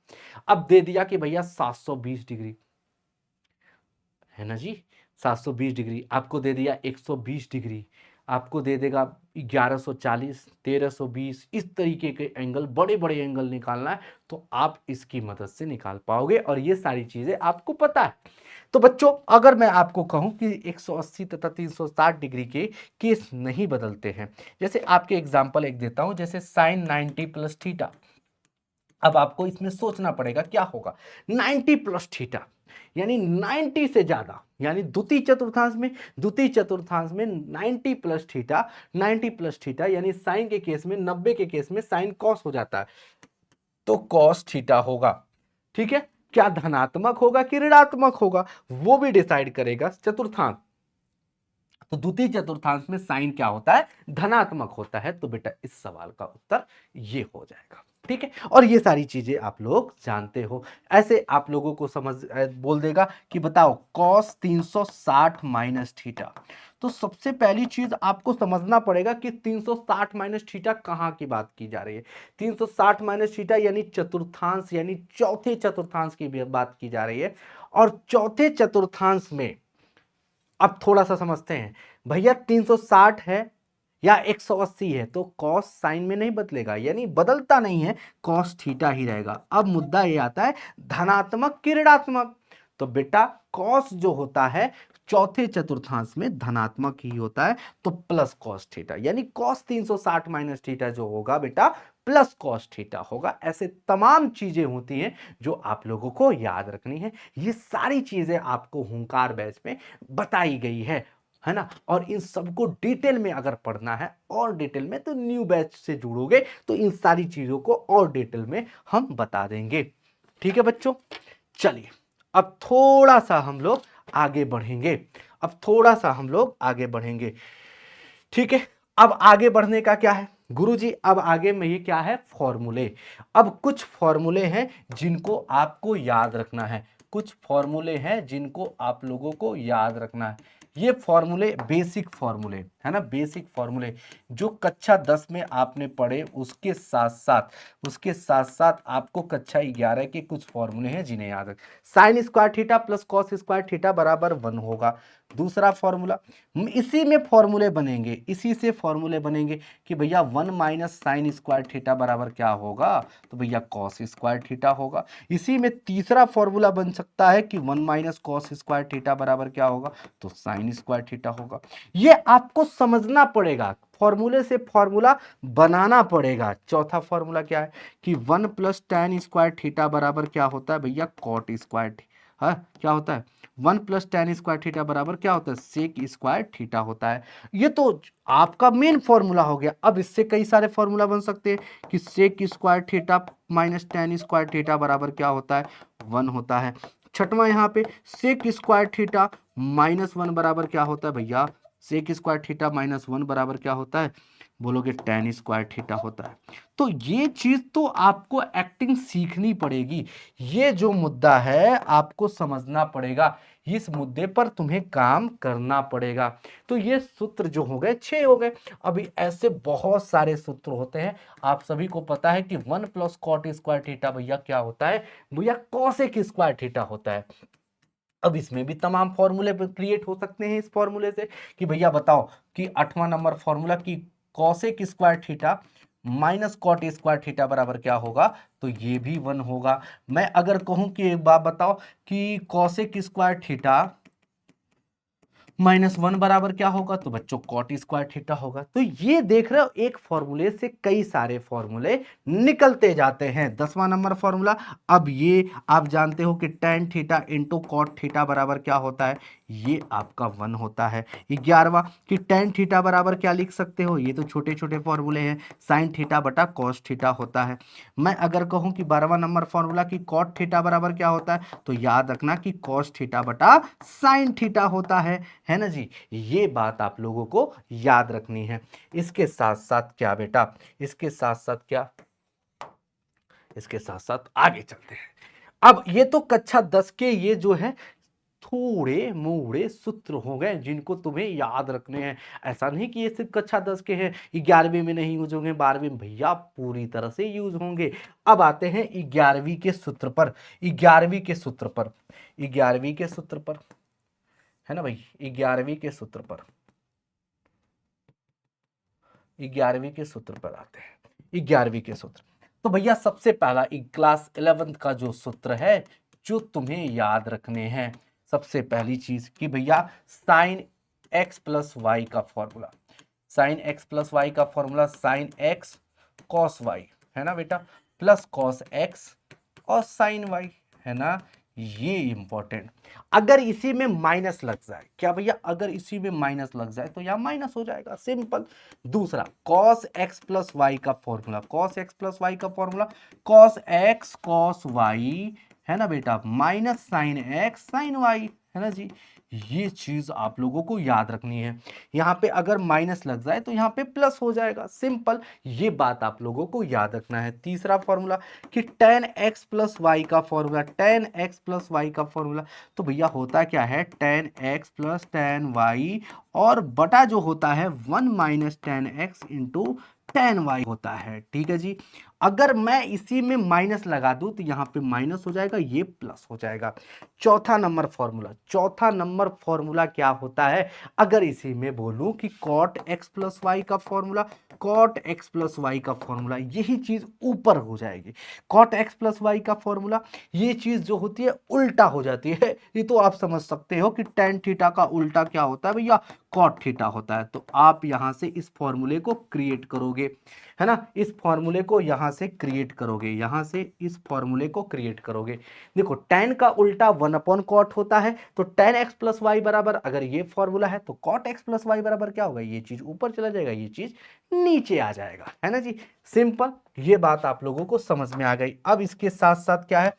अब दे दिया कि भैया 720 डिग्री है ना जी, 720 डिग्री, आपको दे दिया 120 डिग्री, आपको दे देगा 1140, 1320, इस तरीके के एंगल, बड़े बड़े एंगल निकालना है तो आप इसकी मदद से निकाल पाओगे, और ये सारी चीजें आपको पता है। तो बच्चों अगर मैं आपको कहूं कि 180 तथा 360 डिग्री के केस नहीं बदलते हैं, जैसे आपके एग्जांपल एक देता हूं, जैसे साइन 90 प्लस थीटा। अब आपको इसमें सोचना पड़ेगा क्या होगा, 90 प्लस थीटा यानी 90 से ज्यादा, यानी द्वितीय चतुर्थांश में 90 प्लस थीटा, 90 प्लस थीटा यानी साइन के केस में, 90 के केस में साइन कॉस हो जाता है, तो कॉस थीटा होगा। ठीक है, क्या धनात्मक होगा कि ऋणात्मक होगा वो भी डिसाइड करेगा चतुर्थांश। तो द्वितीय चतुर्थांश में साइन क्या होता है, धनात्मक होता है, तो बेटा इस सवाल का उत्तर ये हो जाएगा। ठीक है, और ये सारी चीजें आप लोग जानते हो। ऐसे आप लोगों को समझ बोल देगा कि बताओ cos 360 माइनस थीटा, तो सबसे पहली चीज आपको समझना पड़ेगा कि 360 माइनस थीटा कहां की बात की जा रही है। 360 माइनस थीटा यानी चतुर्थांश, यानी चौथे चतुर्थांश की बात की जा रही है। और चौथे चतुर्थांश में अब थोड़ा सा समझते हैं, भैया 360 है या 180 है तो कॉस साइन में नहीं बदलेगा, यानी बदलता नहीं है, कॉस थीटा ही रहेगा। अब मुद्दा ये आता है धनात्मक कि ऋणात्मक, तो बेटा कॉस जो होता है चौथे चतुर्थांश में धनात्मक ही होता है, तो प्लस कॉस थीटा, यानी कॉस 360 माइनस थीटा जो होगा बेटा प्लस कॉस थीटा होगा। ऐसे तमाम चीजें होती हैं जो आप लोगों को याद रखनी है। ये सारी चीजें आपको हुंकार बैच में बताई गई है ना, और इन सबको डिटेल में अगर पढ़ना है और डिटेल में, तो न्यू बैच से जुड़ोगे तो इन सारी चीजों को और डिटेल में हम बता देंगे। ठीक है बच्चों, चलिए अब थोड़ा सा हम लोग आगे बढ़ेंगे, अब थोड़ा सा हम लोग आगे बढ़ेंगे। ठीक है, अब आगे बढ़ने का क्या है गुरुजी, अब आगे में ये क्या है, फॉर्मूले। अब कुछ फॉर्मूले हैं जिनको आपको याद रखना है, कुछ फॉर्मूले हैं जिनको आप लोगों को याद रखना है। ये फॉर्मूले बेसिक फॉर्मूले है ना, बेसिक फॉर्मूले जो कक्षा 10 में आपने पढ़े, उसके साथ साथ आपको कक्षा 11 के कुछ फॉर्मूले हैं जिन्हें याद रख। Sine square theta plus cos square theta बराबर 1 होगा। दूसरा फॉर्मूला, इसी में फॉर्मूले बनेंगे, इसी से फॉर्मूले बनेंगे कि भैया 1 माइनस साइन स्क्वायर थीटा बराबर क्या होगा, तो भैया कॉस स्क्वायर थीटा होगा। इसी में तीसरा फॉर्मूला बन सकता है कि 1 माइनस कॉस स्क्वायर थीटा बराबर क्या होगा, तो साइन स्क्वायर थीटा होगा। ये आपको समझना पड़ेगा, फॉर्मूले से फॉर्मूला बनाना पड़ेगा। चौथा फॉर्मूला क्या है कि 1 प्लस tan स्क्वायर थीटा बराबर क्या होता है भैया, कॉट स्क्वायर, हाँ क्या होता है 1 प्लस टेन स्क्वायर थीटा बराबर क्या होता है, सेक स्क्वायर थीटा होता है। ये तो आपका मेन फॉर्मूला हो गया। अब इससे कई सारे फॉर्मूला बन सकते हैं कि sec square theta minus tan square theta बराबर क्या होता है, 1 होता है। छठवां यहाँ पे सेक स्क्वायर थीटा माइनस 1 बराबर क्या होता है भैया, सेक स्क्वायर थीटा माइनस 1 बराबर क्या होता है, बोलोगे टेन स्क्वायर थीटा होता है। तो ये चीज तो आपको एक्टिंग सीखनी पड़ेगी। ये जो मुद्दा है आपको समझना पड़ेगा, इस मुद्दे पर तुम्हें काम करना पड़ेगा। तो ये सूत्र जो हो गए 6 हो गए। अभी ऐसे बहुत सारे सूत्र होते हैं। आप सभी को पता है कि 1 प्लस कॉट स्क्वायर थीटा भैया क्या होता है, भैया कॉसेक स्क्वायर थीटा होता है। अब इसमें भी तमाम फॉर्मूले क्रिएट हो सकते हैं इस फॉर्मूले से कि भैया बताओ कि 8वां नंबर फॉर्मूला की cosec square theta minus cot square theta बराबर क्या होगा, तो ये भी 1 होगा। मैं अगर कहूं कि एक बात बताओ कि कॉसेक स्क्वायर थीटा -1 बराबर क्या होगा, तो बच्चों कॉट स्क्वायर थीटा होगा। तो ये देख रहे हो एक फॉर्मूले से कई सारे फॉर्मूले निकलते जाते हैं। 10वां नंबर फॉर्मूला, अब ये आप जानते हो कि tan theta into cot theta बराबर क्या होता है, ये आपका 1 होता है। 11वां कि टेन थीटा बराबर क्या लिख सकते हो, ये तो छोटे छोटे फॉर्मूले हैं, साइन थीटा बटा कॉस थीटा होता है। मैं अगर कहूं कि 12वां नंबर फॉर्मूला की कॉट थीटा बराबर क्या होता है, तो याद रखना कि कॉस थीटा बटा साइन थीटा होता है ना जी। ये बात आप लोगों को याद रखनी है। इसके साथ साथ क्या बेटा, इसके साथ साथ क्या, इसके साथ साथ आगे चलते हैं। अब ये तो कक्षा 10 के ये जो है थोड़े मोड़े सूत्र हो गए जिनको तुम्हें याद रखने हैं। ऐसा नहीं कि ये सिर्फ कक्षा 10 के हैं, 11वीं में नहीं यूज होंगे, 12वीं में भैया पूरी तरह से यूज होंगे। अब आते हैं 11वीं के सूत्र पर, 11वीं के सूत्र पर, 11वीं के सूत्र पर, है ना भाई, 11वीं के सूत्र पर, 11वीं के सूत्र पर आते हैं। 11वीं के सूत्र, तो भैया सबसे पहला क्लास 11th का जो सूत्र है जो तुम्हें याद रखने हैं, सबसे पहली चीज कि भैया साइन एक्स प्लस वाई का formula, sine x plus y का formula sine x cos y, है ना बेटा, प्लस कॉस एक्स और साइन वाई, है ना। ये इंपॉर्टेंट, अगर इसी में माइनस लग जाए, क्या भैया अगर इसी में माइनस लग जाए तो यहां माइनस हो जाएगा, सिंपल। दूसरा cos x प्लस वाई का formula, cos x plus y का formula cos x cos y, है ना बेटा, minus sine x sine y, है ना जी। ये चीज आप लोगों को याद रखनी है। यहां पे अगर माइनस लग जाए तो यहां पे प्लस हो जाएगा, सिंपल। ये बात आप लोगों को याद रखना है। तीसरा फॉर्मूला कि tan x प्लस वाई का formula, tan x plus y का फॉर्मूला, तो भैया होता क्या है, tan x plus tan y और बटा जो होता है 1 minus tan x into tan y होता है, ठीक है जी। अगर मैं इसी में माइनस लगा दूं तो यहां पे माइनस हो जाएगा, ये प्लस हो जाएगा। चौथा नंबर फॉर्मूला, चौथा नंबर फॉर्मूला क्या होता है, अगर इसी में बोलूं कि cot x प्लस वाई का formula, cot x plus y का फॉर्मूला, यही चीज ऊपर हो जाएगी। cot x प्लस वाई का फॉर्मूला, ये चीज जो होती है उल्टा हो जाती है। ये तो आप समझ सकते हो कि tan थीटा का उल्टा क्या होता है भैया, cot थीटा होता है। तो आप यहां से इस फॉर्मूले को क्रिएट करोगे, है ना, इस फॉर्मूले को यहां से क्रिएट करोगे, यहां से इस फॉर्मूले को क्रिएट करोगे। देखो tan का उल्टा 1 अपॉन कॉट होता है, तो tan x प्लस वाई बराबर, अगर ये फॉर्मूला है तो cot x प्लस वाई बराबर क्या होगा, ये चीज ऊपर चला जाएगा, ये चीज नीचे आ जाएगा, है ना जी, सिंपल। ये बात आप लोगों को समझ में आ गई। अब इसके साथ साथ क्या है,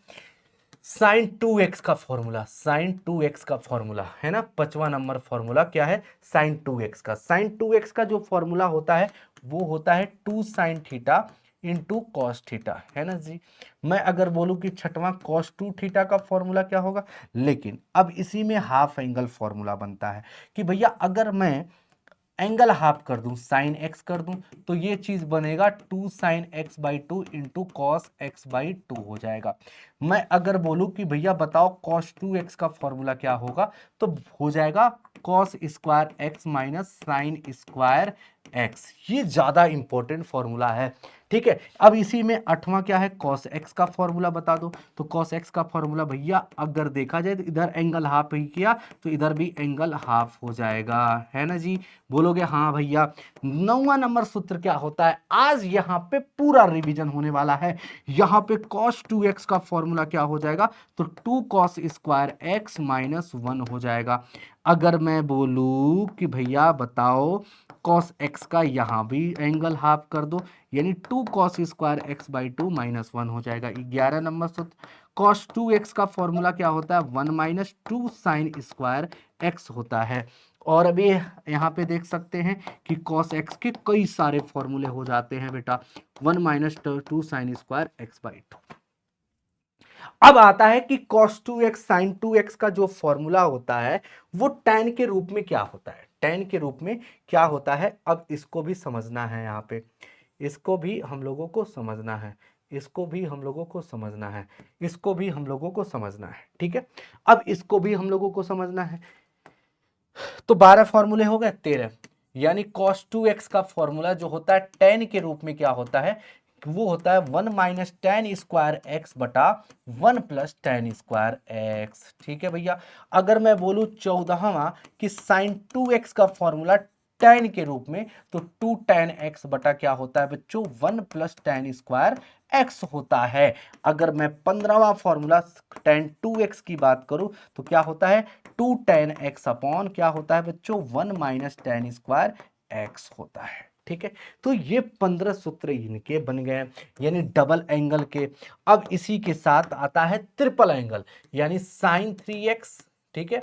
साइन 2x का फॉर्मूला, साइन 2x का फॉर्मूला, है ना, 5वां नंबर फॉर्मूला क्या है, साइन 2x का। साइन 2x का जो फॉर्मूला होता है वो होता है 2 sine theta into cos theta, है ना जी। मैं अगर बोलूं कि छठवां कॉस 2 थीटा का फॉर्मूला क्या होगा, लेकिन अब इसी में हाफ एंगल फॉर्मूला बनता है कि भैया अगर मैं एंगल हाफ कर दूं, साइन एक्स कर दूं, तो ये चीज बनेगा 2 sine x by 2 into cos x by 2 हो जाएगा। मैं अगर बोलूं कि भैया बताओ कॉस 2x का फॉर्मूला क्या होगा, तो हो जाएगा cos square x minus sine square x. ये ज्यादा इंपॉर्टेंट फॉर्मूला है, ठीक है। अब इसी में आठवां क्या है, cos x का फॉर्मूला बता दो। तो cos x का फॉर्मूला भैया अगर देखा जाए तो इधर एंगल हाफ ही किया तो इधर भी एंगल हाफ हो जाएगा, है ना जी। बोलोगे हाँ भैया। 9वां नंबर सूत्र क्या होता है, आज यहाँ पे पूरा रिवीजन होने वाला है। यहाँ पे cos 2x का फॉर्मूला क्या हो जाएगा, तो 2 cos स्क्वायर x माइनस 1 हो जाएगा। अगर मैं बोलूं कि भैया बताओ cos x का यहाँ भी एंगल हाफ कर दो, यानी 2 cos square x by 2 minus 1 हो जाएगा। 11 नंबर सूत्र cos 2x का फॉर्मूला क्या होता है, 1 माइनस 2 साइन स्क्वायर x होता है। और अभी यहाँ पे देख सकते हैं कि cos x के कई सारे फॉर्मूले हो जाते हैं बेटा, 1 minus 2 sine square x by 2। अब आता है कि cos 2x sin 2x का जो फॉर्मूला होता है वो tan के रूप में क्या होता है, tan के रूप में क्या होता है। अब इसको भी समझना है, यहाँ पे इसको भी हम लोगों को समझना है, इसको भी हम लोगों को समझना है, इसको भी हम लोगों को समझना है, ठीक है। अब इसको भी हम लोगों को समझना है। तो 12 फॉर्मूले हो गए, 13, यानी cos 2x का फॉर्मूला जो होता है tan के रूप में क्या होता है, वो होता है 1 माइनस टेन स्क्वायर एक्स बटा 1 प्लस टेन स्क्वायर एक्स। ठीक है भैया। अगर मैं बोलूं 14वां कि साइन 2x का फॉर्मूला tan के रूप में, तो 2 tan x बटा क्या होता है बच्चों, 1 प्लस टेन स्क्वायर x होता है। अगर मैं 15वां फॉर्मूला tan 2x की बात करूं तो क्या होता है, 2 tan x अपॉन क्या होता है बच्चों, 1 माइनस टेन स्क्वायर x होता है। ठीक है। तो ये 15 सूत्र इनके बन गए, यानी डबल एंगल के। अब इसी के साथ आता है ट्रिपल एंगल, यानी साइन 3x, ठीक है,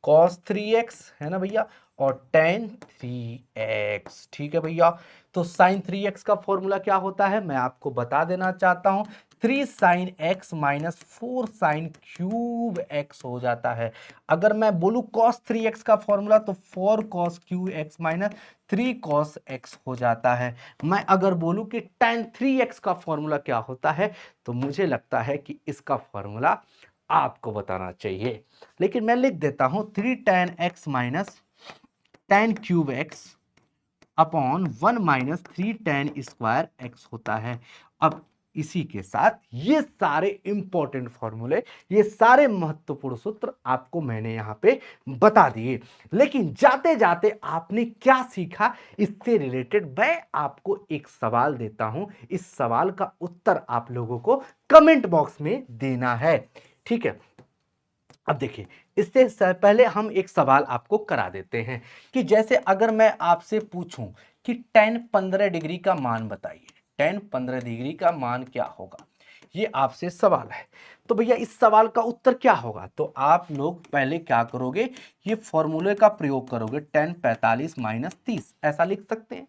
कॉस 3x, है ना भैया, और टेन 3x। ठीक है भैया। तो साइन 3x का फॉर्मूला क्या होता है, मैं आपको बता देना चाहता हूं, 3 sine x minus 4 sine cube x हो जाता है। अगर मैं बोलूं cos 3x का फॉर्मूला, तो 4 cos cube x minus 3 cos x हो जाता है। मैं अगर बोलूं कि tan 3x का फॉर्मूला क्या होता है, तो मुझे लगता है कि इसका फॉर्मूला आपको बताना चाहिए, लेकिन मैं लिख देता हूं 3 tan x minus tan cube x upon 1 minus 3 tan square x होता है। अब इसी के साथ ये सारे इंपॉर्टेंट फॉर्मूले, ये सारे महत्वपूर्ण सूत्र आपको मैंने यहां पे बता दिए। लेकिन जाते जाते आपने क्या सीखा, इससे रिलेटेड मैं आपको एक सवाल देता हूं। इस सवाल का उत्तर आप लोगों को कमेंट बॉक्स में देना है, ठीक है। अब देखिए, इससे पहले हम एक सवाल आपको करा देते हैं कि जैसे अगर मैं आपसे पूछूं कि tan 15 डिग्री का मान बताइए, tan 15 डिग्री का मान क्या होगा, ये आपसे सवाल है। तो भैया इस सवाल का उत्तर क्या होगा, तो आप लोग पहले क्या करोगे, ये फॉर्मूले का प्रयोग करोगे, tan 45 माइनस 30 ऐसा लिख सकते हैं।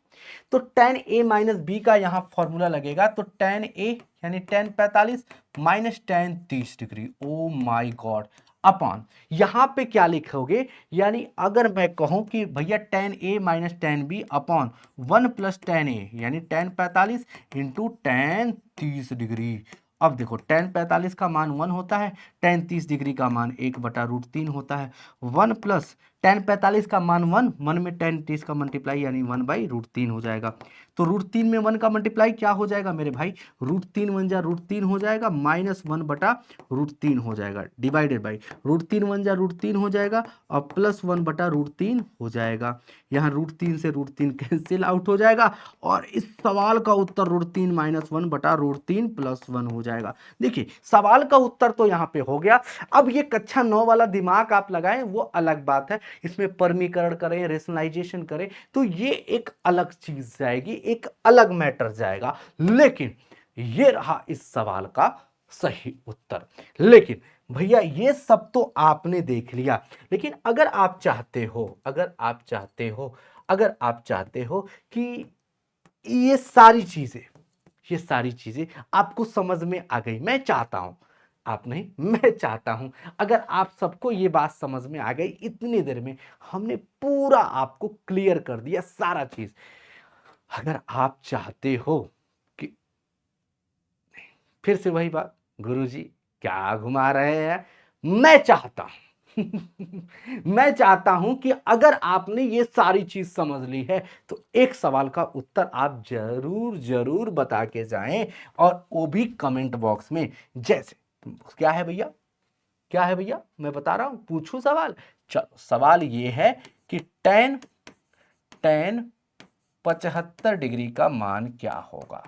तो tan a माइनस बी का यहाँ फॉर्मूला लगेगा, तो tan a यानी tan 45 माइनस tan 30 डिग्री, ओ माई गॉड, अपॉन यहां पे क्या लिखोगे, यानी अगर मैं कहूं कि भैया tan a minus tan b upon 1 plus tan a, यानी tan 45 इंटू tan 30 डिग्री। अब देखो tan 45 का मान 1 होता है, tan 30 डिग्री का मान 1/√3 होता है। 1 प्लस tan 45 का मान 1, 1 में tan 30 का मल्टीप्लाई यानी 1/√3 हो जाएगा। तो √3 में 1 का मल्टीप्लाई क्या हो जाएगा मेरे भाई, √3 1 जा √3 हो जाएगा, माइनस 1/√3 हो जाएगा, डिवाइडेड बाई √3 1 जा √3 हो जाएगा, और प्लस 1/√3 हो जाएगा। यहाँ √3 से √3 कैंसिल आउट हो जाएगा, और इस सवाल का उत्तर √3 माइनस 1/√3 प्लस 1 हो जाएगा। देखिए सवाल का उत्तर तो यहाँ पे हो गया। अब ये कक्षा 9 वाला दिमाग आप लगाएं वो अलग बात है, इसमें परमीकरण करें, रेशनलाइजेशन करें, तो ये एक अलग चीज जाएगी, एक अलग मैटर जाएगा। लेकिन ये रहा इस सवाल का सही उत्तर। लेकिन भैया ये सब तो आपने देख लिया, लेकिन अगर आप चाहते हो, अगर आप चाहते हो कि ये सारी चीजें आपको समझ में आ गई, मैं चाहता हूं, आप नहीं, मैं चाहता हूं अगर आप सबको ये बात समझ में आ गई, इतनी देर में हमने पूरा आपको क्लियर कर दिया सारा चीज। अगर आप चाहते हो कि, फिर से वही बात, गुरुजी क्या घुमा रहे हैं, मैं चाहता हूं मैं चाहता हूं कि अगर आपने ये सारी चीज समझ ली है तो एक सवाल का उत्तर आप जरूर जरूर बता के जाएं, और वो भी कमेंट बॉक्स में। जैसे क्या है भैया, क्या है भैया, मैं बता रहा हूं, पूछूं सवाल। चलो सवाल ये है कि टेन टेन 75 डिग्री का मान क्या होगा।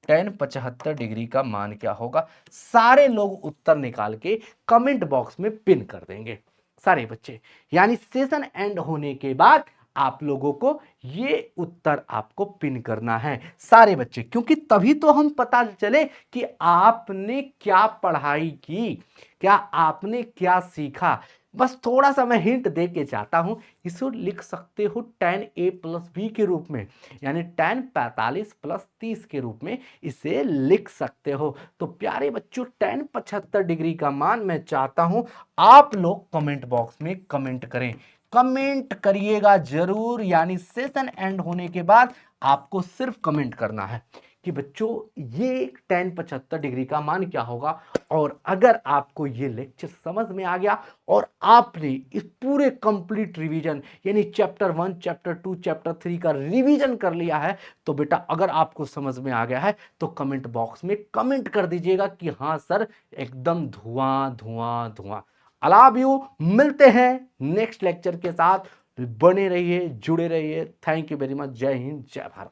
टेन 75 डिग्री का मान क्या होगा, सारे लोग उत्तर निकाल के कमेंट बॉक्स में पिन कर देंगे, सारे बच्चे। यानी सेशन एंड होने के बाद आप लोगों को ये उत्तर आपको पिन करना है, सारे बच्चे, क्योंकि तभी तो हम पता चले कि आपने क्या पढ़ाई की, क्या आपने क्या सीखा। बस थोड़ा सा मैं हिंट दे के चाहता हूं, इसे लिख सकते हो tan a प्लस बी के रूप में, यानी tan 45 प्लस 30 के रूप में इसे लिख सकते हो। तो प्यारे बच्चों, tan 75 डिग्री का मान मैं चाहता हूं आप लोग कमेंट बॉक्स में कमेंट करें, कमेंट करिएगा जरूर। यानी सेशन एंड होने के बाद आपको सिर्फ कमेंट करना है कि बच्चों ये tan 75 डिग्री का मान क्या होगा। और अगर आपको ये लेक्चर समझ में आ गया और आपने इस पूरे कंप्लीट रिवीजन यानी चैप्टर 1 चैप्टर 2 चैप्टर 3 का रिवीजन कर लिया है, तो बेटा अगर आपको समझ में आ गया है तो कमेंट बॉक्स में कमेंट कर दीजिएगा कि हाँ सर, एकदम धुआं धुआं धुआं। आई लव यू, मिलते हैं नेक्स्ट लेक्चर के साथ, बने रहिए, जुड़े रहिए। Thank you very much. जय हिंद, जय भारत।